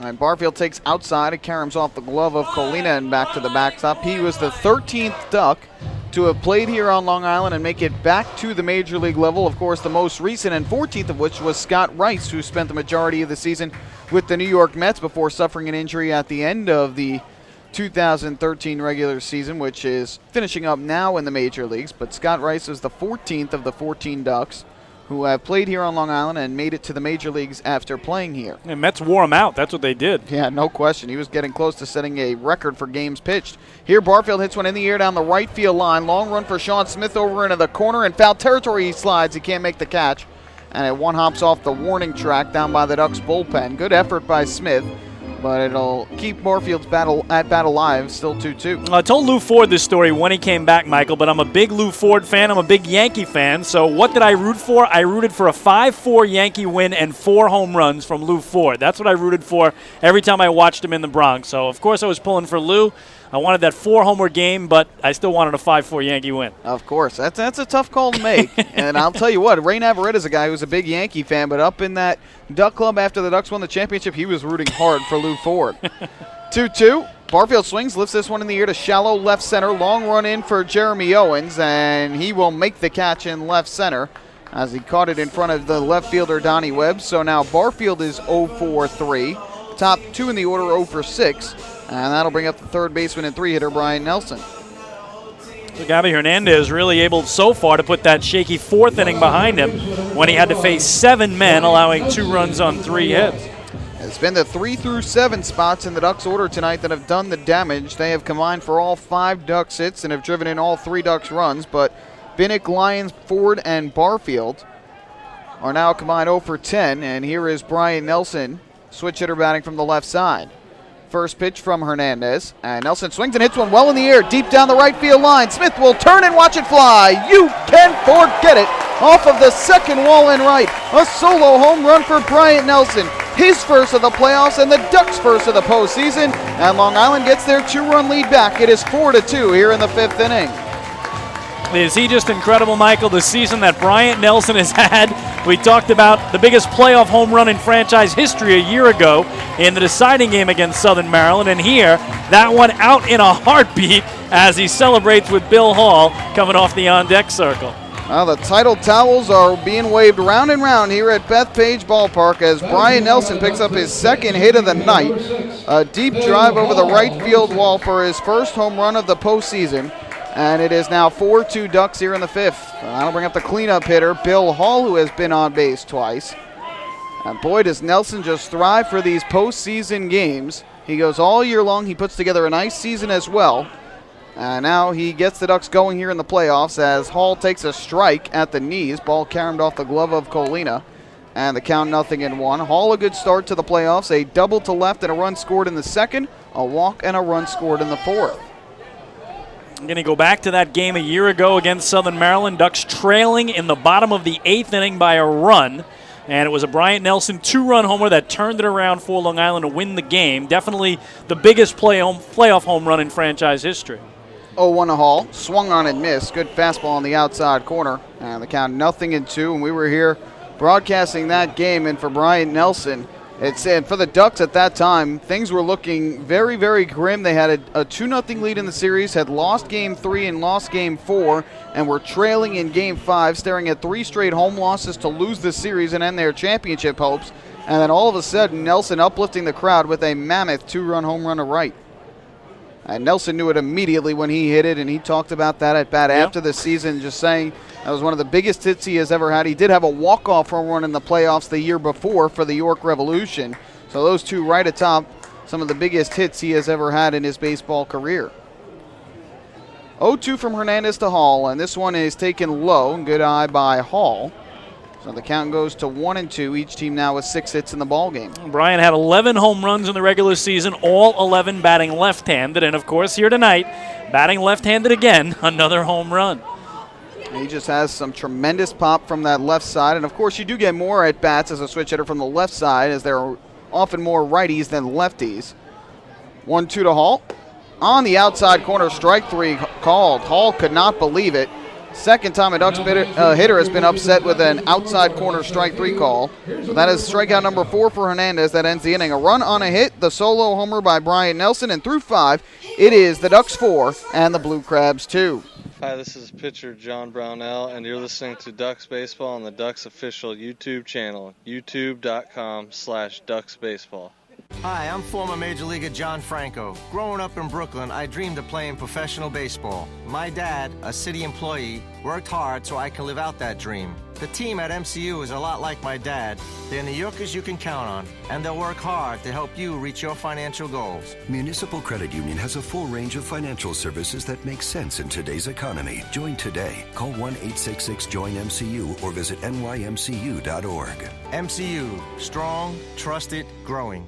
And Barfield takes outside. It caroms off the glove of Colina and back to the backstop. He was the 13th Duck to have played here on Long Island and make it back to the Major League level. Of course, the most recent and 14th of which was Scott Rice, who spent the majority of the season with the New York Mets before suffering an injury at the end of the 2013 regular season, which is finishing up now in the major leagues. But Scott Rice was the 14th of the 14 Ducks who have played here on Long Island and made it to the major leagues after playing here. And Mets wore him out. That's what they did. Yeah, no question. He was getting close to setting a record for games pitched. Here, Barfield hits one in the air down the right field line. Long run for Sean Smith over into the corner. In foul territory, he slides. He can't make the catch. And it one hops off the warning track down by the Ducks bullpen. Good effort by Smith, but it'll keep Barfield's at-bat alive, still 2-2. I told Lou Ford this story when he came back, Michael, but I'm a big Lou Ford fan. I'm a big Yankee fan. So what did I root for? I rooted for a 5-4 Yankee win and 4 home runs from Lou Ford. That's what I rooted for every time I watched him in the Bronx. So, of course, I was pulling for Lou. I wanted that 4-homer game, but I still wanted a 5-4 Yankee win. Of course. That's a tough call to make. And I'll tell you what, Ray Navarrete is a guy who's a big Yankee fan, but up in that Duck Club after the Ducks won the championship, he was rooting hard for Lou Ford. 2-2. Barfield swings, lifts this one in the air to shallow left center. Long run in for Jeremy Owens, and he will make the catch in left center as he caught it in front of the left fielder, Donnie Webb. So now Barfield is 0-for-3. Top 2 in the order, 0-for-6. And that'll bring up the third baseman and 3-hitter, Brian Nelson. So Gabby Hernandez really able so far to put that shaky 4th inning behind him when he had to face 7 men, allowing 2 runs on 3 hits. It's been the 3 through 7 spots in the Ducks order tonight that have done the damage. They have combined for all 5 Ducks hits and have driven in all 3 Ducks runs, but Binnick, Lyons, Ford, and Barfield are now combined 0-for-10, and here is Brian Nelson, switch hitter batting from the left side. First pitch from Hernandez, and Nelson swings and hits one well in the air, deep down the right field line. Smith will turn and watch it fly. You can forget it. Off of the second wall and right. A solo home run for Bryant Nelson. His first of the playoffs and the Ducks' first of the postseason. And Long Island gets their 2-run lead back. It is 4-2 here in the 5th inning. Is he just incredible, Michael? The season that Bryant Nelson has had. We talked about the biggest playoff home run in franchise history a year ago in the deciding game against Southern Maryland. And here, that one out in a heartbeat as he celebrates with Bill Hall coming off the on-deck circle. Well, the title towels are being waved round and round here at Bethpage Ballpark as Brian Nelson picks up his 2nd hit of the night. A deep drive over the right field wall for his first home run of the postseason. And it is now 4-2 Ducks here in the 5th. That'll bring up the cleanup hitter, Bill Hall, who has been on base twice. And boy, does Nelson just thrive for these postseason games. He goes all year long. He puts together a nice season as well. And now he gets the Ducks going here in the playoffs as Hall takes a strike at the knees. Ball caromed off the glove of Colina. And the count 0-1. Hall a good start to the playoffs. A double to left and a run scored in the 2nd. A walk and a run scored in the 4th. I'm going to go back to that game a year ago against Southern Maryland. Ducks trailing in the bottom of the 8th inning by a run. And it was a Bryant Nelson 2-run homer that turned it around for Long Island to win the game. Definitely the biggest playoff home run in franchise history. 0-1 to Hall. Swung on and missed. Good fastball on the outside corner. And the count 0-2. And we were here broadcasting that game. And for Bryant Nelson, and for the Ducks at that time, things were looking very, very grim. They had a 2-0 lead in the series, had lost Game 3 and lost Game 4, and were trailing in Game 5, staring at 3 straight home losses to lose the series and end their championship hopes. And then all of a sudden, Nelson uplifting the crowd with a mammoth 2-run home run to right. And Nelson knew it immediately when he hit it, and he talked about that at bat after the season, just saying that was one of the biggest hits he has ever had. He did have a walk-off home run in the playoffs the year before for the York Revolution. So those two right atop some of the biggest hits he has ever had in his baseball career. 0-2 from Hernandez to Hall, and this one is taken low. Good eye by Hall. So the count goes to 1-2. Each team now with 6 hits in the ballgame. Brian had 11 home runs in the regular season, all 11 batting left-handed. And, of course, here tonight, batting left-handed again, another home run. He just has some tremendous pop from that left side. And, of course, you do get more at-bats as a switch hitter from the left side, as there are often more righties than lefties. 1-2 to Hall. On the outside corner, strike 3 called. Hall could not believe it. Second time a Ducks hitter has been upset with an outside corner strike 3 call. So that is strikeout number 4 for Hernandez. That ends the inning. A run on a hit, the solo homer by Bryant Nelson, and through 5, it is the Ducks 4 and the Blue Crabs 2. Hi, this is pitcher John Brownell, and you're listening to Ducks Baseball on the Ducks official YouTube channel, youtube.com/DucksBaseball. Hi, I'm former Major Leaguer John Franco. Growing up in Brooklyn, I dreamed of playing professional baseball. My dad, a city employee, worked hard so I could live out that dream. The team at MCU is a lot like my dad. They're New Yorkers you can count on, and they'll work hard to help you reach your financial goals. Municipal Credit Union has a full range of financial services that make sense in today's economy. Join today. Call 1-866-JOIN-MCU or visit nymcu.org. MCU, strong, trusted, growing.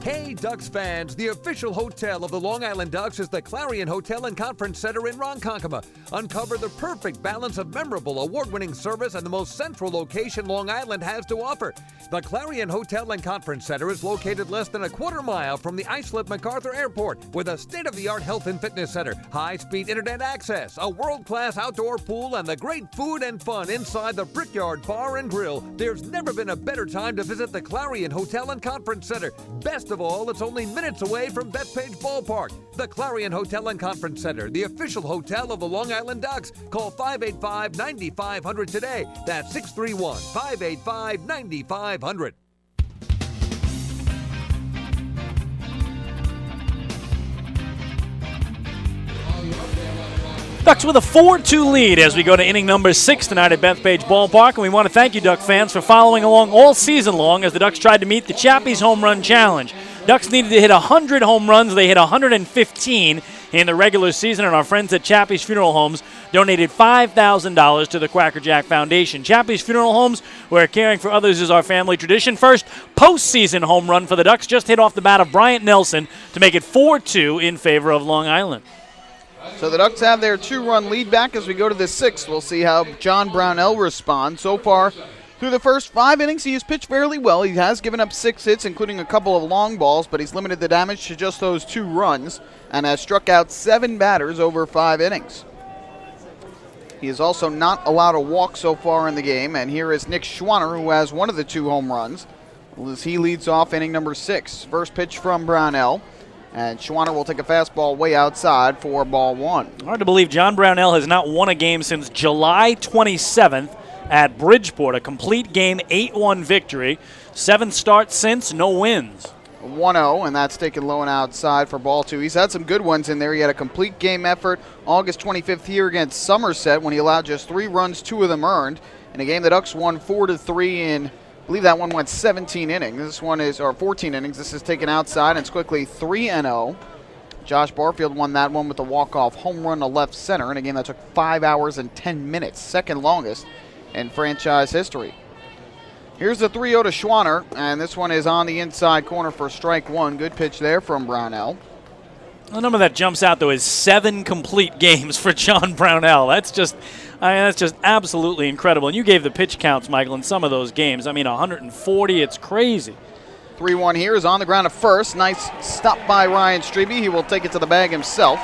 Hey, Ducks fans, the official hotel of the Long Island Ducks is the Clarion Hotel and Conference Center in Ronkonkoma. Uncover the perfect balance of memorable, award-winning service and the most central location Long Island has to offer. The Clarion Hotel and Conference Center is located less than a quarter mile from the Islip MacArthur Airport with a state-of-the-art health and fitness center, high-speed internet access, a world-class outdoor pool, and the great food and fun inside the Brickyard Bar and Grill. There's never been a better time to visit the Clarion Hotel and Conference Center. Best of all, it's only minutes away from Bethpage Ballpark. The Clarion Hotel and Conference Center, the official hotel of the Long Island Ducks. Call 585-9500 today. That's 631-585-9500. Ducks with a 4-2 lead as we go to inning number 6 tonight at Bethpage Ballpark. And we want to thank you, Duck fans, for following along all season long as the Ducks tried to meet the Chappies Home Run Challenge. Ducks needed to hit 100 home runs. They hit 115 in the regular season, and our friends at Chappies Funeral Homes donated $5,000 to the Quacker Jack Foundation. Chappies Funeral Homes, where caring for others is our family tradition. First postseason home run for the Ducks just hit off the bat of Bryant Nelson to make it 4-2 in favor of Long Island. So the Ducks have their 2-run lead back as we go to the 6th. We'll see how John Brownell responds. So far, through the first 5 innings, he has pitched fairly well. He has given up 6 hits, including a couple of long balls, but he's limited the damage to just those 2 runs and has struck out 7 batters over 5 innings. He is also not allowed a walk so far in the game, and here is Nick Schwanner, who has one of the 2 home runs, as he leads off inning number 6. First pitch from Brownell. And Schwanner will take a fastball way outside for ball 1. Hard to believe John Brownell has not won a game since July 27th at Bridgeport. A complete game 8-1 victory. 7 starts since, no wins. 1-0, and that's taken low and outside for ball 2. He's had some good ones in there. He had a complete game effort August 25th here against Somerset when he allowed just 3 runs, 2 of them earned. In a game the Ducks won 4-3 in, I believe that one went 17 innings. This one is, or 14 innings. This is taken outside, and it's quickly 3-0. Josh Barfield won that one with a walk-off home run to left center in a game that took 5 hours and 10 minutes, second longest in franchise history. Here's the 3-0 to Schwanner, and this one is on the inside corner for strike 1. Good pitch there from Brownell. The number that jumps out, though, is 7 complete games for John Brownell. That's just absolutely incredible. And you gave the pitch counts, Michael, in some of those games. I mean, 140, it's crazy. 3-1 here is on the ground at first. Nice stop by Ryan Strebe. He will take it to the bag himself.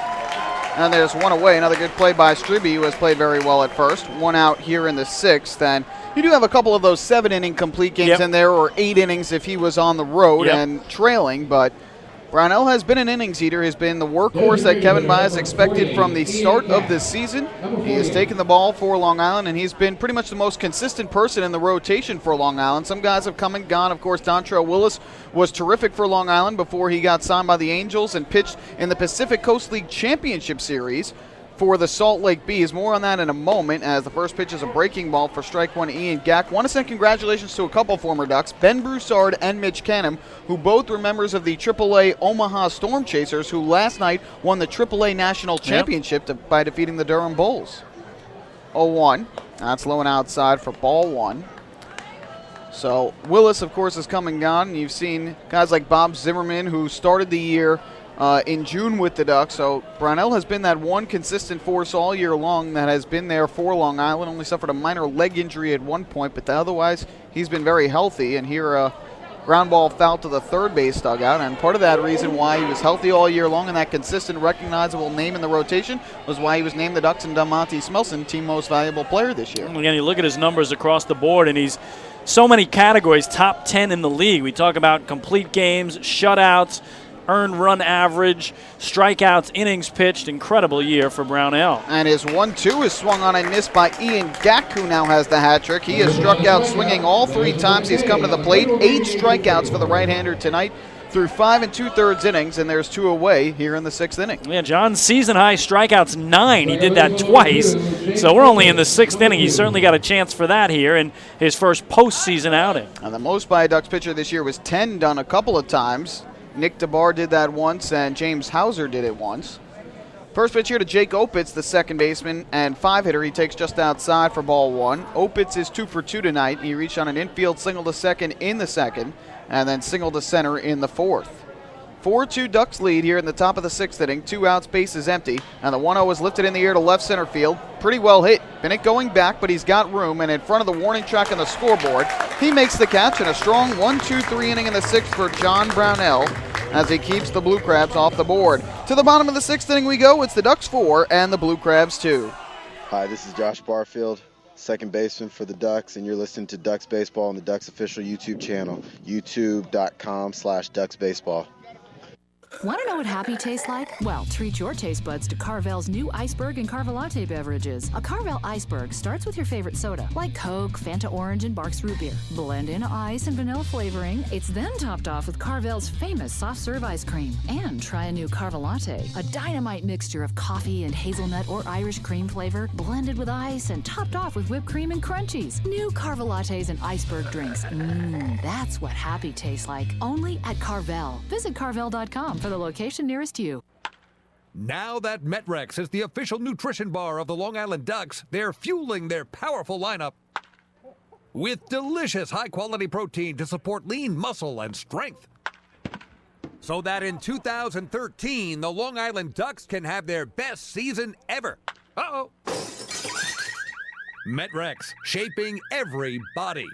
And there's one away. Another good play by Strebe, who has played very well at first. 1 out here in the 6th. And you do have a couple of those 7-inning complete games in there, or 8 innings if he was on the road and trailing. But Brownell has been an innings eater. He's been the workhorse that Kevin Byas expected from the start of the season. He has taken the ball for Long Island, and he's been pretty much the most consistent person in the rotation for Long Island. Some guys have come and gone. Of course, Dontrell Willis was terrific for Long Island before he got signed by the Angels and pitched in the Pacific Coast League Championship Series for the Salt Lake Bees. More on that in a moment, as the first pitch is a breaking ball for strike 1, Ian Gack. Want to send congratulations to a couple former Ducks, Ben Broussard and Mitch Canham, who both were members of the AAA Omaha Storm Chasers, who last night won the AAA National Championship by defeating the Durham Bulls. 0-1. That's low and outside for ball 1. So Willis, of course, is come and gone. You've seen guys like Bob Zimmerman, who started the year in June with the Ducks. So Brownell has been that one consistent force all year long that has been there for Long Island. Only suffered a minor leg injury at one point, but otherwise he's been very healthy. And here ground ball foul to the third base dugout, and part of that reason why he was healthy all year long and that consistent, recognizable name in the rotation was why he was named the Ducks and Monty Smelson Team Most Valuable Player this year. Again, you look at his numbers across the board, and he's so many categories, top 10 in the league. We talk about complete games, shutouts, earned run average, strikeouts, innings pitched. Incredible year for Brownell. And his 1-2 is swung on and missed by Ian Gack, who now has the hat trick. He has struck out swinging all 3 times he's come to the plate. 8 strikeouts for the right-hander tonight through 5 2/3 innings, and there's 2 away here in the 6th inning. Yeah, John's season-high strikeouts 9. He did that twice, so we're only in the 6th inning. He's certainly got a chance for that here in his first postseason outing. And the most by a Ducks pitcher this year was 10, done a couple of times. Nick DeBar did that once, and James Hauser did it once. First pitch here to Jake Opitz, the second baseman and 5-hitter. He takes just outside for ball 1. Opitz is 2 for 2 tonight. He reached on an infield single to second in the second, and then single to center in the 4th. 4-2 Ducks lead here in the top of the 6th inning. 2 outs, base is empty, and the 1-0 is lifted in the air to left center field. Pretty well hit. Bennett going back, but he's got room, and in front of the warning track on the scoreboard, he makes the catch, and a strong 1-2-3 inning in the 6th for John Brownell as he keeps the Blue Crabs off the board. To the bottom of the 6th inning we go. It's the Ducks 4 and the Blue Crabs 2. Hi, this is Josh Barfield, second baseman for the Ducks, and you're listening to Ducks Baseball on the Ducks official YouTube channel, youtube.com/DucksBaseball. Want to know what happy tastes like? Well, treat your taste buds to Carvel's new iceberg and Carvelate beverages. A Carvel iceberg starts with your favorite soda, like Coke, Fanta Orange, and Barks Root Beer. Blend in ice and vanilla flavoring. It's then topped off with Carvel's famous soft serve ice cream. And try a new Carvelate, a dynamite mixture of coffee and hazelnut or Irish cream flavor, blended with ice and topped off with whipped cream and crunchies. New Carvelates and iceberg drinks. That's what happy tastes like. Only at Carvel. Visit Carvel.com for the location nearest you. Now that Metrex is the official nutrition bar of the Long Island Ducks, they're fueling their powerful lineup with delicious high-quality protein to support lean muscle and strength. So that in 2013, the Long Island Ducks can have their best season ever. Uh-oh. Metrex, shaping every body.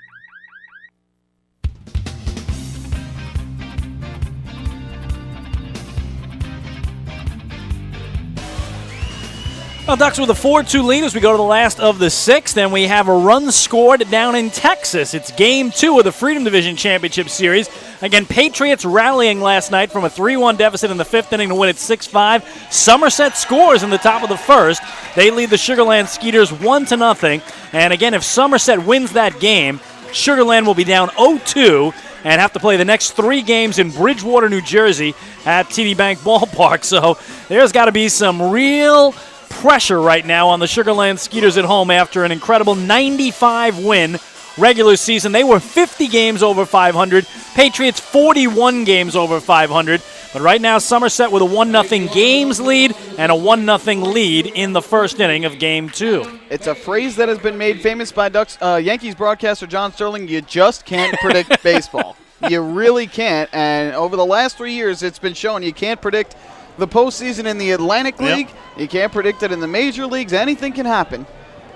Well, Ducks with a 4-2 lead as we go to the last of the 6th, and we have a run scored down in Texas. It's Game 2 of the Freedom Division Championship Series. Again, Patriots rallying last night from a 3-1 deficit in the 5th inning to win it 6-5. Somerset scores in the top of the 1st. They lead the Sugarland Skeeters 1-0. And again, if Somerset wins that game, Sugarland will be down 0-2 and have to play the next 3 games in Bridgewater, New Jersey at TD Bank Ballpark. So there's got to be some real pressure right now on the Sugarland Skeeters at home after an incredible 95-win regular season. They were 50 games over 500. Patriots 41 games over 500. But right now, Somerset with a 1-0 games lead and a 1-0 lead in the 1st inning of Game 2. It's a phrase that has been made famous by Yankees broadcaster John Sterling. You just can't predict baseball. You really can't. And over the last 3 years, it's been shown you can't predict the postseason in the Atlantic League. You can't predict it in the major leagues. Anything can happen.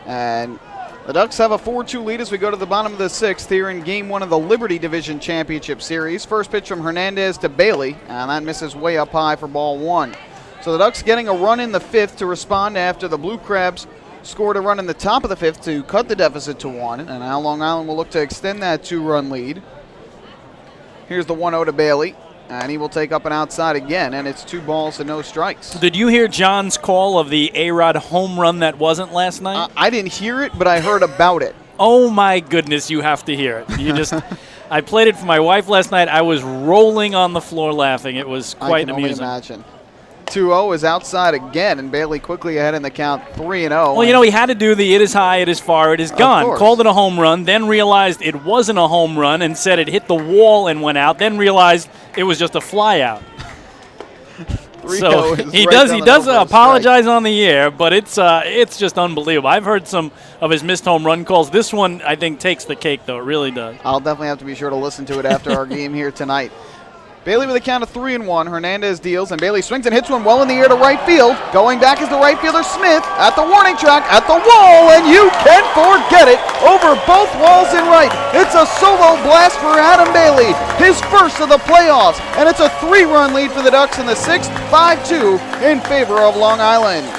And the Ducks have a 4-2 lead as we go to the bottom of the 6th here in Game 1 of the Liberty Division Championship Series. First pitch from Hernandez to Bailey, and that misses way up high for ball 1. So the Ducks getting a run in the 5th to respond after the Blue Crabs scored a run in the top of the 5th to cut the deficit to 1. And now Long Island will look to extend that 2-run lead. Here's the 1-0 to Bailey. And he will take up and outside again, and it's 2 balls and no strikes. Did you hear John's call of the A-Rod home run that wasn't last night? I didn't hear it, but I heard about it. Oh, my goodness, you have to hear it. You just, I played it for my wife last night. I was rolling on the floor laughing. It was quite amusing. I can only imagine. 2-0 is outside again, and Bailey quickly ahead in the count 3-0. Well, you know, he had to do the it is high, it is far, it is gone. Called it a home run, then realized it wasn't a home run and said it hit the wall and went out, then realized it was just a fly out. So he does apologize on the air, but it's just unbelievable. I've heard some of his missed home run calls. This one, I think, takes the cake, though. It really does. I'll definitely have to be sure to listen to it after our game here tonight. Bailey with a count of 3-1. Hernandez deals, and Bailey swings and hits one well in the air to right field. Going back is the right fielder Smith at the warning track, at the wall, and you can't forget it. Over both walls in right. It's a solo blast for Adam Bailey, his first of the playoffs, and it's a 3-run lead for the Ducks in the 6th, 5-2 in favor of Long Island.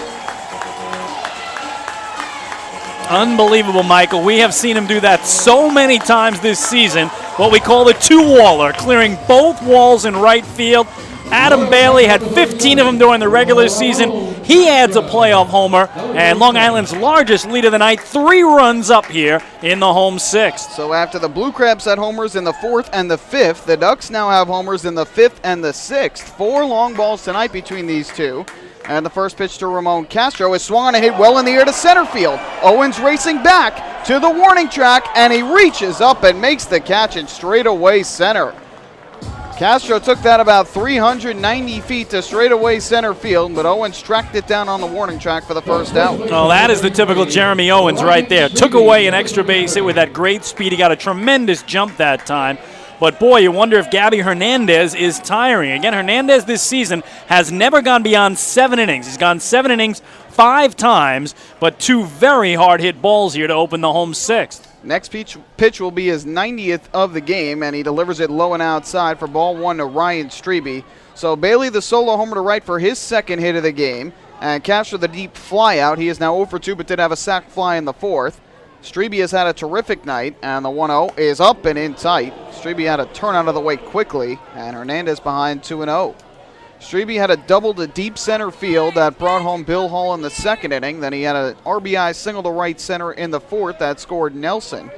Unbelievable, Michael. We have seen him do that so many times this season. What we call the two-waller, clearing both walls in right field. Adam Bailey had 15 of them during the regular season. He adds a playoff homer, and Long Island's largest lead of the night, 3 runs up here in the home 6th. So after the Blue Crabs had homers in the 4th and the 5th, the Ducks now have homers in the 5th and the 6th. 4 long balls tonight between these two. And the first pitch to Ramon Castro is swung on a hit well in the air to center field. Owens racing back to the warning track, and he reaches up and makes the catch in straightaway center. Castro took that about 390 feet to straightaway center field, but Owens tracked it down on the warning track for the first out. Oh, that is the typical Jeremy Owens right there. Took away an extra base hit with that great speed. He got a tremendous jump that time. But, boy, you wonder if Gabby Hernandez is tiring. Again, Hernandez this season has never gone beyond 7 innings. He's gone 7 innings 5 times, but 2 very hard-hit balls here to open the home 6th. Next pitch will be his 90th of the game, and he delivers it low and outside for ball 1 to Ryan Strebe. So Bailey the solo homer to right for his 2nd hit of the game, and Castro the deep fly out. He is now 0 for 2, but did have a sac fly in the 4th. Strebe has had a terrific night, and the 1-0 is up and in tight. Strebe had to turn out of the way quickly, and Hernandez behind 2-0. Strebe had a double to deep center field that brought home Bill Hall in the 2nd inning. Then he had an RBI single to right center in the 4th that scored Nelson.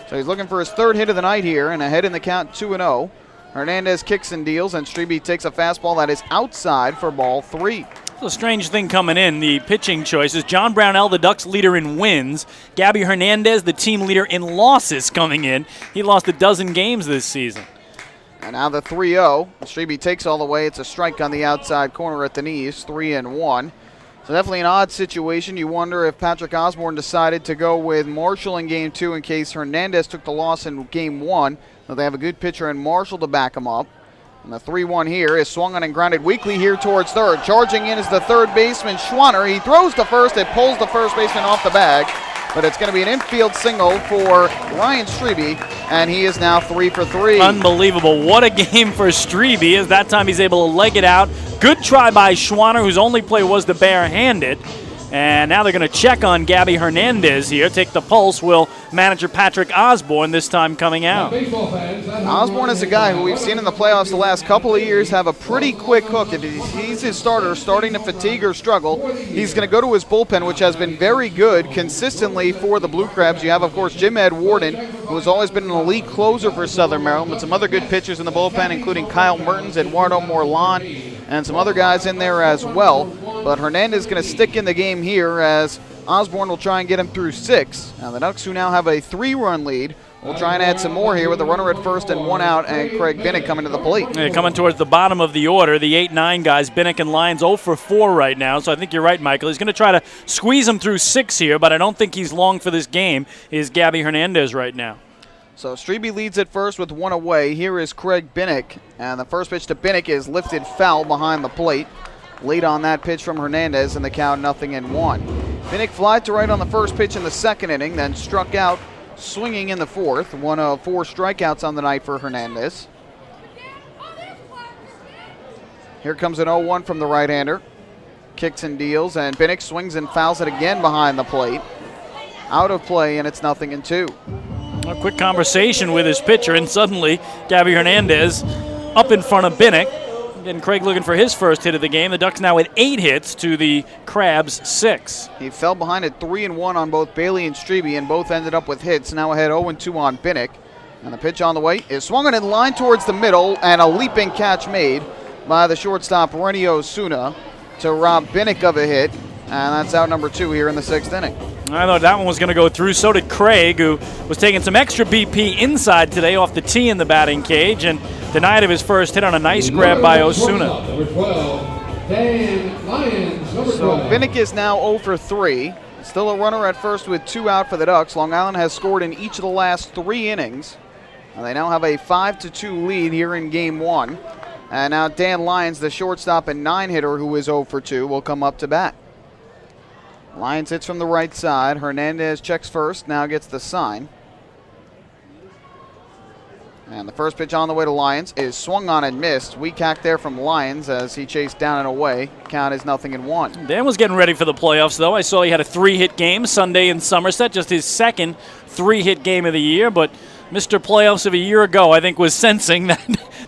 So he's looking for his 3rd hit of the night here, and ahead in the count 2-0. Hernandez kicks and deals, and Strebe takes a fastball that is outside for ball 3. It's a strange thing coming in, the pitching choices. John Brownell, the Ducks leader in wins. Gabby Hernandez, the team leader in losses coming in. He lost a dozen games this season. And now the 3-0. Strebe takes all the way. It's a strike on the outside corner at the knees, 3-1. So definitely an odd situation. You wonder if Patrick Osborne decided to go with Marshall in Game 2 in case Hernandez took the loss in Game 1. So they have a good pitcher in Marshall to back him up. And the 3-1 here is swung on and grounded weakly here towards third. Charging in is the third baseman, Schwanner. He throws to first. It pulls the first baseman off the bag. But it's going to be an infield single for Ryan Strebe, and he is now 3 for 3. Unbelievable. What a game for Strebe, as that time he's able to leg it out. Good try by Schwanner, whose only play was the barehanded. And now they're going to check on Gabby Hernandez here. Take the pulse will manager Patrick Osborne this time coming out. Osborne is a guy who we've seen in the playoffs the last couple of years have a pretty quick hook. If he sees his starter starting to fatigue or struggle, he's going to go to his bullpen, which has been very good consistently for the Blue Crabs. You have, of course, Jim Ed Warden, who has always been an elite closer for Southern Maryland, but some other good pitchers in the bullpen, including Kyle Mertens, Eduardo Morlan, and some other guys in there as well. But Hernandez is going to stick in the game here as Osborne will try and get him through 6. Now the Ducks, who now have a 3-run lead, will try and add some more here with a runner at first and 1 out, and Craig Binnick coming to the plate. Yeah, coming towards the bottom of the order, the 8-9 guys, Binnick and Lyons 0 for 4 right now, so I think you're right, Michael. He's going to try to squeeze him through 6 here, but I don't think he's long for this game, is Gabby Hernandez right now. So Strebe leads at first with 1 away. Here is Craig Binnick, and the first pitch to Binnick is lifted foul behind the plate. Late on that pitch from Hernandez, and the count 0-1. Binnick flied to right on the first pitch in the 2nd inning, then struck out swinging in the 4th. 1 of 4 strikeouts on the night for Hernandez. Here comes an 0-1 from the right-hander. Kicks and deals, and Binnick swings and fouls it again behind the plate. Out of play, and it's 0-2. A quick conversation with his pitcher, and suddenly Gabby Hernandez up in front of Binnick. And Craig looking for his first hit of the game. The Ducks now with 8 hits to the Crabs 6. He fell behind at 3-1 on both Bailey and Strebe, and both ended up with hits. Now ahead 0-2 on Binnick. And the pitch on the way is swung in line towards the middle, and a leaping catch made by the shortstop Rennie Osuna to rob Binnick of a hit. And that's out number 2 here in the 6th inning. I thought that one was going to go through. So did Craig, who was taking some extra BP inside today off the tee in the batting cage and denied of his first hit on a nice grab by Osuna. Number 12, Dan Lyons. So Binnick is now 0 for 3. Still a runner at first with 2 out for the Ducks. Long Island has scored in each of the last 3 innings. And they now have a 5-2 lead here in Game 1. And now Dan Lyons, the shortstop and 9-hitter who is 0 for 2, will come up to bat. Lyons hits from the right side. Hernandez checks first, now gets the sign. And the first pitch on the way to Lyons is swung on and missed. Weak hack there from Lyons as he chased down and away. Count is 0-1. Dan was getting ready for the playoffs, though. I saw he had a 3-hit game Sunday in Somerset, just his second 3-hit game of the year. But Mr. Playoffs of a year ago, I think, was sensing that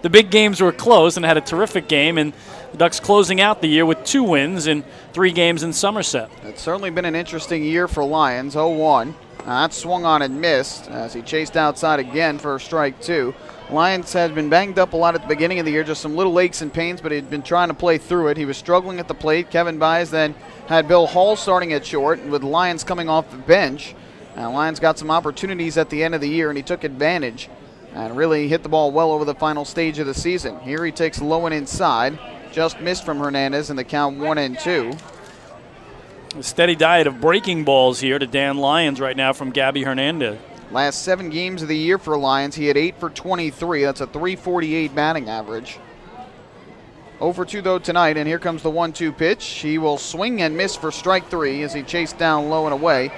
the big games were close and had a terrific game. And the Ducks closing out the year with 2 wins in 3 games in Somerset. It's certainly been an interesting year for Lyons, 0-1. That swung on and missed as he chased outside again for strike 2. Lyons had been banged up a lot at the beginning of the year, just some little aches and pains, but he'd been trying to play through it. He was struggling at the plate. Kevin Byes then had Bill Hall starting at short, with Lyons coming off the bench. Lyons got some opportunities at the end of the year, and he took advantage and really hit the ball well over the final stage of the season. Here he takes low and inside. Just missed from Hernandez, and the count 1-2. A steady diet of breaking balls here to Dan Lyons right now from Gabby Hernandez. Last 7 games of the year for Lyons, he had 8 for 23. That's a .348 batting average. 0 for 2 though tonight, and here comes the 1-2 pitch. He will swing and miss for strike 3 as he chased down low and away.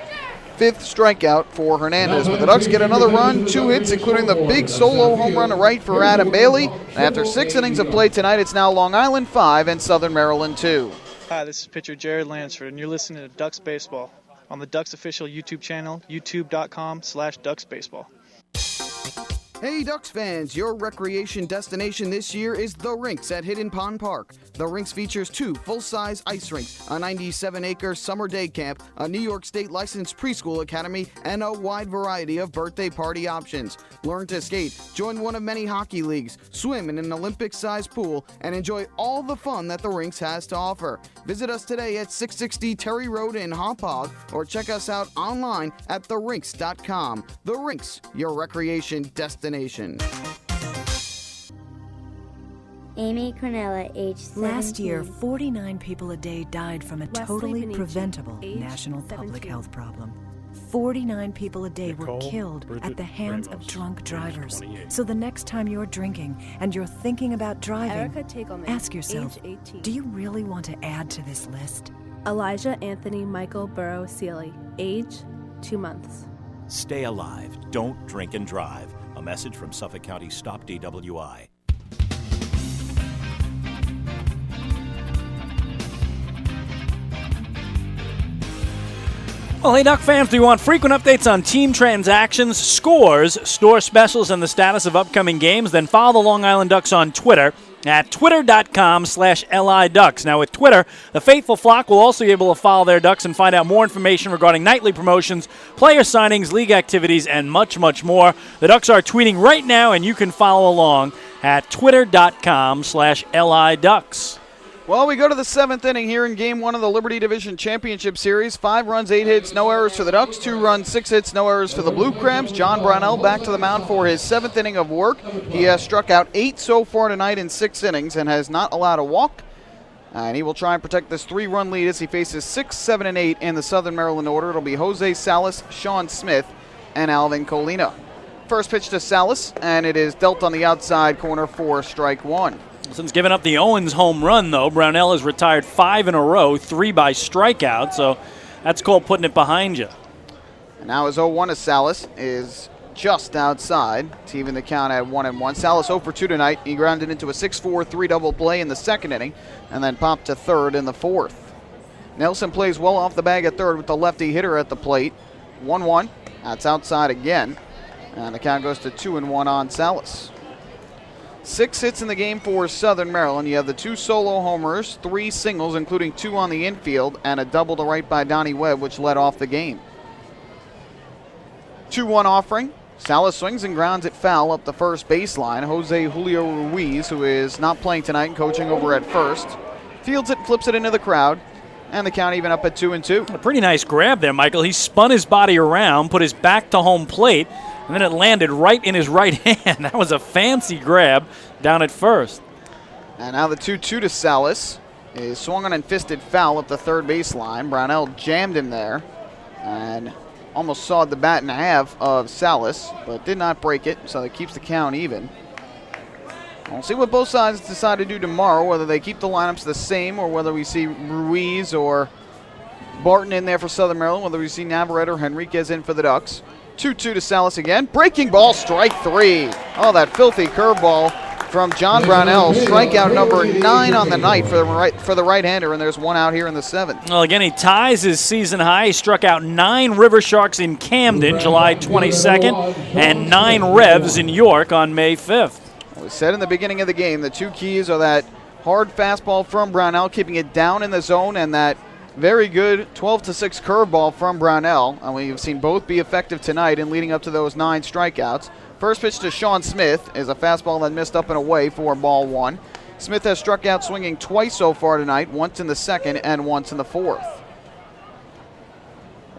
5th strikeout for Hernandez. But the Ducks get another run, 2 hits, including the big solo home run to right for Adam Bailey. And after 6 innings of play tonight, it's now Long Island 5 and Southern Maryland 2. Hi, this is pitcher Jared Lansford, and you're listening to Ducks Baseball on the Ducks official YouTube channel, youtube.com/DucksBaseball. Hey Ducks fans, your recreation destination this year is The Rinks at Hidden Pond Park. The Rinks features 2 full-size ice rinks, a 97-acre summer day camp, a New York State licensed preschool academy, and a wide variety of birthday party options. Learn to skate, join one of many hockey leagues, swim in an Olympic-sized pool, and enjoy all the fun that The Rinks has to offer. Visit us today at 660 Terry Road in Hauppauge, or check us out online at therinks.com. The Rinks, your recreation destination. Amy Cornella, age 17. Last year, 49 people a day died from a Wesley totally Benici, preventable age national 17. public health problem. 49 people a day were killed at the hands of drunk drivers. So the next time you're drinking and you're thinking about driving, Erica Takelman, ask yourself, age 18. do you really want to add to this list? Elijah Anthony Michael Burrow Sealy, age 2 months. Stay alive. Don't drink and drive. A message from Suffolk County Stop DWI. Well, hey, Duck fans, do you want frequent updates on team transactions, scores, store specials, and the status of upcoming games? Then follow the Long Island Ducks on Twitter at twitter.com/LIDucks. Now, with Twitter, the faithful flock will also be able to follow their Ducks and find out more information regarding nightly promotions, player signings, league activities, and much, much more. The Ducks are tweeting right now, and you can follow along at twitter.com/LIDucks. Well, we go to the 7th inning here in Game 1 of the Liberty Division Championship Series. 5 runs, 8 hits, no errors for the Ducks. 2 runs, 6 hits, no errors for the Blue Crabs. John Brownell back to the mound for his 7th inning of work. He has struck out 8 so far tonight in 6 innings and has not allowed a walk. And he will try and protect this 3-run lead as he faces 6, 7, and 8 in the Southern Maryland order. It'll be Jose Salas, Sean Smith, and Alvin Colina. First pitch to Salas, and it is dealt on the outside corner for strike 1. Since giving up the Owens home run, though, Brownell has retired 5 in a row, 3 by strikeout, so that's called putting it behind you. And now his 0-1 to Salas is just outside to even the count at 1-1. Salas 0 for 2 tonight. He grounded into a 6-4 3-double play in the 2nd inning and then popped to 3rd in the 4th. Nelson plays well off the bag at 3rd with the lefty hitter at the plate. 1-1. That's outside again. And the count goes to 2-1 on Salas. 6 hits in the game for Southern Maryland. You have the 2 solo homers, 3 singles, including 2 on the infield, and a double to right by Donnie Webb, which led off the game. 2-1 offering. Salas swings and grounds it foul up the first baseline. Jose Julio Ruiz, who is not playing tonight and coaching over at first, fields it, flips it into the crowd, and the count even up at 2-2. A pretty nice grab there, Michael. He spun his body around, put his back to home plate, and then it landed right in his right hand. That was a fancy grab down at first. And now the 2-2 to Salas is swung on and fisted foul up the 3rd baseline. Brownell jammed him there and almost sawed the bat in half of Salas, but did not break it, so that keeps the count even. We'll see what both sides decide to do tomorrow, whether they keep the lineups the same or whether we see Ruiz or Barton in there for Southern Maryland, whether we see Navarrete or Henriquez in for the Ducks. 2-2 to Salas again. Breaking ball, strike 3. Oh, that filthy curveball from John Brownell. Strikeout number 9 on the night for the right-hander, and there's one out here in the 7th. Well, again, he ties his season high. He struck out 9 River Sharks in Camden, July 22nd, and 9 Revs in York on May 5th. We said in the beginning of the game, the 2 keys are that hard fastball from Brownell, keeping it down in the zone, and that very good 12-6 curveball from Brownell. And we've seen both be effective tonight in leading up to those 9 strikeouts. First pitch to Sean Smith is a fastball that missed up and away for ball 1. Smith has struck out swinging twice so far tonight, once in the 2nd and once in the 4th.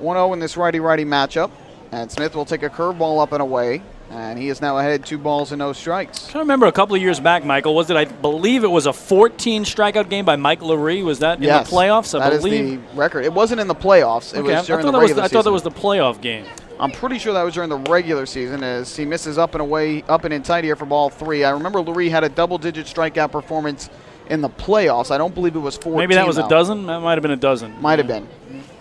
1-0 in this righty-righty matchup. And Smith will take a curveball up and away. And he is now ahead 2 balls and no strikes. I remember a couple of years back, Michael, I believe it was a 14 strikeout game by Mike Lurie. Was that in the playoffs? That is the record. It wasn't in the playoffs. It was during the regular season. I thought that was the playoff game. I'm pretty sure that was during the regular season as he misses up and away, up and in tight here for ball 3. I remember Lurie had a double-digit strikeout performance in the playoffs. I don't believe it was 14. Maybe that was a dozen? That might have been a dozen. Might have been.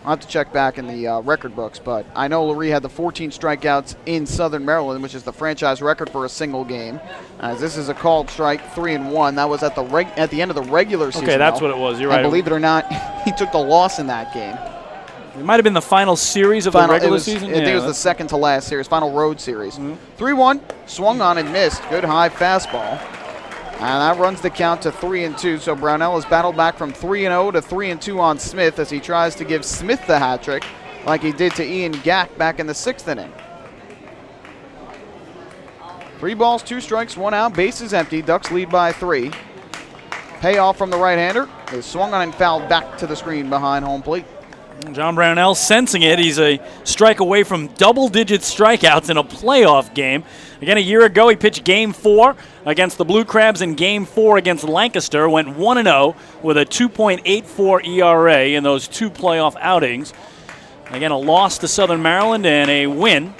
I'll have to check back in the record books, but I know Lurie had the 14 strikeouts in Southern Maryland, which is the franchise record for a single game. As this is a called strike, 3-1. That was at the end of the regular season. Okay, that's what it was. You're right. And believe it or not, he took the loss in that game. It might have been the final series of the regular season. I think it was the second to last series, final road series. 3-1, swung on and missed. Good high fastball. And that runs the count to 3-2. So Brownell has battled back from 3-0 to 3-2 on Smith as he tries to give Smith the hat trick like he did to Ian Gack back in the 6th inning. 3 balls, 2 strikes, 1 out, bases empty. Ducks lead by 3. Payoff from the right-hander is swung on and fouled back to the screen behind home plate. John Brownell sensing it. He's a strike away from double-digit strikeouts in a playoff game. Again, a year ago, he pitched Game 4 against the Blue Crabs and Game 4 against Lancaster. Went 1-0 with a 2.84 ERA in those 2 playoff outings. Again, a loss to Southern Maryland and a win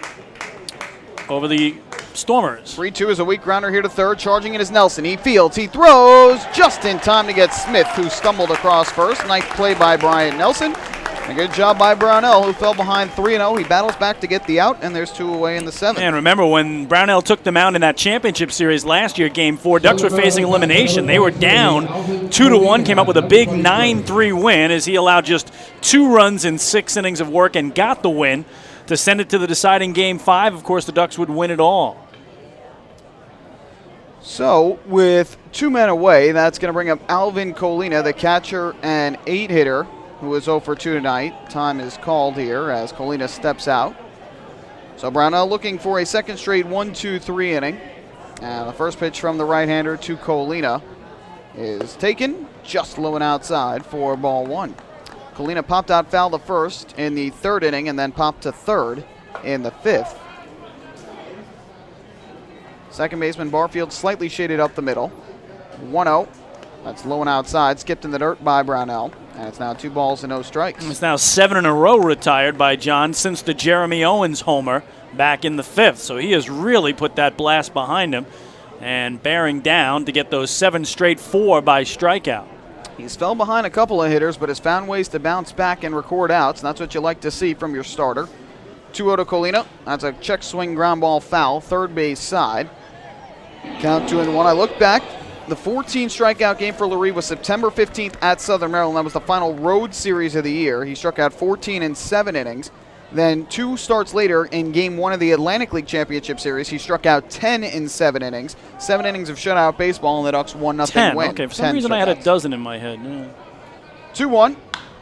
over the Stormers. 3-2 is a weak grounder here to third. Charging it is Nelson. He fields. He throws just in time to get Smith, who stumbled across first. Nice play by Brian Nelson. A good job by Brownell, who fell behind 3-0. He battles back to get the out, and there's 2 away in the 7th. And remember, when Brownell took them out in that championship series last year, Game 4, Ducks were facing elimination. They were down 2-1, came up with a big 9-3 win as he allowed just 2 runs in 6 innings of work and got the win to send it to the deciding Game 5. Of course, the Ducks would win it all. So, with 2 men away, that's going to bring up Alvin Colina, the catcher and 8-hitter, who is 0 for 2 tonight. Time is called here as Colina steps out. So Brownell looking for a second straight 1-2-3 inning. And the first pitch from the right-hander to Colina is taken just low and outside for ball 1. Colina popped out foul the first in the 3rd inning and then popped to third in the 5th. Second baseman Barfield slightly shaded up the middle. 1-0. That's low and outside, skipped in the dirt by Brownell. And it's now 2 balls and no strikes. It's now 7 in a row retired by John since the Jeremy Owens homer back in the 5th. So he has really put that blast behind him and bearing down to get those 7 straight 4 by strikeout. He's fell behind a couple of hitters, but has found ways to bounce back and record outs. And that's what you like to see from your starter. 2-0 to Colina. That's a check swing ground ball foul, third base side. Count 2-1. I look back. The 14 strikeout game for Lurie was September 15th at Southern Maryland. That was the final road series of the year. He struck out 14 in 7 innings. Then 2 starts later in Game 1 of the Atlantic League Championship Series, he struck out 10 in 7 innings. 7 innings of shutout baseball, and the Ducks 1-0 win. Okay, for some reason I had a dozen in my head. 2-1.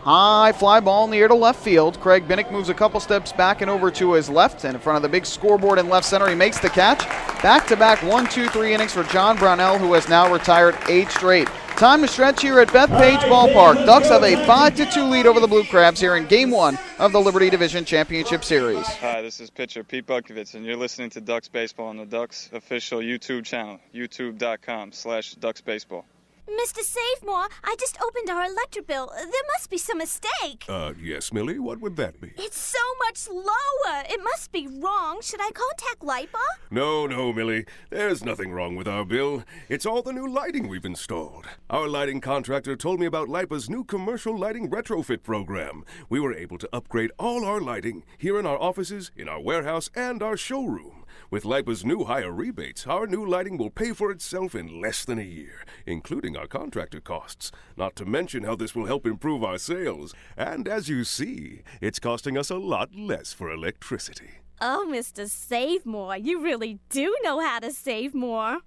High fly ball in the air to left field. Craig Binnick moves a couple steps back and over to his left, and in front of the big scoreboard in left center, he makes the catch. Back-to-back 1-2-3 innings for John Brownell, who has now retired 8 straight. Time to stretch here at Bethpage Ballpark. Ducks have a 5-2 lead over the Blue Crabs here in Game 1 of the Liberty Division Championship Series. Hi, this is pitcher Pete Bukovitz, and you're listening to Ducks Baseball on the Ducks official YouTube channel, youtube.com/DucksBaseball. Mr. Savemore, I just opened our electric bill. There must be some mistake. Yes, Millie, what would that be? It's so much lower. It must be wrong. Should I contact LIPA? No, Millie. There's nothing wrong with our bill. It's all the new lighting we've installed. Our lighting contractor told me about LIPA's new commercial lighting retrofit program. We were able to upgrade all our lighting here in our offices, in our warehouse, and our showroom. With LIPA's new higher rebates, our new lighting will pay for itself in less than a year, including our contractor costs. Not to mention how this will help improve our sales. And as you see, it's costing us a lot less for electricity. Oh, Mr. Savemore, you really do know how to save more.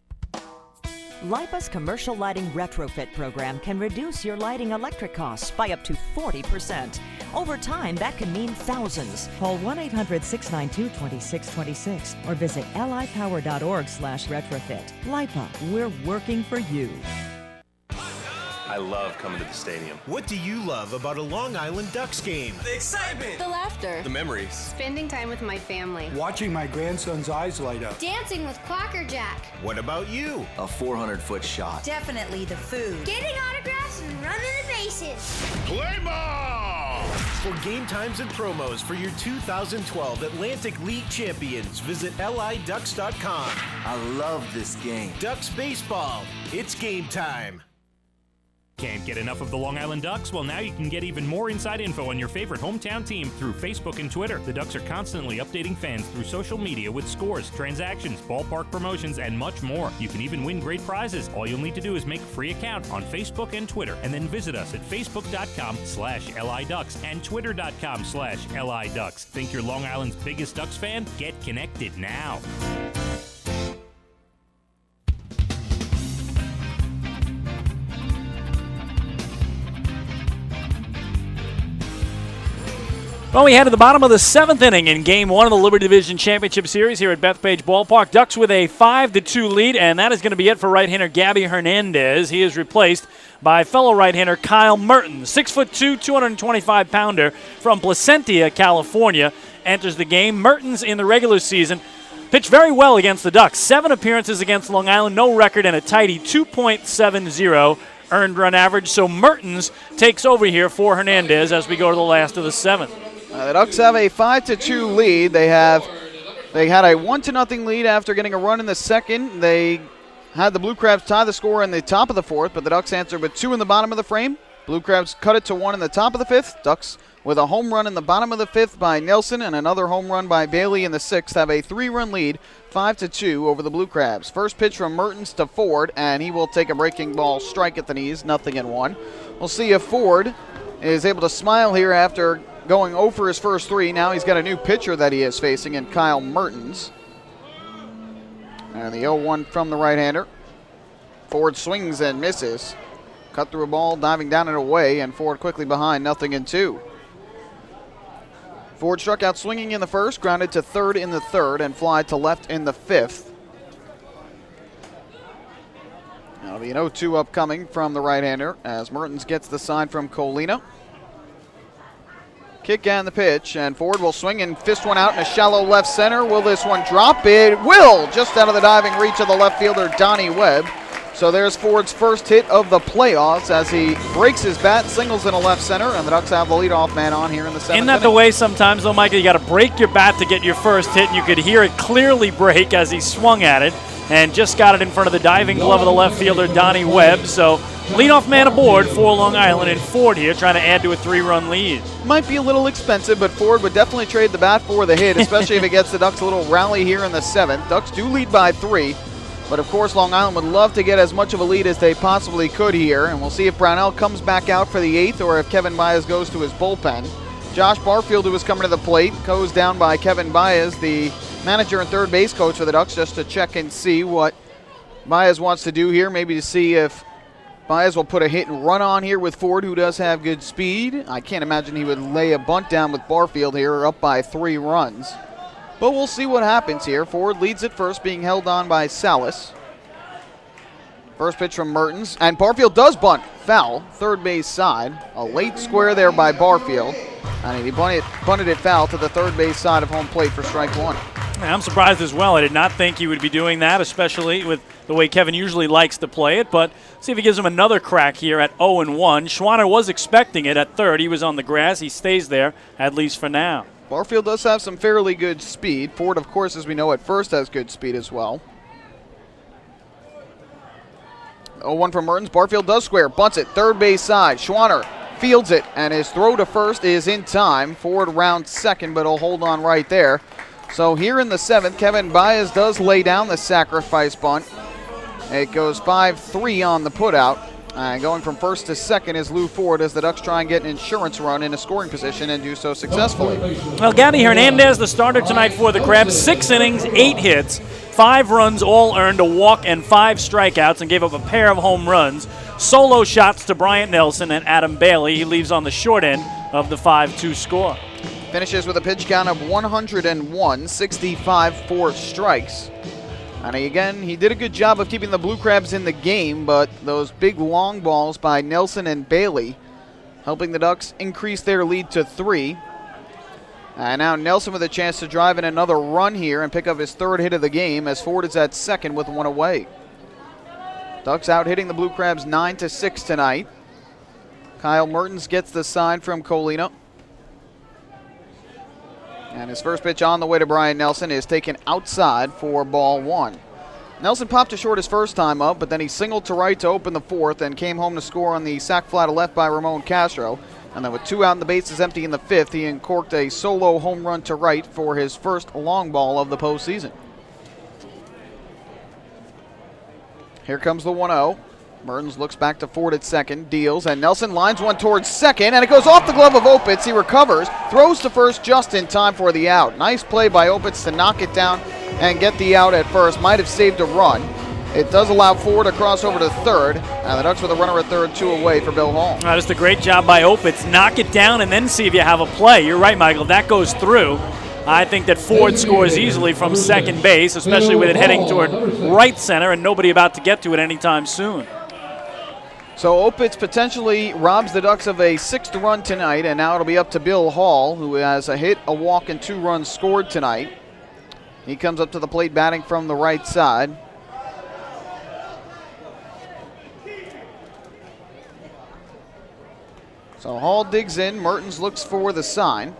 LIPA's commercial lighting retrofit program can reduce your lighting electric costs by up to 40%. Over time, that can mean thousands. Call 1-800-692-2626 or visit lipower.org/retrofit. LIPA, we're working for you. I love coming to the stadium. What do you love about a Long Island Ducks game? The excitement! The laughter. The memories. Spending time with my family. Watching my grandson's eyes light up. Dancing with Clocker Jack. What about you? A 400-foot shot. Definitely the food. Getting autographs and running the bases. Play ball! For game times and promos for your 2012 Atlantic League champions, visit liducks.com. I love this game. Ducks baseball. It's game time. Can't get enough of the Long Island Ducks? Well, now you can get even more inside info on your favorite hometown team through Facebook and Twitter. The Ducks are constantly updating fans through social media with scores, transactions, ballpark promotions, and much more. You can even win great prizes. All you'll need to do is make a free account on Facebook and Twitter, and then visit us at facebook.com/LIDucks and twitter.com/LIDucks. Think you're Long Island's biggest Ducks fan? Get connected now. Well, we head to the bottom of the 7th inning in Game 1 of the Liberty Division Championship Series here at Bethpage Ballpark. Ducks with a 5-2 lead, and that is going to be it for right-hander Gabby Hernandez. He is replaced by fellow right-hander Kyle Mertens. 6'2", 225-pounder from Placentia, California, enters the game. Mertens in the regular season pitched very well against the Ducks. 7 appearances against Long Island, no record, and a tidy 2.70 earned run average. So Mertens takes over here for Hernandez as we go to the last of the 7th. The Ducks have a 5-2 lead. They had a 1-0 lead after getting a run in the second. They had the Blue Crabs tie the score in the top of the 4th, but the Ducks answered with 2 in the bottom of the frame. Blue Crabs cut it to 1 in the top of the 5th. Ducks with a home run in the bottom of the 5th by Nelson and another home run by Bailey in the 6th have a 3-run lead, 5-2 over the Blue Crabs. First pitch from Mertens to Ford, and he will take a breaking ball strike at the knees, 0-1. We'll see if Ford is able to smile here after going 0 for his first 3. Now he's got a new pitcher that he is facing in Kyle Mertens. And the 0-1 from the right-hander. Ford swings and misses. Cut through a ball, diving down and away, and Ford quickly behind, 0-2. Ford struck out swinging in the first, grounded to third in the 3rd, and fly to left in the 5th. That'll be an 0-2 upcoming from the right-hander as Mertens gets the sign from Colina. Kick and the pitch, and Ford will swing and fist one out in a shallow left center. Will this one drop? It will, just out of the diving reach of the left fielder, Donnie Webb. So there's Ford's first hit of the playoffs as he breaks his bat, singles in a left center, and the Ducks have the leadoff man on here in the 7th Isn't that the way sometimes, though, Micah? You got to break your bat to get your first hit, and you could hear it clearly break as he swung at it and just got it in front of the diving glove of the left fielder, Donnie Webb. So leadoff man aboard for Long Island, and Ford here trying to add to a 3-run lead. Might be a little expensive, but Ford would definitely trade the bat for the hit, especially if it gets the Ducks a little rally here in the 7th. Ducks do lead by 3, but of course Long Island would love to get as much of a lead as they possibly could here, and we'll see if Brownell comes back out for the 8th or if Kevin Baez goes to his bullpen. Josh Barfield, who was coming to the plate, goes down by Kevin Baez, the manager and third base coach for the Ducks, just to check and see what Baez wants to do here, maybe to see if Baez will put a hit and run on here with Ford, who does have good speed. I can't imagine he would lay a bunt down with Barfield here, up by 3 runs. But we'll see what happens here. Ford leads at first, being held on by Salas. First pitch from Mertens, and Barfield does bunt. Foul, third base side. A late square there by Barfield, and he bunted it foul to the third base side of home plate for strike 1. I'm surprised as well. I did not think he would be doing that, especially with the way Kevin usually likes to play it. But see if he gives him another crack here at 0-1. Schwanner was expecting it at third. He was on the grass. He stays there, at least for now. Barfield does have some fairly good speed. Ford, of course, as we know, at first has good speed as well. 0-1 from Mertens. Barfield does square. Bunts it. Third base side. Schwanner fields it, and his throw to first is in time. Ford rounds second, but he'll hold on right there. So here in the seventh, Kevin Baez does lay down the sacrifice bunt. It goes 5-3 on the putout. Going from first to second is Lou Ford as the Ducks try and get an insurance run in a scoring position and do so successfully. Well, Gabby Hernandez, the starter tonight for the Crabs. 6 innings, 8 hits, 5 runs, all earned, a walk and 5 strikeouts, and gave up a pair of home runs. Solo shots to Bryant Nelson and Adam Bailey. He leaves on the short end of the 5-2 score. Finishes with a pitch count of 101, 65 for strikes. And he did a good job of keeping the Blue Crabs in the game, but those big long balls by Nelson and Bailey helping the Ducks increase their lead to 3. And now Nelson with a chance to drive in another run here and pick up his third hit of the game as Ford is at second with 1 away. Ducks out hitting the Blue Crabs 9-6 tonight. Kyle Mertens gets the sign from Colina. And his first pitch on the way to Brian Nelson is taken outside for ball 1. Nelson popped to short his first time up, but then he singled to right to open the fourth and came home to score on the sac fly to left by Ramon Castro. And then with 2 out and the bases empty in the fifth, he uncorked a solo home run to right for his first long ball of the postseason. Here comes the 1-0. Mertens looks back to Ford at second, deals, and Nelson lines one towards second, and it goes off the glove of Opitz. He recovers, throws to first just in time for the out. Nice play by Opitz to knock it down and get the out at first. Might have saved a run. It does allow Ford to cross over to third, and the Ducks with a runner at third, 2 away for Bill Hall. Just a great job by Opitz. Knock it down and then see if you have a play. You're right, Michael. That goes through. I think that Ford scores easily from second base, especially with it heading toward right center and nobody about to get to it anytime soon. So Opitz potentially robs the Ducks of a 6th run tonight, and now it'll be up to Bill Hall, who has a hit, a walk, and 2 runs scored tonight. He comes up to the plate batting from the right side. So Hall digs in. Mertens looks for the sign.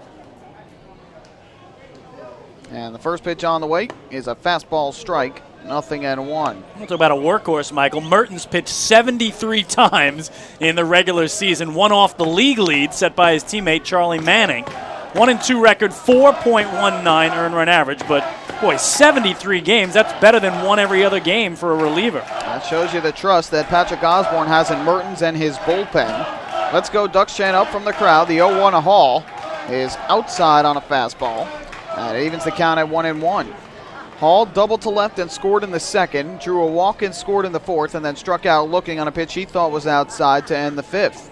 And the first pitch on the way is a fastball strike. 0-1. We'll talk about a workhorse, Michael. Mertens pitched 73 times in the regular season, one off the league lead set by his teammate Charlie Manning. 1-2 record, 4.19 earned run average, but boy, 73 games, that's better than one every other game for a reliever. That shows you the trust that Patrick Osborne has in Mertens and his bullpen. Let's go Ducks chant up from the crowd. The 0-1 Hall is outside on a fastball, and it evens the count at 1-1. Hall doubled to left and scored in the second, drew a walk and scored in the fourth, and then struck out looking on a pitch he thought was outside to end the fifth.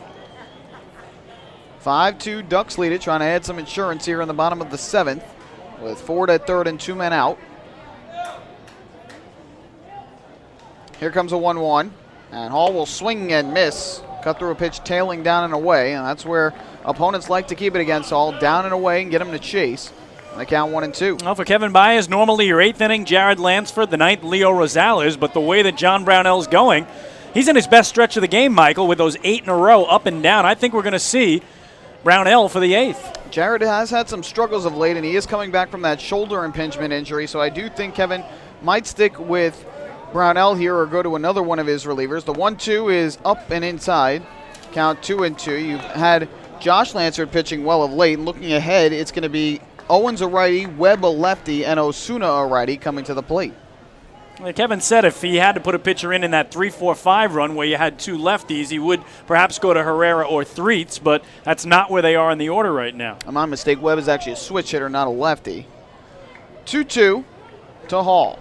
5-2 Ducks lead it, trying to add some insurance here in the bottom of the seventh with Ford at third and 2 men out. Here comes a 1-1, and Hall will swing and miss. Cut through a pitch tailing down and away, and that's where opponents like to keep it against Hall, down and away and get him to chase. And they count 1-2. Well, for Kevin Baez, normally your 8th inning, Jared Lansford, the 9th, Leo Rosales, but the way that John Brownell's going, he's in his best stretch of the game, Michael, with those 8 in a row up and down. I think we're going to see Brownell for the 8th. Jared has had some struggles of late, and he is coming back from that shoulder impingement injury, so I do think Kevin might stick with Brownell here or go to another one of his relievers. The 1-2 is up and inside. Count 2-2. You've had Josh Lansford pitching well of late. Looking ahead, it's going to be Owens a righty, Webb a lefty, and Osuna a righty coming to the plate. Like Kevin said, if he had to put a pitcher in that 3-4-5 run where you had 2 lefties, he would perhaps go to Herrera or Threets, but that's not where they are in the order right now. My mistake, Webb is actually a switch hitter, not a lefty. 2-2 to Hall.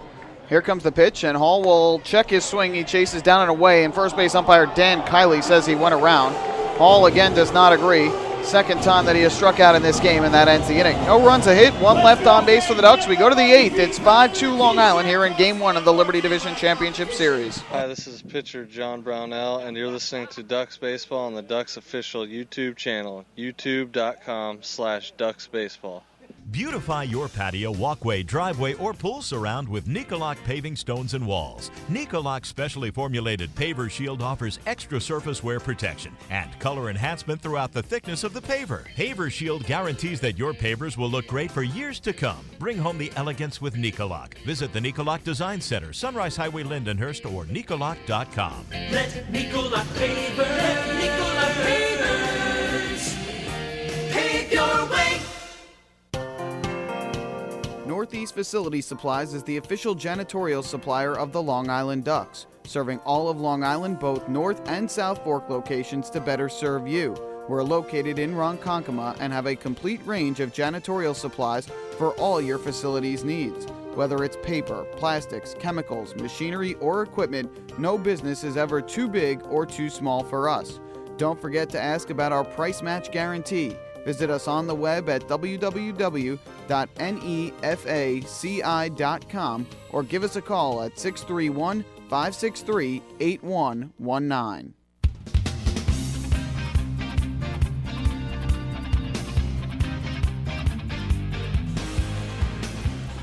Here comes the pitch, and Hall will check his swing. He chases down and away, and first base umpire Dan Kiley says he went around. Hall again does not agree. Second time that he has struck out in this game, and that ends the inning. No runs, a hit, 1 left on base for the Ducks. We go to the 8th. It's 5-2 Long Island here in Game 1 of the Liberty Division Championship Series. Hi, this is pitcher John Brownell, and you're listening to Ducks Baseball on the Ducks official YouTube channel, youtube.com/DucksBaseball. Beautify your patio, walkway, driveway, or pool surround with Nicoloc paving stones and walls. Nicoloc's specially formulated Paver Shield offers extra surface wear protection and color enhancement throughout the thickness of the paver. Paver Shield guarantees that your pavers will look great for years to come. Bring home the elegance with Nicoloc. Visit the Nicoloc Design Center, Sunrise Highway, Lindenhurst, or Nicoloc.com. Let Nicoloc Paver, let Nicoloc Pavers pave your way. Northeast Facility Supplies is the official janitorial supplier of the Long Island Ducks, serving all of Long Island, both North and South Fork locations to better serve you. We're located in Ronkonkoma and have a complete range of janitorial supplies for all your facilities' needs. Whether it's paper, plastics, chemicals, machinery, or equipment, no business is ever too big or too small for us. Don't forget to ask about our price match guarantee. Visit us on the web at www.nefaci.com or give us a call at 631-563-8119.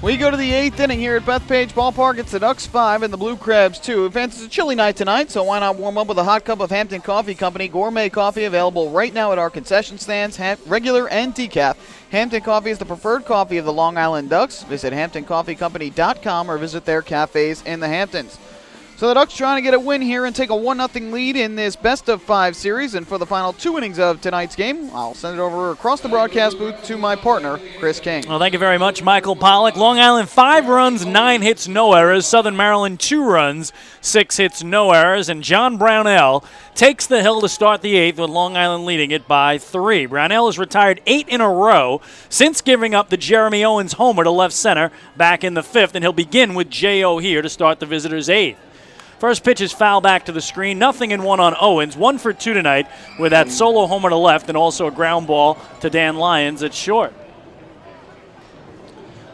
We go to the 8th inning here at Bethpage Ballpark. It's the Ducks 5 and the Blue Crabs 2. Fans, it's a chilly night tonight, so why not warm up with a hot cup of Hampton Coffee Company gourmet coffee available right now at our concession stands, regular and decaf. Hampton Coffee is the preferred coffee of the Long Island Ducks. Visit HamptonCoffeeCompany.com or visit their cafes in the Hamptons. So the Ducks trying to get a win here and take a 1-0 lead in this best-of-5 series. And for the final 2 innings of tonight's game, I'll send it over across the broadcast booth to my partner, Chris King. Well, thank you very much, Michael Pollack. Long Island 5 runs, 9 hits, no errors. Southern Maryland 2 runs, 6 hits, no errors. And John Brownell takes the hill to start the 8th with Long Island leading it by 3. Brownell has retired 8 in a row since giving up the Jeremy Owens homer to left center back in the 5th. And he'll begin with J.O. here to start the visitors' 8th. First pitch is foul back to the screen. 0-1 on Owens. 1 for 2 tonight with that solo homer to left and also a ground ball to Dan Lyons at short.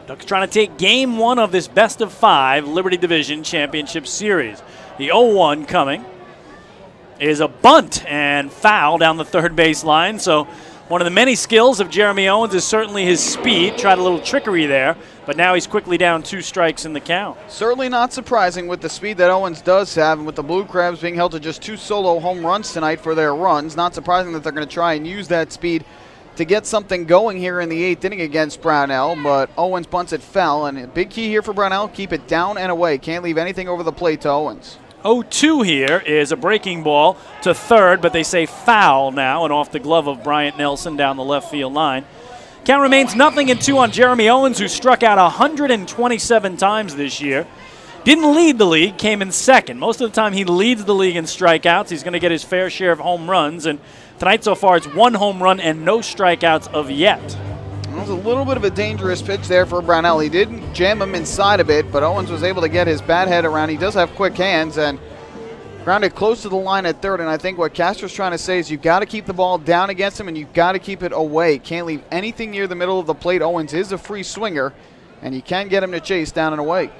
Ducks trying to take game 1 of this best-of-5 Liberty Division Championship Series. The 0-1 coming is a bunt and foul down the third base line. So one of the many skills of Jeremy Owens is certainly his speed. Tried a little trickery there, but now he's quickly down 2 strikes in the count. Certainly not surprising with the speed that Owens does have, and with the Blue Crabs being held to just 2 solo home runs tonight for their runs. Not surprising that they're going to try and use that speed to get something going here in the 8th inning against Brownell, but Owens bunts it foul, and a big key here for Brownell, keep it down and away. Can't leave anything over the plate to Owens. 0-2 here is a breaking ball to third, but they say foul now and off the glove of Bryant Nelson down the left field line. Count remains 0-2 on Jeremy Owens, who struck out 127 times this year. Didn't lead the league, came in second. Most of the time he leads the league in strikeouts. He's going to get his fair share of home runs, and tonight so far it's 1 home run and no strikeouts of yet. It was a little bit of a dangerous pitch there for Brownell. He did jam him inside a bit, but Owens was able to get his bat head around. He does have quick hands and grounded close to the line at third. And I think what Castro's trying to say is you've got to keep the ball down against him and you've got to keep it away. Can't leave anything near the middle of the plate. Owens is a free swinger, and you can get him to chase down and away.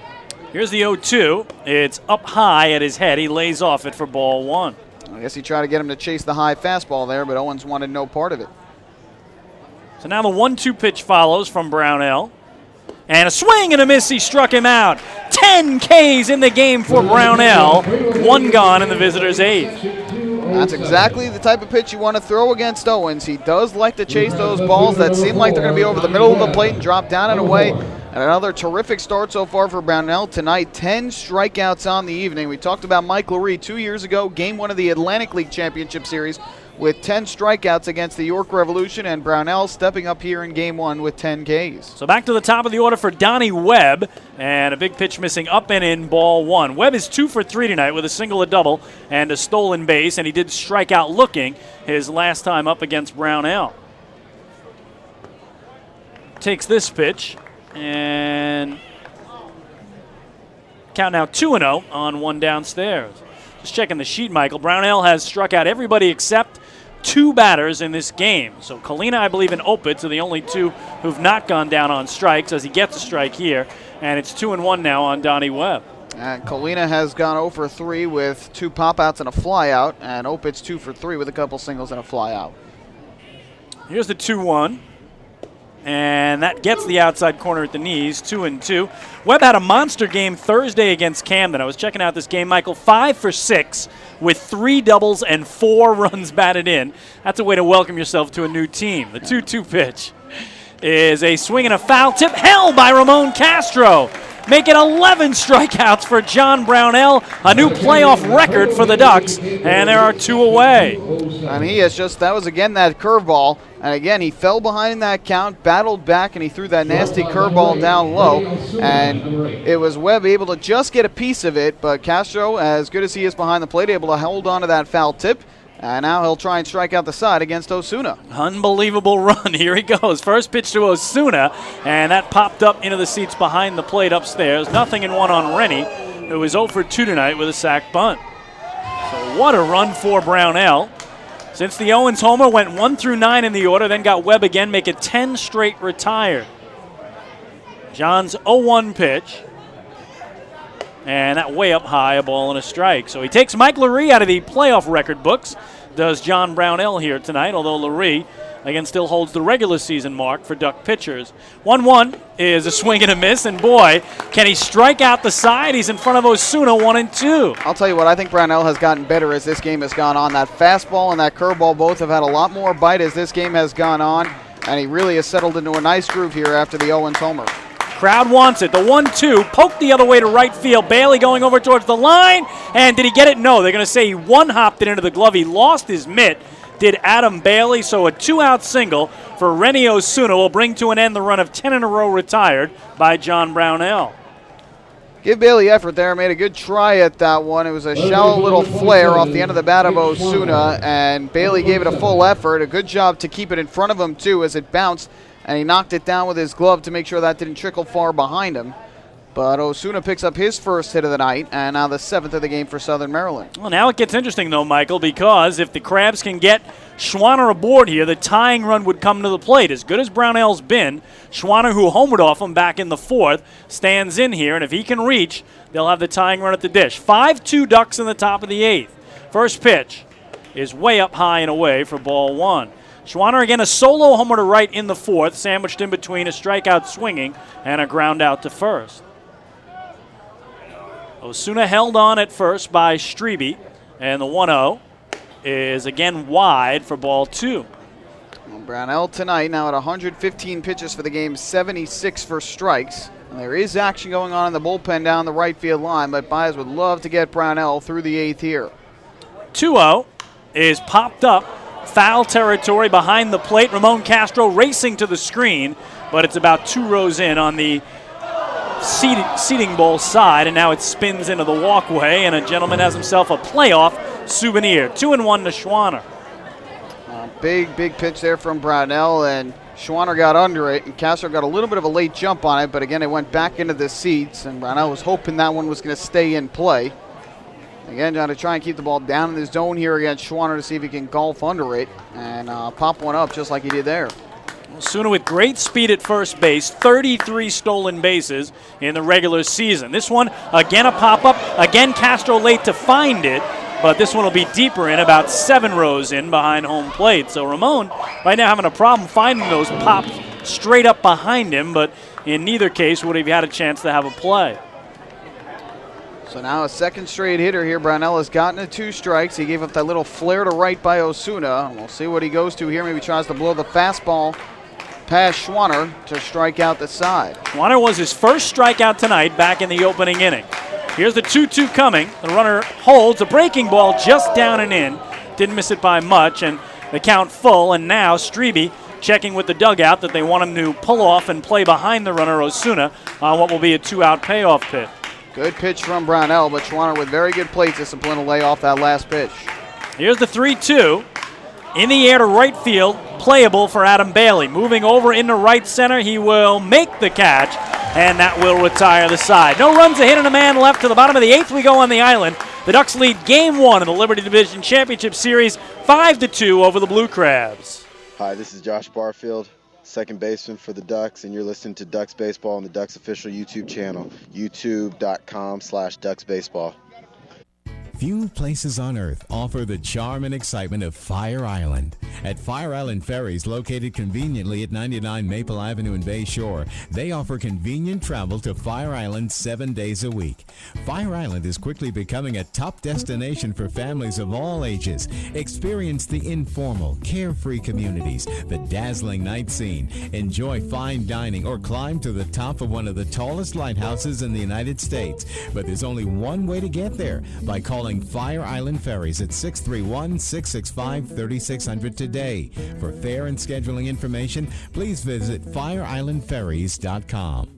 Here's the 0-2. It's up high at his head. He lays off it for ball 1. I guess he tried to get him to chase the high fastball there, but Owens wanted no part of it. So now the 1-2 pitch follows from Brownell. And a swing and a miss. He struck him out. 10 Ks in the game for Brownell. 1 gone in the visitors' 8th. That's exactly the type of pitch you want to throw against Owens. He does like to chase those balls that seem like they're going to be over the middle of the plate and drop down and away. And another terrific start so far for Brownell tonight. 10 strikeouts on the evening. We talked about Mike Lurie 2 years ago, game 1 of the Atlantic League Championship Series with 10 strikeouts against the York Revolution, and Brownell stepping up here in game 1 with 10 Ks. So back to the top of the order for Donnie Webb, and a big pitch missing up and in ball 1. Webb is 2 for 3 tonight with a single, a double, and a stolen base, and he did strike out looking his last time up against Brownell. Takes this pitch, and count now 2-0 on 1 downstairs. Just checking the sheet, Michael. Brownell has struck out everybody except 2 batters in this game. So Kalina, I believe, and Opitz are the only 2 who've not gone down on strikes as he gets a strike here. And it's 2-1 now on Donnie Webb. And Kalina has gone 0 for 3 with 2 pop-outs and a flyout. And Opitz 2 for 3 with a couple singles and a flyout. Here's the 2-1. And that gets the outside corner at the knees, 2-2. Webb had a monster game Thursday against Camden. I was checking out this game, Michael, 5 for 6 with 3 doubles and 4 runs batted in. That's a way to welcome yourself to a new team. The 2-2 pitch is a swing and a foul tip held by Ramon Castro. Make it 11 strikeouts for John Brownell, a new playoff record for the Ducks, and there are 2 away. And he has just, that was again that curveball, and again he fell behind in that count, battled back, and he threw that nasty curveball down low, and it was Webb able to just get a piece of it, but Castro, as good as he is behind the plate, able to hold on to that foul tip. And now he'll try and strike out the side against Osuna. Unbelievable run. Here he goes. First pitch to Osuna, and that popped up into the seats behind the plate upstairs. 0-1 on Rennie, who was 0 for 2 tonight with a sac bunt. So what a run for Brownell. Since the Owens homer, went 1 through 9 in the order, then got Webb again, make it 10 straight retired. John's 0-1 pitch. And that way up high, a ball and a strike. So he takes Mike Lurie out of the playoff record books. Does John Brownell here tonight, although Lurie, again, still holds the regular season mark for Duck pitchers. 1-1 is a swing and a miss, and boy, can he strike out the side. He's in front of Osuna, 1-2. I'll tell you what, I think Brownell has gotten better as this game has gone on. That fastball and that curveball both have had a lot more bite as this game has gone on, and he really has settled into a nice groove here after the Owens homer. Crowd wants it. The 1-2 poked the other way to right field. Bailey going over towards the line. And did he get it? No. They're going to say he one-hopped it into the glove. He lost his mitt. Did Adam Bailey. So a 2-out single for Rennie Osuna will bring to an end the run of 10 in a row retired by John Brownell. Give Bailey effort there. Made a good try at that one. It was a shallow little flare off the end of the bat of Osuna. And Bailey gave it a full effort. A good job to keep it in front of him, too, as it bounced. And he knocked it down with his glove to make sure that didn't trickle far behind him. But Osuna picks up his first hit of the night, and now the 7th of the game for Southern Maryland. Well, now it gets interesting, though, Michael, because if the Crabs can get Schwanner aboard here, the tying run would come to the plate. As good as Brownell's been, Schwanner, who homered off him back in the 4th, stands in here, and if he can reach, they'll have the tying run at the dish. 5-2 Ducks in the top of the 8th. First pitch is way up high and away for ball 1. Schwanner again a solo homer to right in the 4th, sandwiched in between a strikeout swinging and a ground out to first. Osuna held on at first by Strebe, and the 1-0 is again wide for ball 2. Well, Brownell tonight now at 115 pitches for the game, 76 for strikes. And there is action going on in the bullpen down the right field line, but Baez would love to get Brownell through the 8th here. 2-0 is popped up. Foul territory behind the plate. Ramon Castro racing to the screen, but it's about 2 rows in on the seating bowl side, and now it spins into the walkway, and a gentleman has himself a playoff souvenir. 2-1 to Schwanner. Big pitch there from Brownell, and Schwanner got under it, and Castro got a little bit of a late jump on it, but again, it went back into the seats, and Brownell was hoping that one was going to stay in play. Again, trying to try and keep the ball down in the zone here against Schwanner to see if he can golf under it and pop one up just like he did there. Osuna with great speed at first base, 33 stolen bases in the regular season. This one, again a pop-up, again Castro late to find it, but this one will be deeper in, about 7 rows in behind home plate. So Ramon right now having a problem finding those pops straight up behind him, but in neither case would he have had a chance to have a play. So now a second straight hitter here. Brownell has gotten to 2 strikes. He gave up that little flare to right by Osuna. We'll see what he goes to here. Maybe tries to blow the fastball past Schwanner to strike out the side. Schwanner was his first strikeout tonight back in the opening inning. Here's the 2-2 coming. The runner holds a breaking ball just down and in. Didn't miss it by much, and the count full. And now Strebe checking with the dugout that they want him to pull off and play behind the runner Osuna on what will be a 2-out payoff pitch. Good pitch from Brownell, but Schwanner with very good plate discipline to lay off that last pitch. Here's the 3-2. In the air to right field, playable for Adam Bailey. Moving over into right center, he will make the catch, and that will retire the side. No runs, a hit, and a man left. To the bottom of the 8th we go on the island. The Ducks lead Game 1 of the Liberty Division Championship Series 5-2 over the Blue Crabs. Hi, this is Josh Barfield, second baseman for the Ducks, and you're listening to Ducks Baseball on the Ducks official YouTube channel, youtube.com/DucksBaseball. Few places on earth offer the charm and excitement of Fire Island. At Fire Island Ferries, located conveniently at 99 Maple Avenue in Bay Shore, they offer convenient travel to Fire Island 7 days a week. Fire Island is quickly becoming a top destination for families of all ages. Experience the informal, carefree communities, the dazzling night scene, enjoy fine dining, or climb to the top of one of the tallest lighthouses in the United States. But there's only one way to get there, by calling Fire Island Ferries at 631-665-3600 today. For fare and scheduling information, please visit fireislandferries.com.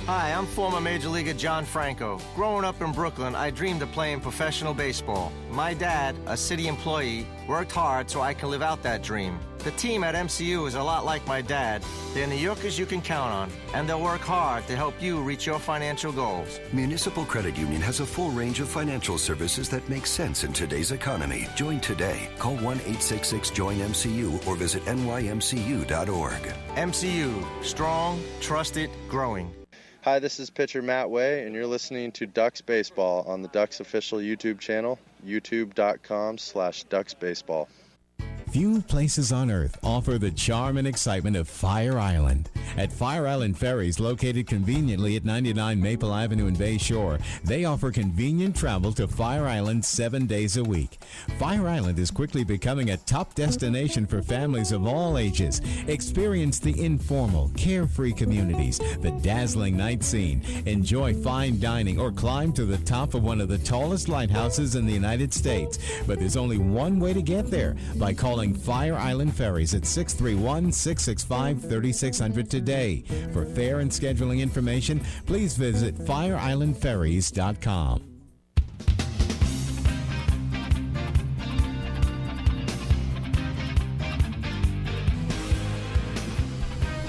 Hi, I'm former Major Leaguer John Franco. Growing up in Brooklyn, I dreamed of playing professional baseball. My dad, a city employee, worked hard so I can live out that dream. The team at MCU is a lot like my dad. They're New Yorkers you can count on, and they'll work hard to help you reach your financial goals. Municipal Credit Union has a full range of financial services that make sense in today's economy. Join today. Call 1-866-JOIN-MCU or visit nymcu.org. MCU, strong, trusted, growing. Hi, this is pitcher Matt Way, and you're listening to Ducks Baseball on the Ducks official YouTube channel, youtube.com/DucksBaseball. Few places on earth offer the charm and excitement of Fire Island. At Fire Island Ferries, located conveniently at 99 Maple Avenue in Bay Shore, they offer convenient travel to Fire Island 7 days a week. Fire Island is quickly becoming a top destination for families of all ages. Experience the informal, carefree communities, the dazzling night scene, enjoy fine dining, or climb to the top of one of the tallest lighthouses in the United States. But there's only one way to get there, by calling Fire Island Ferries at 631-665-3600 today. For fare and scheduling information, please visit fireislandferries.com.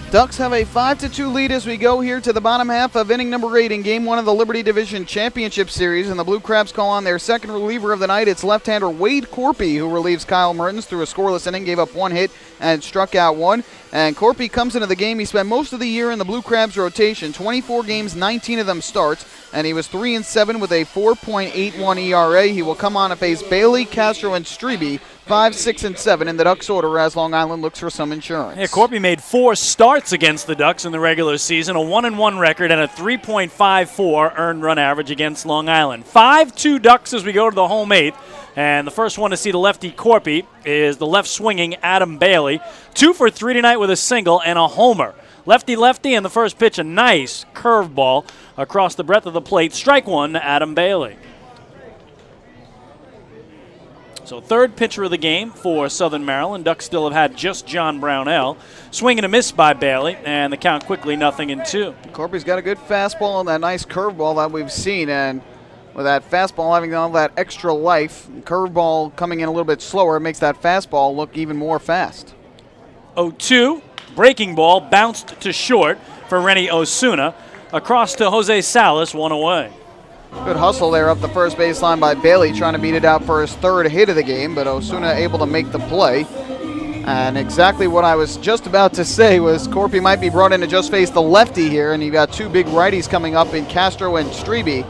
Ducks have a 5-2 lead as we go here to the bottom half of inning number 8 in Game 1 of the Liberty Division Championship Series. And the Blue Crabs call on their second reliever of the night. It's left-hander Wade Corpy, who relieves Kyle Mertens through a scoreless inning, gave up 1 hit and struck out 1. And Corpy comes into the game. He spent most of the year in the Blue Crabs rotation, 24 games, 19 of them starts, and he was 3-7 with a 4.81 ERA. He will come on to face Bailey, Castro, and Strebe, 5, 6, and 7 in the Ducks order as Long Island looks for some insurance. Yeah, Corpy made 4 starts against the Ducks in the regular season, a 1-1 record and a 3.54 earned run average against Long Island. 5-2 Ducks as we go to the home 8th. And the first one to see the lefty Corpy is the left-swinging Adam Bailey. 2 for 3 tonight with a single and a homer. Lefty-lefty, and the first pitch, a nice curveball across the breadth of the plate. Strike 1, Adam Bailey. So third pitcher of the game for Southern Maryland. Ducks still have had just John Brownell. Swing and a miss by Bailey, and the count quickly 0-2. Corpy's got a good fastball and that nice curveball that we've seen, and with that fastball having all that extra life, curveball coming in a little bit slower, it makes that fastball look even more fast. 0-2, breaking ball bounced to short for Rennie Osuna. Across to Jose Salas, 1 away. Good hustle there up the first baseline by Bailey, trying to beat it out for his third hit of the game, but Osuna able to make the play. And exactly what I was just about to say was Corpy might be brought in to just face the lefty here, and you've got 2 big righties coming up in Castro and Strebe.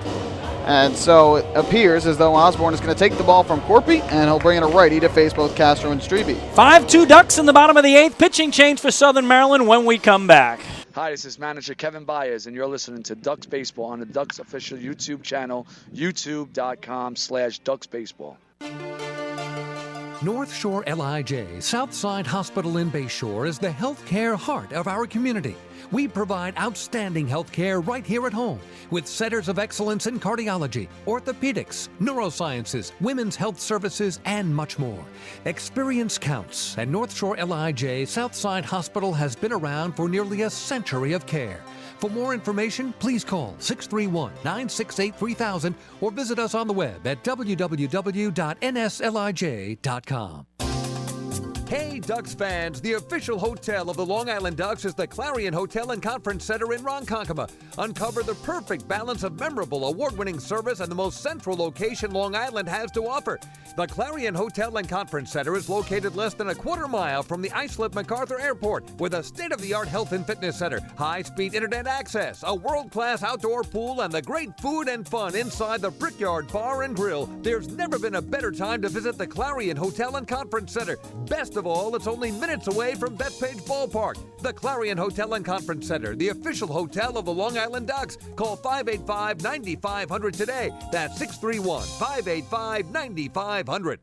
And so it appears as though Osborne is going to take the ball from Corpy, and he'll bring in a righty to face both Castro and Strebe. 5-2 Ducks in the bottom of the 8th. Pitching change for Southern Maryland when we come back. Hi, this is manager Kevin Byers, and you're listening to Ducks Baseball on the Ducks official YouTube channel, youtube.com/DucksBaseball. North Shore LIJ Southside Hospital in Bayshore is the healthcare heart of our community. We provide outstanding health care right here at home with centers of excellence in cardiology, orthopedics, neurosciences, women's health services, and much more. Experience counts, and North Shore LIJ Southside Hospital has been around for nearly a century of care. For more information, please call 631-968-3000 or visit us on the web at www.nslij.com. Hey, Ducks fans, the official hotel of the Long Island Ducks is the Clarion Hotel and Conference Center in Ronkonkoma. Uncover the perfect balance of memorable, award-winning service and the most central location Long Island has to offer. The Clarion Hotel and Conference Center is located less than a quarter mile from the Islip MacArthur Airport with a state-of-the-art health and fitness center, high-speed internet access, a world-class outdoor pool, and the great food and fun inside the Brickyard Bar and Grill. There's never been a better time to visit the Clarion Hotel and Conference Center. Best Best of all, it's only minutes away from Bethpage Ballpark, the Clarion Hotel and Conference Center, the official hotel of the Long Island Ducks. Call 585-9500 today. That's 631-585-9500.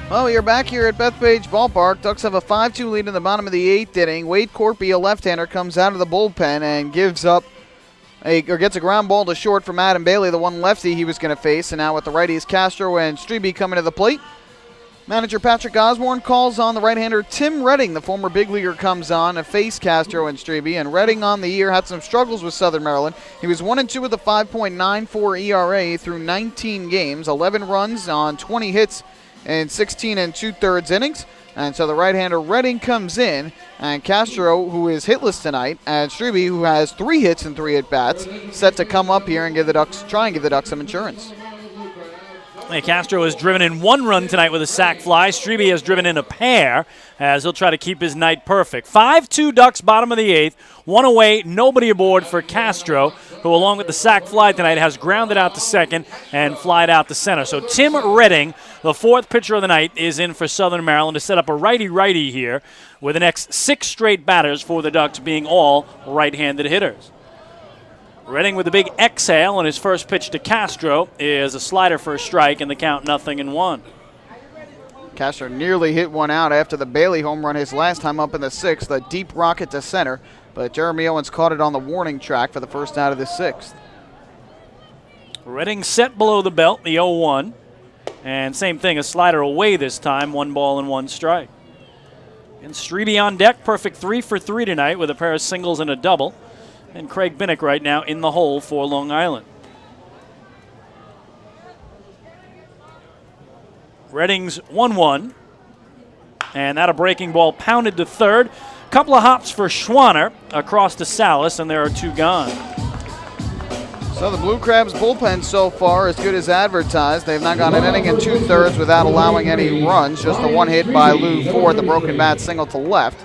Well, you're back here at Bethpage Ballpark. Ducks have a 5-2 lead in the bottom of the 8th inning. Wade Corpy, a left-hander, comes out of the bullpen and gets a ground ball to short from Adam Bailey, the one lefty he was going to face. And now with the righties Castro and Strebe coming to the plate, manager Patrick Osborne calls on the right-hander Tim Redding, the former big leaguer, comes on to face Castro and Strebe. And Redding on the year had some struggles with Southern Maryland. He was 1-2 with a 5.94 ERA through 19 games, 11 runs on 20 hits in 16 2/3 innings. And so the right-hander Redding comes in, and Castro, who is hitless tonight, and Strebe, who has 3 hits and 3 at-bats, set to come up here and try and give the Ducks some insurance. Castro has driven in 1 run tonight with a sac fly. Strebe has driven in a pair, as he'll try to keep his night perfect. 5-2 Ducks, bottom of the 8th. 1 away, nobody aboard for Castro, who along with the sac fly tonight has grounded out to second and flied out to center. So Tim Redding, the 4th pitcher of the night, is in for Southern Maryland to set up a righty-righty here, with the next 6 straight batters for the Ducks being all right-handed hitters. Redding with a big exhale on his first pitch to Castro is a slider for a strike, and the count 0-1. Castro nearly hit one out after the Bailey home run his last time up in the 6th, a deep rocket to center, but Jeremy Owens caught it on the warning track for the first out of the 6th. Redding set below the belt, the 0-1, and same thing, a slider away this time, 1 ball and 1 strike. And Strebe on deck, perfect 3 for 3 tonight with a pair of singles and a double. And Craig Binnick right now in the hole for Long Island. Redding's 1-1. And that a breaking ball pounded to third. Couple of hops for Schwanner across to Salas, and there are 2 gone. So the Blue Crabs bullpen so far as good as advertised. They've not gone an inning and 2/3 without allowing any runs. Just the 1 hit by Lou Ford, the broken bat single to left.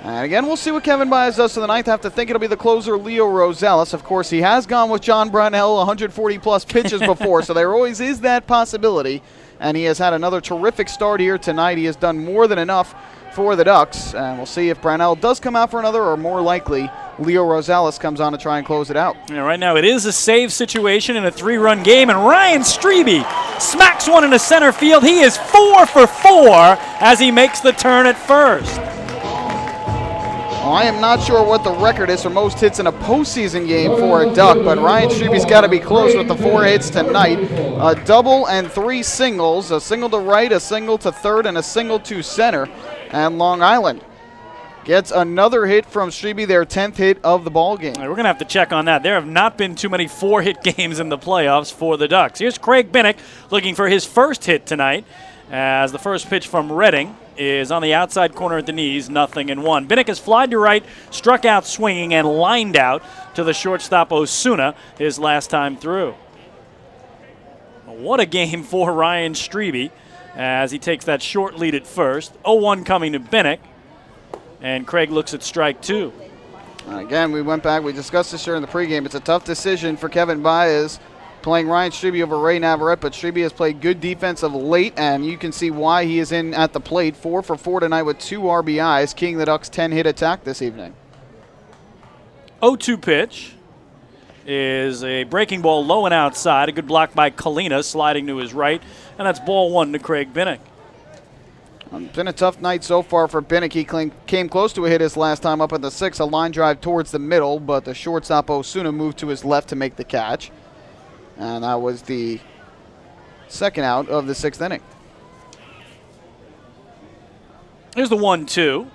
And again, we'll see what Kevin Baez does to the ninth. I have to think it'll be the closer, Leo Rosales. Of course, he has gone with John Brownell 140-plus pitches before, so there always is that possibility. And he has had another terrific start here tonight. He has done more than enough for the Ducks. And we'll see if Brownell does come out for another, or more likely, Leo Rosales comes on to try and close it out. Yeah, right now it is a save situation in a 3-run game, and Ryan Strebe smacks one into center field. He is 4 for 4 as he makes the turn at first. Well, I am not sure what the record is for most hits in a postseason game for a Duck, but Ryan Strebe's got to be close with the 4 hits tonight. A double and 3 singles, a single to right, a single to third, and a single to center. And Long Island gets another hit from Strebe, their 10th hit of the ball game. We're going to have to check on that. There have not been too many 4-hit games in the playoffs for the Ducks. Here's Craig Binnick looking for his first hit tonight, as the first pitch from Redding is on the outside corner at the knees, 0-1. Binnick has flied to right, struck out swinging, and lined out to the shortstop Osuna his last time through. What a game for Ryan Strebe as he takes that short lead at first. 0-1 coming to Binnick, and Craig looks at strike 2. Again, we discussed this during the pregame. It's a tough decision for Kevin Baez playing Ryan Strebe over Ray Navarrete, but Strebe has played good defense of late, and you can see why he is in at the plate. 4 for 4 tonight with 2 RBIs, keying the Ducks' 10-hit attack this evening. 0-2 pitch is a breaking ball low and outside. A good block by Kalina, sliding to his right, and that's ball 1 to Craig Binnick. It's been a tough night so far for Binnick. He came close to a hit his last time up in the 6th, a line drive towards the middle, but the shortstop Osuna moved to his left to make the catch. And that was the second out of the 6th inning. Here's the 1-2.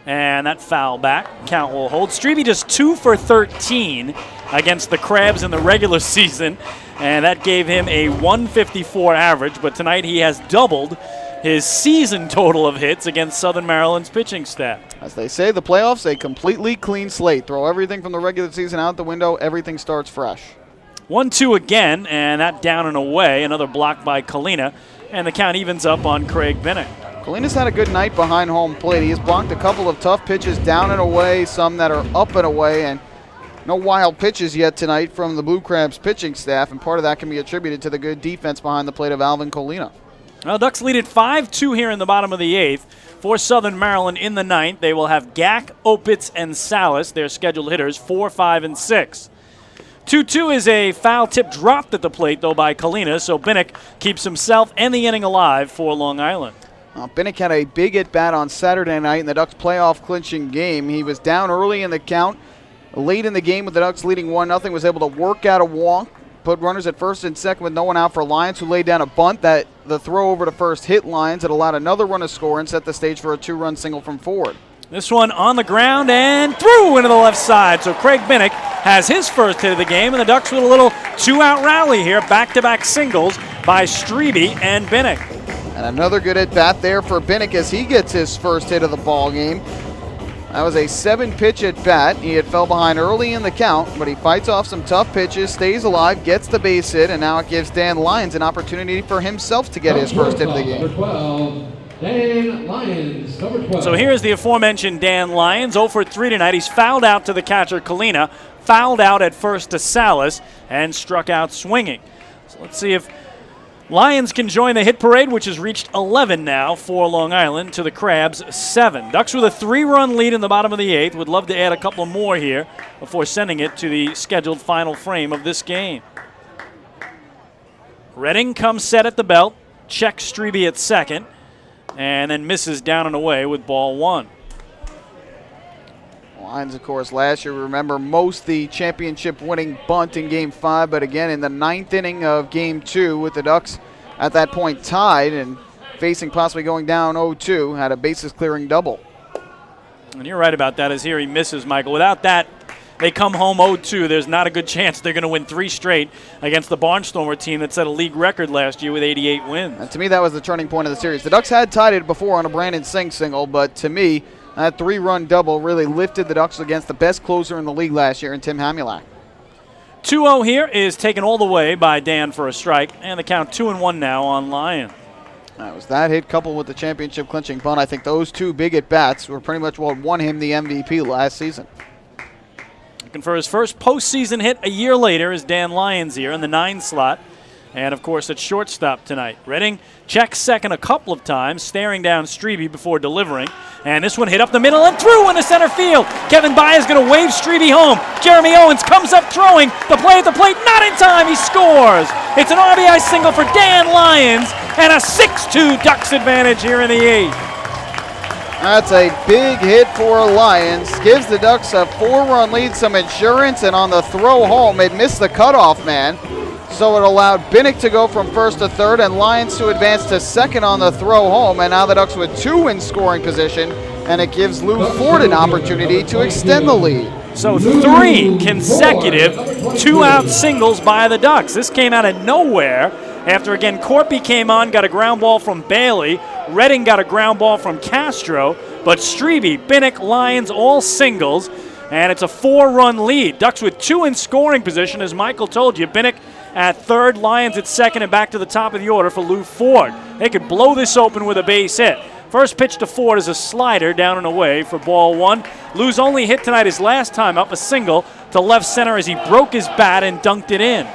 And that foul back. Count will hold. Strebe just 2 for 13 against the Crabs in the regular season. And that gave him a 154 average. But tonight he has doubled his season total of hits against Southern Maryland's pitching staff. As they say, the playoffs, a completely clean slate. Throw everything from the regular season out the window. Everything starts fresh. 1-2 again, and that down and away. Another block by Kalina, and the count evens up on Craig Binnick. Kalina's had a good night behind home plate. He has blocked a couple of tough pitches down and away, some that are up and away, and No wild pitches yet tonight from the Blue Crabs pitching staff, and part of that can be attributed to the good defense behind the plate of Alvin Colina. Well, Ducks lead it 5-2 here in the bottom of the 8th. For Southern Maryland in the 9th, they will have Gack, Opitz, and Salas, their scheduled hitters, 4, 5, and 6. 2-2 is a foul tip dropped at the plate, though, by Colina, so Binnick keeps himself and the inning alive for Long Island. Binnick had a big at-bat on Saturday night in the Ducks' playoff clinching game. He was down early in the count. Late in the game with the Ducks leading 1-0, was able to work out a walk, put runners at first and second with no one out for Lyons, who laid down a bunt that the throw over to first hit Lyons. It allowed another run to score and set the stage for a 2-run single from Ford. This one on the ground and through into the left side. So Craig Binnick has his first hit of the game, and the Ducks with a little 2-out rally here. Back-to-back singles by Strebe and Binnick. And another good at-bat there for Binnick as he gets his first hit of the ball game. That was a 7-pitch at-bat. He had fell behind early in the count, but he fights off some tough pitches, stays alive, gets the base hit, and now it gives Dan Lyons an opportunity for himself to get his first hit of the game. Number 12, Dan Lyons, number 12. So here's the aforementioned Dan Lyons, 0 for 3 tonight. He's fouled out to the catcher Colina, fouled out at first to Salas, and struck out swinging. So let's see if Lyons can join the hit parade, which has reached 11 now for Long Island, to the Crabs 7. Ducks with a 3-run lead in the bottom of the 8th. Would love to add a couple more here before sending it to the scheduled final frame of this game. Redding comes set at the belt, checks Strebe at second, and then misses down and away with ball 1. Lyons, of course, last year, remember, most the championship-winning bunt in Game 5, but again in the 9th inning of Game 2 with the Ducks at that point tied and facing possibly going down 0-2, had a bases-clearing double. And you're right about that, as here he misses, Michael. Without that, they come home 0-2. There's not a good chance they're going to win 3 straight against the Barnstormer team that set a league record last year with 88 wins. And to me, that was the turning point of the series. The Ducks had tied it before on a Brandon Singh single, but to me, that 3-run double really lifted the Ducks against the best closer in the league last year in Tim Hamulak. 2-0 here is taken all the way by Dan for a strike, and the count 2-1 now on Lyon. That was that hit coupled with the championship clinching bunt. I think those two big at-bats were pretty much what won him the MVP last season. Looking for his first postseason hit a year later is Dan Lyons here in the 9 slot. And, of course, at shortstop tonight. Redding checks second a couple of times, staring down Strebe before delivering. And this one hit up the middle and through into center field. Kevin Baez going to wave Strebe home. Jeremy Owens comes up throwing. The play at the plate, not in time. He scores. It's an RBI single for Dan Lyons and a 6-2 Ducks advantage here in the 8th. That's a big hit for Lyons. Gives the Ducks a 4-run lead, some insurance, and on the throw home, it missed the cutoff man. So it allowed Binnick to go from first to third and Lyons to advance to second on the throw home. And now the Ducks with 2 in scoring position, and it gives Lou Ford an opportunity to extend the lead. So 3 consecutive 2-out singles by the Ducks. This came out of nowhere after, again, Corpy came on, got a ground ball from Bailey. Redding got a ground ball from Castro. But Strebe, Binnick, Lyons, all singles. And it's a 4-run lead. Ducks with 2 in scoring position, as Michael told you. Binnick at third, Lyons at second, and back to the top of the order for Lou Ford. They could blow this open with a base hit. First pitch to Ford is a slider down and away for ball 1. Lou's only hit tonight his last time up, a single to left center as he broke his bat and dunked it in.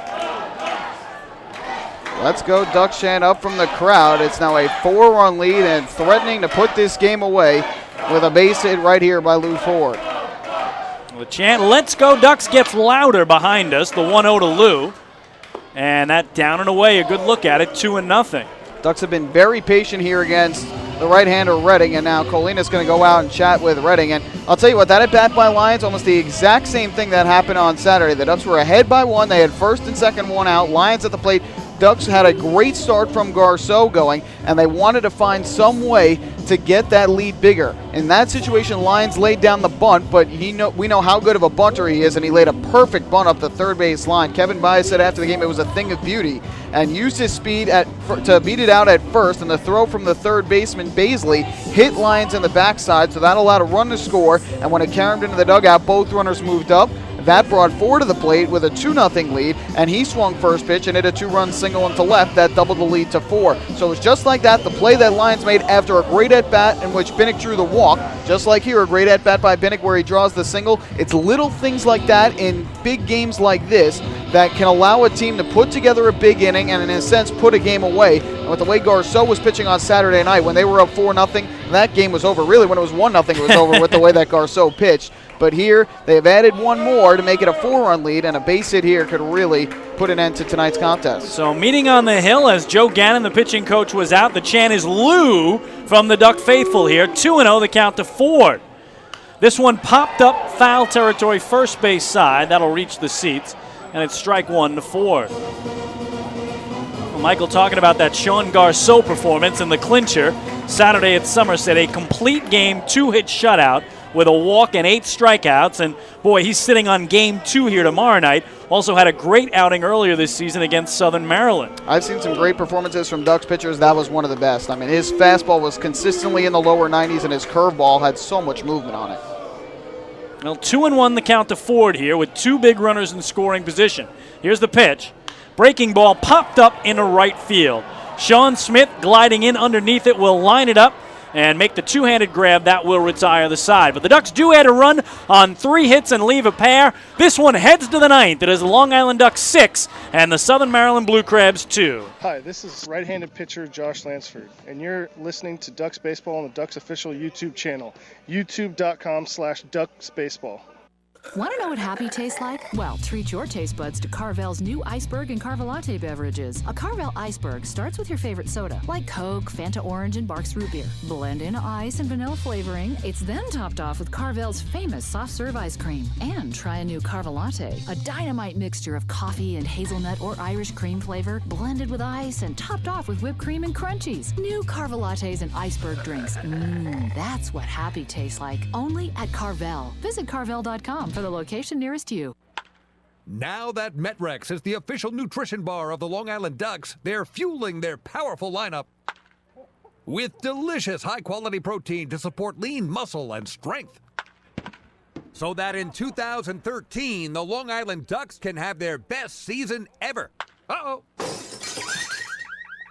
Let's go Ducks chant up from the crowd. It's now a 4-run lead and threatening to put this game away with a base hit right here by Lou Ford. The chant, "Let's go Ducks," gets louder behind us, the 1-0 to Lou. And that down and away, a good look at it, 2-0. Ducks have been very patient here against the right-hander Redding, and now Colina's going to go out and chat with Redding. And I'll tell you what, that at-bat by Lyons, almost the exact same thing that happened on Saturday. The Ducks were ahead by 1. They had first and second one out. Lyons at the plate. Ducks had a great start from Garceau going, and they wanted to find some way to get that lead bigger. In that situation, Lyons laid down the bunt, but we know how good of a bunter he is, and he laid a perfect bunt up the third base line. Kevin Baez said after the game it was a thing of beauty, and used his speed to beat it out at first, and the throw from the third baseman, Baisley, hit Lyons in the backside, so that allowed a run to score, and when it carried into the dugout, both runners moved up. That brought 4 to the plate with a 2-0 lead, and he swung first pitch and hit a 2-run single into left that doubled the lead to 4. So it was just like that, the play that Lions made after a great at-bat in which Binnick drew the walk. Just like here, a great at-bat by Binnick where he draws the single. It's little things like that in big games like this that can allow a team to put together a big inning and, in a sense, put a game away. And with the way Garceau was pitching on Saturday night, when they were up 4-0, that game was over. Really, when it was 1-0, it was over with the way that Garceau pitched. But here, they have added one more to make it a 4-run lead, and a base hit here could really put an end to tonight's contest. So meeting on the hill as Joe Gannon, the pitching coach, was out. The chant is Lou from the Duck faithful here. 2-0, the count to Ford. This one popped up foul territory, first base side. That'll reach the seats, and it's strike 1 to Ford. Well, Michael talking about that Sean Garceau performance in the clincher Saturday at Somerset. A complete game, 2-hit shutout with a walk and 8 strikeouts. And, boy, he's sitting on Game 2 here tomorrow night. Also had a great outing earlier this season against Southern Maryland. I've seen some great performances from Ducks pitchers. That was one of the best. I mean, his fastball was consistently in the lower 90s, and his curveball had so much movement on it. Well, 2-1 the count to Ford here with 2 big runners in scoring position. Here's the pitch. Breaking ball popped up into right field. Sean Smith gliding in underneath it will line it up and make the two-handed grab. That will retire the side. But the Ducks do add a run on 3 hits and leave a pair. This one heads to the 9th. It is the Long Island Ducks 6 and the Southern Maryland Blue Crabs 2. Hi, this is right-handed pitcher Josh Lansford, and you're listening to Ducks Baseball on the Ducks official YouTube channel, youtube.com/DucksBaseball. Want to know what happy tastes like? Well, treat your taste buds to Carvel's new Iceberg and Carvelatte beverages. A Carvel Iceberg starts with your favorite soda, like Coke, Fanta Orange, and Barks Root Beer. Blend in ice and vanilla flavoring. It's then topped off with Carvel's famous soft serve ice cream. And try a new Carvelatte, a dynamite mixture of coffee and hazelnut or Irish cream flavor, blended with ice and topped off with whipped cream and crunchies. New Carvelattes and Iceberg drinks. That's what happy tastes like. Only at Carvel. Visit Carvel.com for the location nearest you. Now that Metrex is the official nutrition bar of the Long Island Ducks, they're fueling their powerful lineup with delicious high-quality protein to support lean muscle and strength. So that in 2013, the Long Island Ducks can have their best season ever. Uh-oh.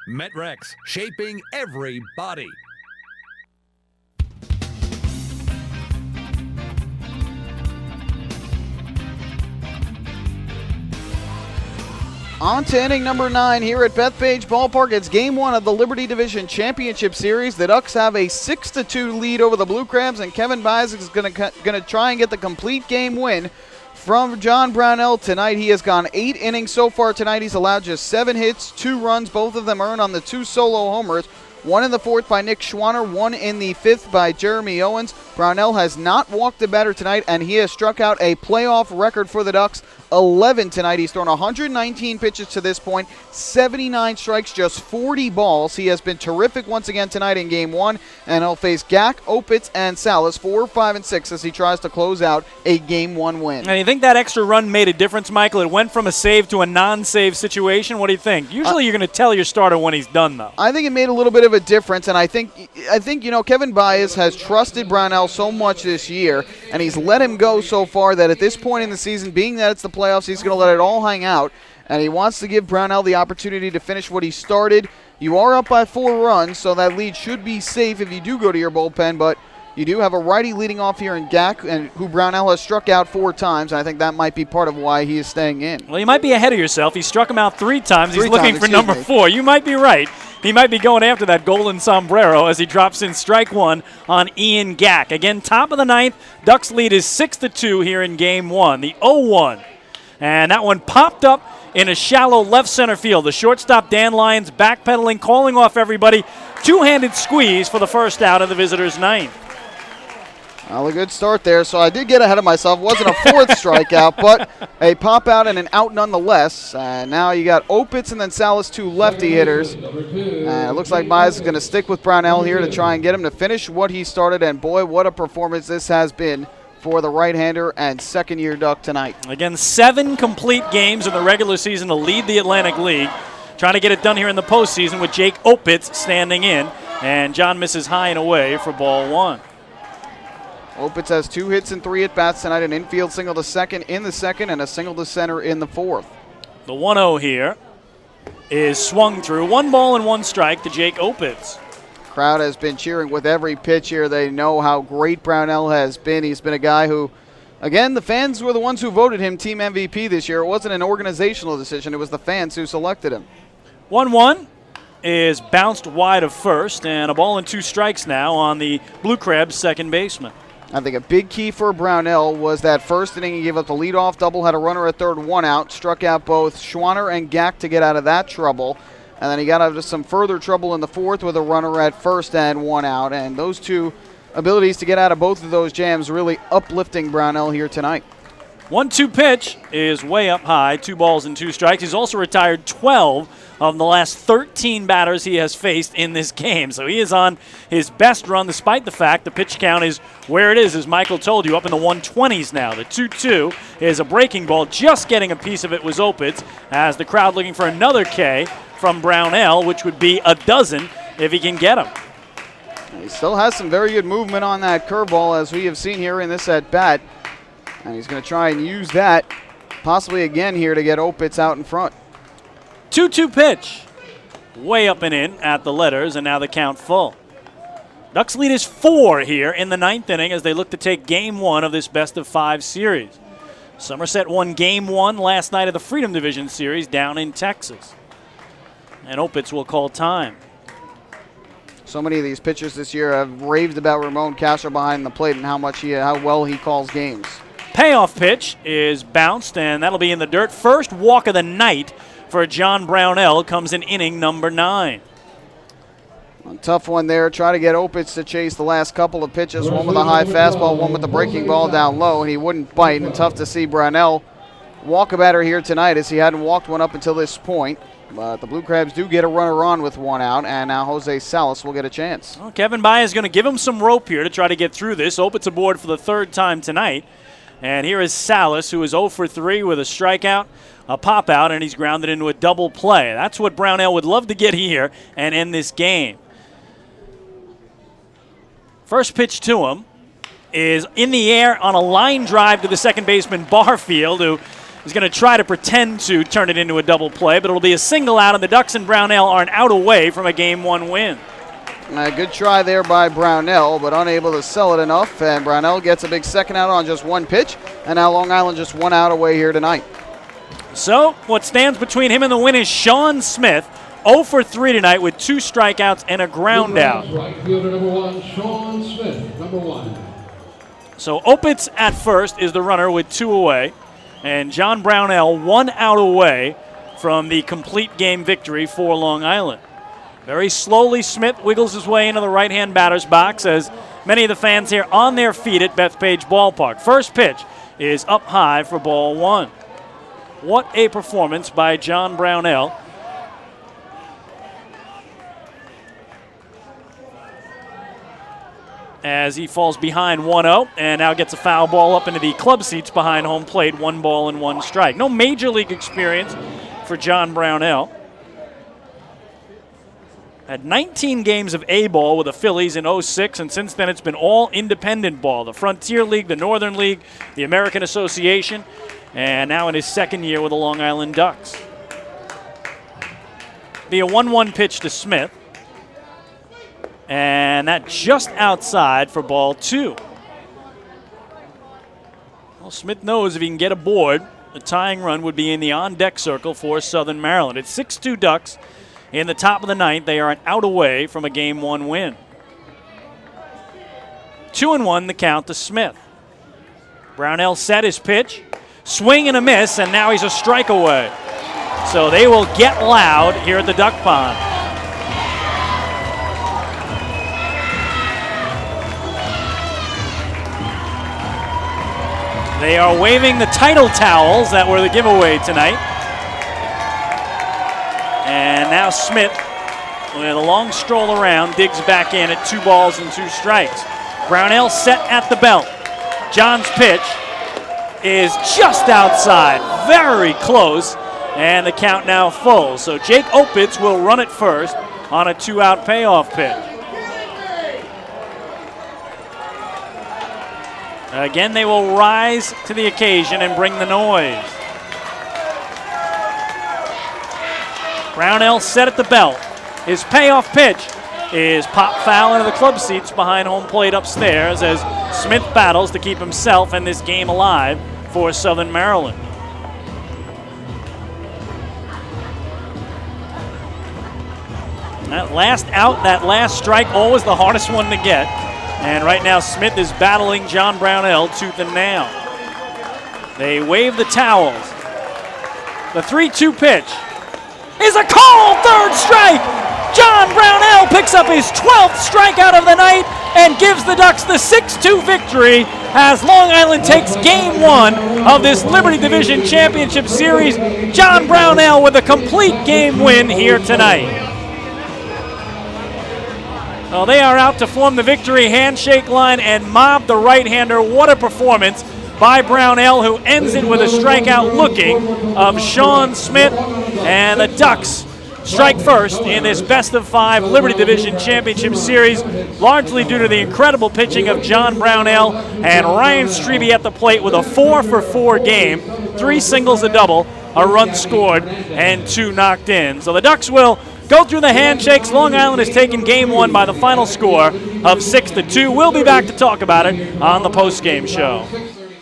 Metrex, shaping every body. On to inning number 9 here at Bethpage Ballpark. It's Game 1 of the Liberty Division Championship Series. The Ducks have a 6-2 lead over the Blue Crabs, and Kevin Bias is going to try and get the complete game win from John Brownell tonight. He has gone 8 innings so far tonight. He's allowed just 7 hits, 2 runs, both of them earned on the 2 solo homers. 1 in the 4th by Nick Schwanner, 1 in the 5th by Jeremy Owens. Brownell has not walked the batter tonight, and he has struck out a playoff record for the Ducks, 11 tonight. He's thrown 119 pitches to this point, 79 strikes, just 40 balls. He has been terrific once again tonight in Game 1, and he'll face Gack, Opitz, and Salas 4, 5, and 6 as he tries to close out a Game 1 win. And you think that extra run made a difference, Michael? It went from a save to a non-save situation. What do you think? Usually you're going to tell your starter when he's done, though. I think it made a little bit of a difference, and I think Kevin Bias has trusted Brownell so much this year, and he's let him go so far that at this point in the season, being that it's the playoffs, he's going to let it all hang out, and he wants to give Brownell the opportunity to finish what he started. You are up by 4 runs, so that lead should be safe if you do go to your bullpen, but you do have a righty leading off here in Gack, and who Brownell has struck out 4 times, and I think that might be part of why he is staying in. Well, you might be ahead of yourself. He struck him out 3 times. He's looking for number 4. You might be right. He might be going after that golden sombrero as he drops in strike 1 on Ian Gack. Again, top of the 9th. Ducks lead is 6-2 here in Game 1. The 0-1. And that one popped up in a shallow left center field. The shortstop, Dan Lyons, backpedaling, calling off everybody. Two-handed squeeze for the first out of the visitors' 9th. Well, a good start there, so I did get ahead of myself. Wasn't a 4th strikeout, but a pop out and an out nonetheless. Now you got Opitz and then Salas, 2 lefty hitters. It looks like Bias is going to stick with Brownell here to try and get him to finish what he started, and boy, what a performance this has been for the right-hander and second-year Duck tonight. Again, 7 complete games in the regular season to lead the Atlantic League. Trying to get it done here in the postseason with Jake Opitz standing in, and John misses high and away for ball 1. Opitz has 2 hits and 3 at-bats tonight, an infield single to second in the second and a single to center in the fourth. The 1-0 here is swung through. 1 ball and 1 strike to Jake Opitz. Crowd has been cheering with every pitch here. They know how great Brownell has been. He's been a guy who, again, the fans were the ones who voted him team MVP this year. It wasn't an organizational decision. It was the fans who selected him. 1-1 is bounced wide of first, and a ball and 2 strikes now on the Blue Crabs second baseman. I think a big key for Brownell was that first inning he gave up the leadoff double, had a runner at third, 1 out, struck out both Schwanner and Gack to get out of that trouble. And then he got out of some further trouble in the fourth with a runner at first and 1 out. And those 2 abilities to get out of both of those jams really uplifting Brownell here tonight. 1-2 pitch is way up high, 2 balls and 2 strikes. He's also retired 12 of the last 13 batters he has faced in this game. So he is on his best run, despite the fact the pitch count is where it is, as Michael told you, up in the 120s now. The 2-2 is a breaking ball. Just getting a piece of it was Opitz, as the crowd looking for another K from Brownell, which would be a dozen if he can get him. He still has some very good movement on that curveball, as we have seen here in this at-bat. And he's going to try and use that possibly again here to get Opitz out in front. 2-2 pitch. Way up and in at the letters, and now the count full. Ducks lead is 4 here in the 9th inning as they look to take Game 1 of this best-of-5 series. Somerset won Game 1 last night of the Freedom Division Series down in Texas. And Opitz will call time. So many of these pitchers this year have raved about Ramon Castro behind the plate and how well he calls games. Payoff pitch is bounced, and that'll be in the dirt. First walk of the night for John Brownell comes in inning number 9. A tough one there. Try to get Opitz to chase the last couple of pitches. One with a high fastball, one with the breaking ball down low, and he wouldn't bite. And tough to see Brownell walk a batter here tonight, as he hadn't walked one up until this point. But the Blue Crabs do get a runner on with 1 out, and now Jose Salas will get a chance. Well, Kevin Baez is going to give him some rope here to try to get through this. Opitz aboard for the 3rd time tonight. And here is Salas, who is 0 for 3 with a strikeout, a pop-out, and he's grounded into a double play. That's what Brownell would love to get here and end this game. First pitch to him is in the air on a line drive to the second baseman Barfield, who is going to try to pretend to turn it into a double play, but it'll be a single out, and the Ducks and Brownell are an out away from a Game 1 win. A good try there by Brownell, but unable to sell it enough, and Brownell gets a big second out on just 1 pitch, and now Long Island just 1 out away here tonight. So what stands between him and the win is Sean Smith, 0 for 3 tonight with 2 strikeouts and a ground out. Right fielder number 1, Sean Smith, number 1. So Opitz at first is the runner with 2 away, and John Brownell 1 out away from the complete game victory for Long Island. Very slowly, Smith wiggles his way into the right-hand batter's box as many of the fans here on their feet at Bethpage Ballpark. First pitch is up high for ball 1. What a performance by John Brownell. As he falls behind 1-0 and now gets a foul ball up into the club seats behind home plate, 1 ball and 1 strike. No major league experience for John Brownell. Had 19 games of A-ball with the Phillies in 06, and since then it's been all independent ball. The Frontier League, the Northern League, the American Association, and now in his 2nd year with the Long Island Ducks. Be a 1-1 pitch to Smith. And that just outside for ball 2. Well, Smith knows if he can get aboard, the tying run would be in the on-deck circle for Southern Maryland. It's 6-2 Ducks. In the top of the 9th, they are an out away from a Game 1 win. 2-1 the count to Smith. Brownell set his pitch, swing and a miss, and now he's a strike away. So they will get loud here at the Duck Pond. They are waving the title towels that were the giveaway tonight. And now Smith, with a long stroll around, digs back in at 2 balls and 2 strikes. Brownell set at the belt. John's pitch is just outside, very close, and the count now full. So Jake Opitz will run it first on a 2-out payoff pitch. Again, they will rise to the occasion and bring the noise. Brownell set at the belt. His payoff pitch is pop foul into the club seats behind home plate upstairs as Smith battles to keep himself and this game alive for Southern Maryland. That last out, that last strike, always the hardest one to get. And right now Smith is battling John Brownell tooth and nail. They wave the towels. The 3-2 pitch is a called third strike. John Brownell picks up his 12th strikeout of the night and gives the Ducks the 6-2 victory as Long Island takes Game 1 of this Liberty Division Championship Series. John Brownell with a complete game win here tonight. Well, they are out to form the victory handshake line and mob the right-hander. What a performance by Brownell, who ends it with a strikeout looking of Sean Smith. And the Ducks strike first in this best-of-5 Liberty Division Championship Series, largely due to the incredible pitching of John Brownell and Ryan Strebe at the plate with a 4-for-4 game, 3 singles, a double, a run scored, and 2 knocked in. So the Ducks will go through the handshakes. Long Island has taken Game 1 by the final score of 6-2. We'll be back to talk about it on the post-game show.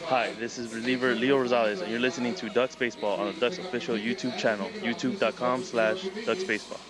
Hi, this is reliever Leo Rosales, and you're listening to Ducks Baseball on the Ducks official YouTube channel, youtube.com/DucksBaseball.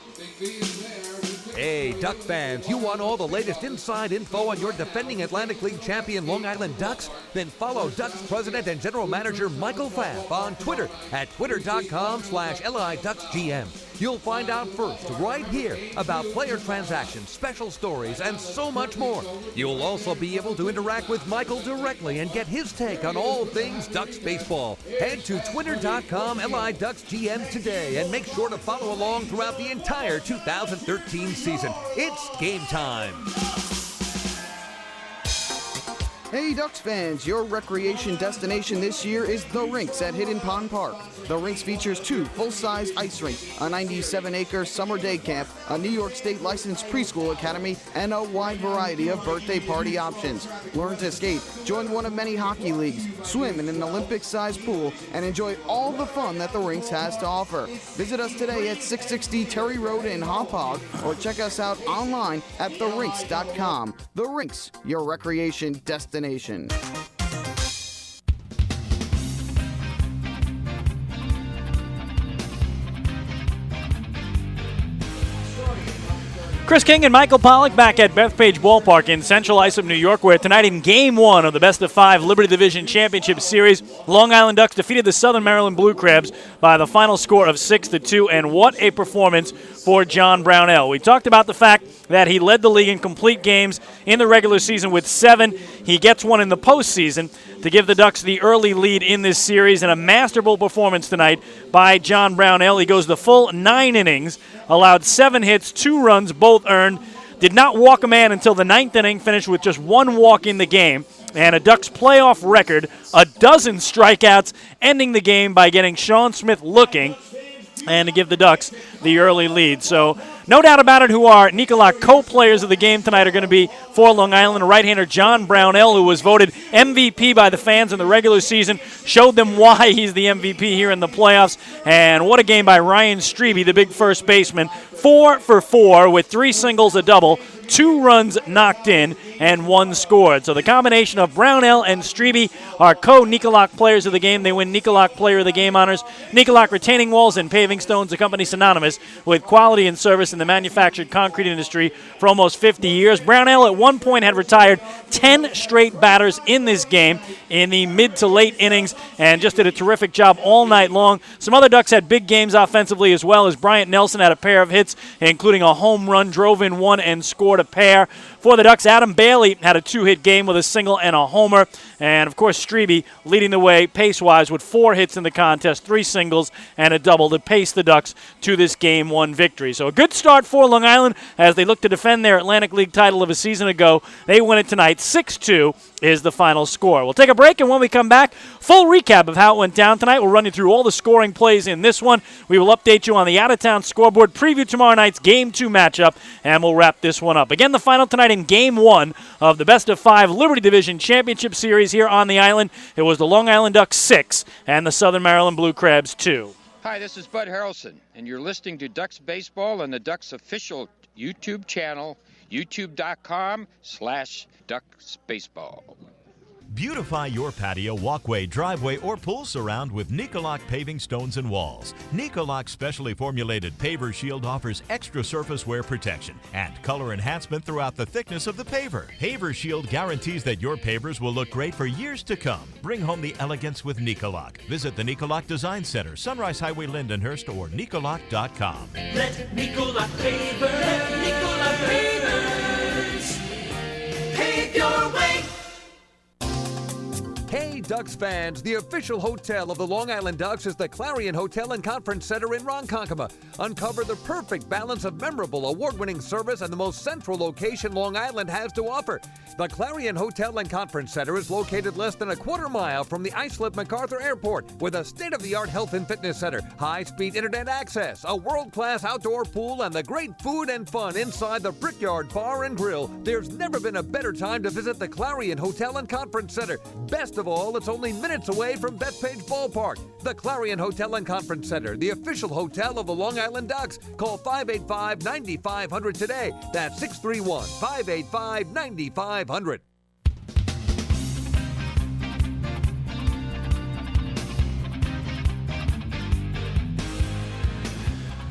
Hey, Duck fans, you want all the latest inside info on your defending Atlantic League champion Long Island Ducks? Then follow Ducks President and General Manager Michael Pfaff on Twitter at twitter.com/LIDucksGM. You'll find out first right here about player transactions, special stories, and so much more. You'll also be able to interact with Michael directly and get his take on all things Ducks baseball. Head to twitter.com/LIDucksGM today and make sure to follow along throughout the entire 2013 season. It's game time. Hey Ducks fans, your recreation destination this year is The Rinks at Hidden Pond Park. The Rinks features 2 full-size ice rinks, a 97-acre summer day camp, a New York State licensed preschool academy, and a wide variety of birthday party options. Learn to skate, join one of many hockey leagues, swim in an Olympic-sized pool, and enjoy all the fun that The Rinks has to offer. Visit us today at 660 Terry Road in Hauppauge, or check us out online at therinks.com. The Rinks, your recreation destination. Chris King and Michael Pollack back at Bethpage Ballpark in Central Islip, New York, where tonight in Game 1 of the best-of-5 Liberty Division Championship Series, Long Island Ducks defeated the Southern Maryland Blue Crabs by the final score of 6-2, and what a performance for John Brownell. We talked about the fact that he led the league in complete games in the regular season with 7. He gets one in the postseason to give the Ducks the early lead in this series, and a masterful performance tonight by John Brownell. He goes the full 9 innings, allowed 7 hits, 2 runs, both earned, did not walk a man until the 9th inning, finished with just 1 walk in the game, and a Ducks playoff record, 12 strikeouts, ending the game by getting Sean Smith looking and to give the Ducks the early lead. So no doubt about it who our Nicolak co-players of the game tonight are going to be for Long Island. Right-hander John Brownell, who was voted MVP by the fans in the regular season, showed them why he's the MVP here in the playoffs. And what a game by Ryan Strebe, the big first baseman. 4-for-4 with 3 singles, a double, 2 runs knocked in, and 1 scored. So the combination of Brownell and Strebe are co-Nicolak players of the game. They win Nicolak Player of the Game honors. Nicolak retaining walls and paving stones, a company synonymous with quality and service in the manufactured concrete industry for almost 50 years. Brownell at one point had retired 10 straight batters in this game in the mid to late innings and just did a terrific job all night long. Some other Ducks had big games offensively as well, as Bryant Nelson had a pair of hits, including a home run, drove in 1 and scored a pair. For the Ducks, Adam Bailey had a 2-hit game with a single and a homer. And, of course, Strebe leading the way pace-wise with 4 hits in the contest, 3 singles, and a double to pace the Ducks to this Game 1 victory. So a good start for Long Island as they look to defend their Atlantic League title of a season ago. They win it tonight. 6-2 is the final score. We'll take a break, and when we come back, full recap of how it went down tonight. We'll run you through all the scoring plays in this one. We will update you on the out-of-town scoreboard, preview tomorrow tomorrow night's Game 2 matchup, and we'll wrap this one up. Again, the final tonight in Game 1 of the Best of 5 Liberty Division Championship Series here on the island. It was the Long Island Ducks 6 and the Southern Maryland Blue Crabs 2. Hi, this is Bud Harrelson, and you're listening to Ducks Baseball on the Ducks official YouTube channel, youtube.com/DucksBaseball. Beautify your patio, walkway, driveway, or pool surround with Nicoloc paving stones and walls. Nicoloc's specially formulated paver shield offers extra surface wear protection and color enhancement throughout the thickness of the paver. Paver shield guarantees that your pavers will look great for years to come. Bring home the elegance with Nicoloc. Visit the Nicoloc Design Center, Sunrise Highway, Lindenhurst, or Nicoloc.com. Let Nicoloc pavers pave your way. Hey, Ducks fans, the official hotel of the Long Island Ducks is the Clarion Hotel and Conference Center in Ronkonkoma. Uncover the perfect balance of memorable, award-winning service and the most central location Long Island has to offer. The Clarion Hotel and Conference Center is located less than a quarter mile from the Islip MacArthur Airport with a state-of-the-art health and fitness center, high-speed internet access, a world-class outdoor pool, and the great food and fun inside the Brickyard Bar and Grill. There's never been a better time to visit the Clarion Hotel and Conference Center. Best of all, it's only minutes away from Bethpage Ballpark. The Clarion Hotel and Conference Center, the official hotel of the Long Island Ducks. Call 585-9500 today. That's 631-585-9500.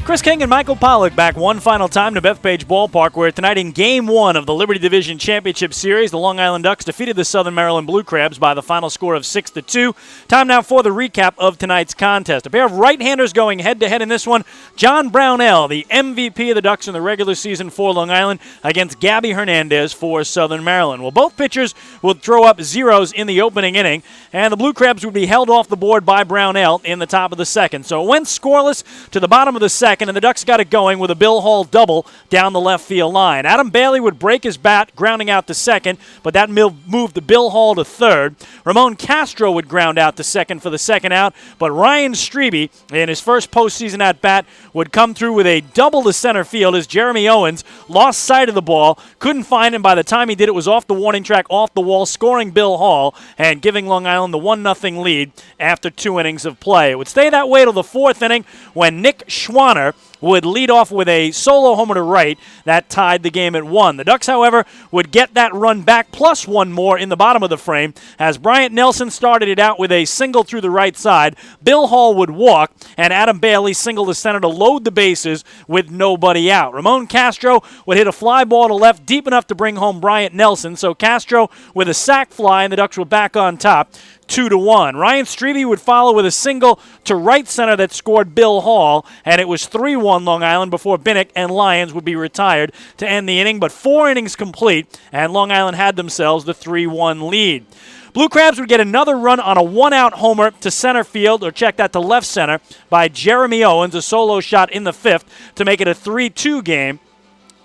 Chris King and Michael Pollock back one final time to Bethpage Ballpark, where tonight in Game 1 of the Liberty Division Championship Series, the Long Island Ducks defeated the Southern Maryland Blue Crabs by the final score of 6-2. Time now for the recap of tonight's contest. A pair of right-handers going head-to-head in this one. John Brownell, the MVP of the Ducks in the regular season for Long Island, against Gabby Hernandez for Southern Maryland. Well, both pitchers would throw up zeros in the opening inning, and the Blue Crabs would be held off the board by Brownell in the top of the second. So it went scoreless to the bottom of the second, and the Ducks got it going with a Bill Hall double down the left field line. Adam Bailey would break his bat, grounding out to second, but that moved the Bill Hall to third. Ramon Castro would ground out to second for the second out, but Ryan Strebe, in his first postseason at bat, would come through with a double to center field as Jeremy Owens lost sight of the ball, couldn't find him. By the time he did, it was off the warning track, off the wall, scoring Bill Hall and giving Long Island the 1-0 lead after 2 innings of play. It would stay that way till the 4th inning when Nick Schwanner would lead off with a solo homer to right. That tied the game at 1. The Ducks, however, would get that run back plus one more in the bottom of the frame as Bryant Nelson started it out with a single through the right side. Bill Hall would walk, and Adam Bailey singled to center to load the bases with nobody out. Ramon Castro would hit a fly ball to left deep enough to bring home Bryant Nelson, so Castro with a sac fly, and the Ducks were back on top. 2-1. Ryan Strebe would follow with a single to right center that scored Bill Hall, and it was 3-1 Long Island before Binnick and Lyons would be retired to end the inning, but 4 innings complete, and Long Island had themselves the 3-1 lead. Blue Crabs would get another run on a one-out homer to center field, or check that to left center, by Jeremy Owens, a solo shot in the 5th to make it a 3-2 game.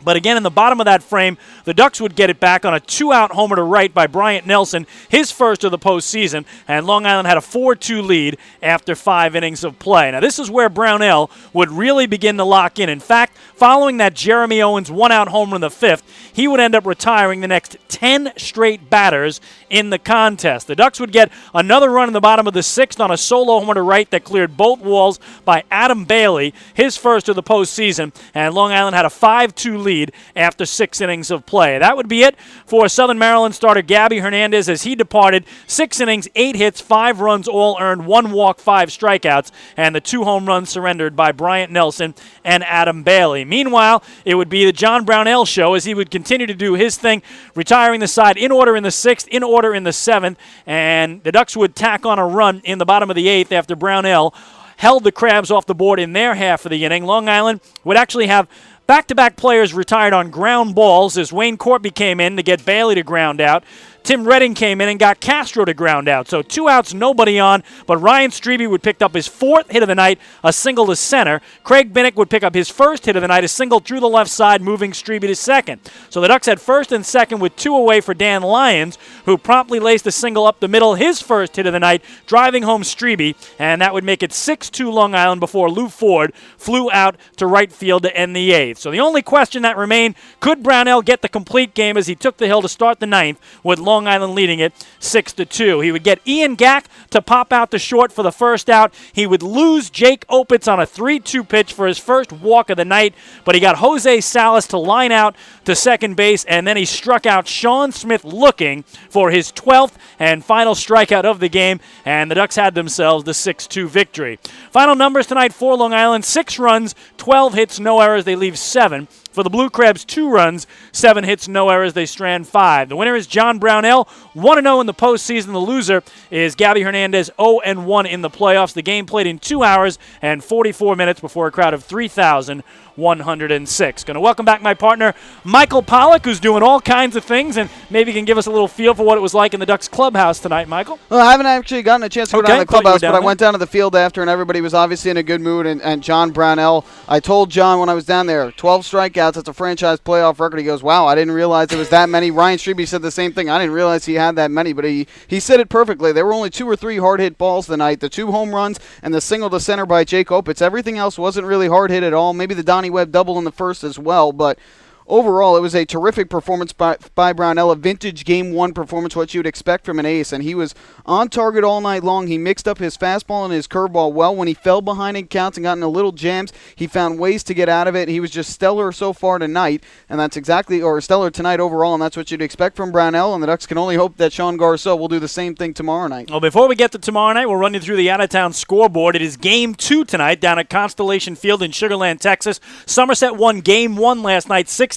But again, in the bottom of that frame, the Ducks would get it back on a 2-out homer to right by Bryant Nelson, his first of the postseason, and Long Island had a 4-2 lead after 5 innings of play. Now, this is where Brownell would really begin to lock in. In fact, following that Jeremy Owens 1-out homer in the 5th, he would end up retiring the next 10 straight batters in the contest. The Ducks would get another run in the bottom of the 6th on a solo homer to right that cleared both walls by Adam Bailey, his first of the postseason, and Long Island had a 5-2 lead after 6 innings of play. That would be it for Southern Maryland starter Gabby Hernandez as he departed. 6 innings, 8 hits, 5 runs all earned, 1 walk, 5 strikeouts, and the 2 home runs surrendered by Bryant Nelson and Adam Bailey. Meanwhile, it would be the John Brownell show as he would continue to do his thing, retiring the side in order in the 6th, in order in the 7th, and the Ducks would tack on a run in the bottom of the 8th after Brownell held the Crabs off the board in their half of the inning. Long Island would actually have Back-to-back players retired on ground balls as Wayne Corby came in to get Bailey to ground out. Tim Redding came in and got Castro to ground out. So 2 outs, nobody on, but Ryan Strebe would pick up his 4th hit of the night, a single to center. Craig Binnick would pick up his 1st hit of the night, a single through the left side, moving Strebe to second. So the Ducks had 1st and 2nd with 2 away for Dan Lyons, who promptly laced a single up the middle, his 1st hit of the night, driving home Strebe, and that would make it 6-2 Long Island before Lou Ford flew out to right field to end the 8th. So the only question that remained, could Brownell get the complete game as he took the hill to start the 9th with Long Island leading it 6-2. He would get Ian Gack to pop out to short for the first out. He would lose Jake Opitz on a 3-2 pitch for his first walk of the night, but he got Jose Salas to line out to second base, and then he struck out Sean Smith looking for his 12th and final strikeout of the game, and the Ducks had themselves the 6-2 victory. Final numbers tonight for Long Island: 6 runs, 12 hits, no errors. They leave 7. For the Blue Crabs, 2 runs, 7 hits, no errors. They strand 5. The winner is John Brownell, 1-0 in the postseason. The loser is Gabby Hernandez, 0-1 in the playoffs. The game played in 2 hours and 44 minutes before a crowd of 3,106. Going to welcome back my partner, Michael Pollack, who's doing all kinds of things, and maybe can give us a little feel for what it was like in the Ducks clubhouse tonight, Michael. Well, I haven't actually gotten a chance to go down to the clubhouse, but I went down to the field after, and everybody was obviously in a good mood, and John Brownell, I told John when I was down there, 12 strikeouts. That's a franchise playoff record. He goes, wow, I didn't realize it was that many. Ryan Strebe said the same thing. I didn't realize he had that many, but he said it perfectly. There were only 2 or 3 hard-hit balls tonight, the 2 home runs and the single to center by Jake Opitz. Everything else wasn't really hard-hit at all. Maybe the Donnie Webb double in the first as well, but overall, it was a terrific performance by Brownell, a vintage Game 1 performance, what you would expect from an ace, and he was on target all night long. He mixed up his fastball and his curveball well. When he fell behind in counts and got into little jams, he found ways to get out of it. He was just stellar so far tonight, and that's exactly, or stellar tonight overall, and that's what you'd expect from Brownell, and the Ducks can only hope that Sean Garceau will do the same thing tomorrow night. Well, before we get to tomorrow night, we'll run you through the out-of-town scoreboard. It is Game 2 tonight down at Constellation Field in Sugar Land, Texas. Somerset won Game 1 last night, 6-5.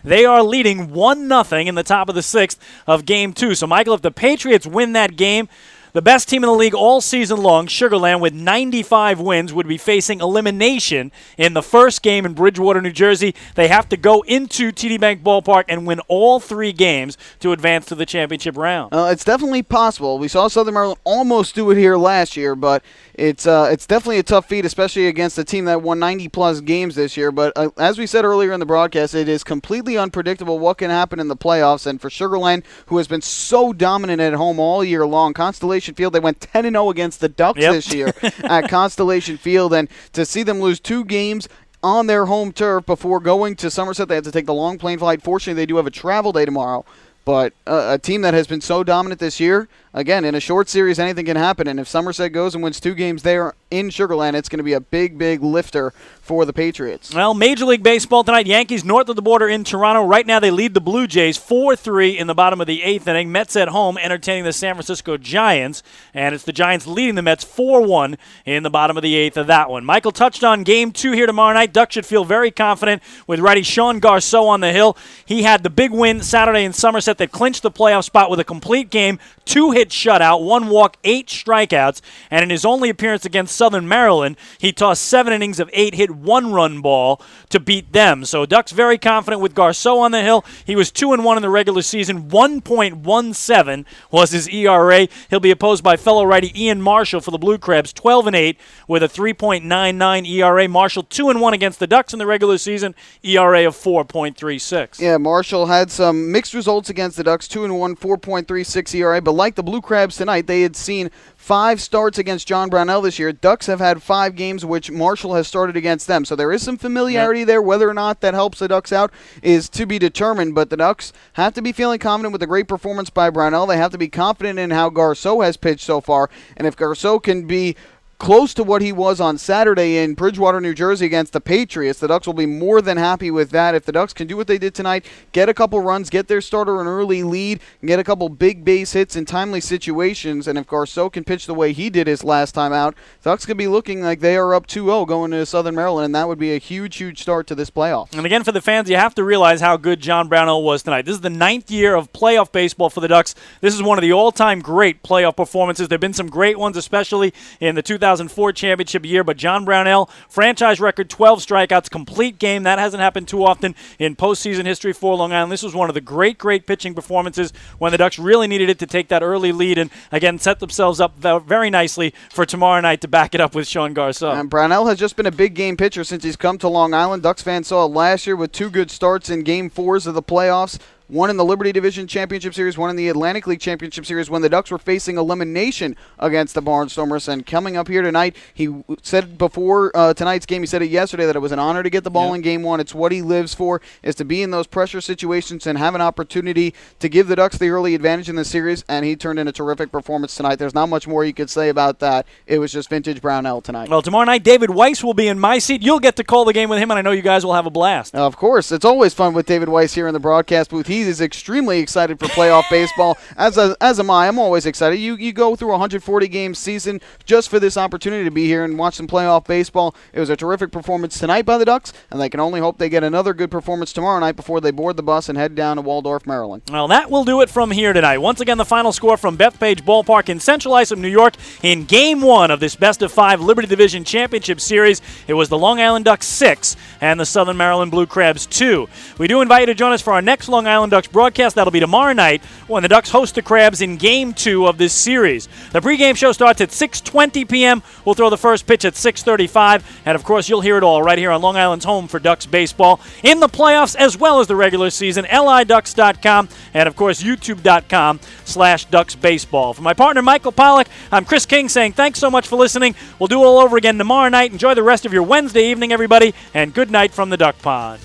They are leading 1-0 in the top of the 6th of Game 2. So, Michael, if the Patriots win that game, the best team in the league all season long, Sugar Land, with 95 wins, would be facing elimination in the first game in Bridgewater, New Jersey. They have to go into TD Bank Ballpark and win all 3 games to advance to the championship round. It's definitely possible. We saw Southern Maryland almost do it here last year, but it's definitely a tough feat, especially against a team that won 90-plus games this year. But as we said earlier in the broadcast, it is completely unpredictable what can happen in the playoffs. And for Sugar Land, who has been so dominant at home all year long, Constellation Field, they went 10-0 against the Ducks this year at Constellation Field. And to see them lose 2 games on their home turf before going to Somerset, they have to take the long plane flight. Fortunately, they do have a travel day tomorrow. But a team that has been so dominant this year, again, in a short series, anything can happen. And if Somerset goes and wins 2 games there in Sugar Land, it's going to be a big, big lifter for the Patriots. Well, Major League Baseball tonight, Yankees north of the border in Toronto. Right now they lead the Blue Jays 4-3 in the bottom of the 8th inning. Mets at home entertaining the San Francisco Giants. And it's the Giants leading the Mets 4-1 in the bottom of the 8th of that one. Michael touched on Game 2 here tomorrow night. Ducks should feel very confident with righty Sean Garceau on the hill. He had the big win Saturday in Somerset that clinched the playoff spot with a complete game, 2-hit shutout, 1 walk, 8 strikeouts, and in his only appearance against Southern Maryland, he tossed 7 innings of 8-hit, 1-run ball to beat them. So Ducks very confident with Garceau on the hill. He was 2-1 in the regular season, 1.17 was his ERA. He'll be opposed by fellow righty Ian Marshall for the Blue Crabs, 12-8 with a 3.99 ERA. Marshall 2-1 against the Ducks in the regular season, ERA of 4.36. Yeah, Marshall had some mixed results against the Ducks, 2-1, 4.36 ERA, but like the Blue Crabs tonight, they had seen 5 starts against John Brownell this year. Ducks have had 5 games which Marshall has started against them. So there is some familiarity there. Whether or not that helps the Ducks out is to be determined. But the Ducks have to be feeling confident with the great performance by Brownell. They have to be confident in how Garceau has pitched so far. And if Garceau can be close to what he was on Saturday in Bridgewater, New Jersey against the Patriots, the Ducks will be more than happy with that. If the Ducks can do what they did tonight, get a couple runs, get their starter an early lead, and get a couple big base hits in timely situations, and if Garceau can pitch the way he did his last time out, the Ducks could be looking like they are up 2-0 going to Southern Maryland, and that would be a huge, huge start to this playoff. And again, for the fans, you have to realize how good John Brownell was tonight. This is the 9th year of playoff baseball for the Ducks. This is one of the all-time great playoff performances. There have been some great ones, especially in the 2000 2004 championship year, but John Brownell, franchise record 12 strikeouts, complete game. That hasn't happened too often in postseason history for Long Island. This was one of the great pitching performances when the Ducks really needed it to take that early lead and, again, set themselves up very nicely for tomorrow night to back it up with Sean Garceau. And Brownell has just been a big game pitcher since he's come to Long Island. Ducks fans saw it last year with 2 good starts in Game 4s of the playoffs. One in the Liberty Division Championship Series, one in the Atlantic League Championship Series when the Ducks were facing elimination against the Barnstormers. And coming up here tonight, he said before tonight's game, he said it yesterday, that it was an honor to get the ball in Game 1. It's what he lives for, is to be in those pressure situations and have an opportunity to give the Ducks the early advantage in the series, and he turned in a terrific performance tonight. There's not much more you could say about that. It was just vintage Brownell tonight. Well, tomorrow night, David Weiss will be in my seat. You'll get to call the game with him, and I know you guys will have a blast. Of course. It's always fun with David Weiss here in the broadcast booth. He is extremely excited for playoff baseball, as am I. I'm always excited. You go through a 140-game season just for this opportunity to be here and watch some playoff baseball. It was a terrific performance tonight by the Ducks, and they can only hope they get another good performance tomorrow night before they board the bus and head down to Waldorf, Maryland. Well, that will do it from here tonight. Once again, the final score from Bethpage Ballpark in Central Islip, New York, in Game 1 of this best-of-5 Liberty Division Championship Series. It was the Long Island Ducks 6 and the Southern Maryland Blue Crabs 2. We do invite you to join us for our next Long Island Ducks broadcast. That'll be tomorrow night when the Ducks host the Crabs in Game 2 of this series. The pregame show starts at 6:20 p.m. We'll throw the first pitch at 6:35, and of course you'll hear it all right here on Long Island's home for Ducks baseball in the playoffs as well as the regular season. LIDucks.com and of course YouTube.com/DucksBaseball. For my partner Michael Pollack, I'm Chris King saying thanks so much for listening. We'll do it all over again tomorrow night. Enjoy the rest of your Wednesday evening, everybody, and good night from the Duck Pond.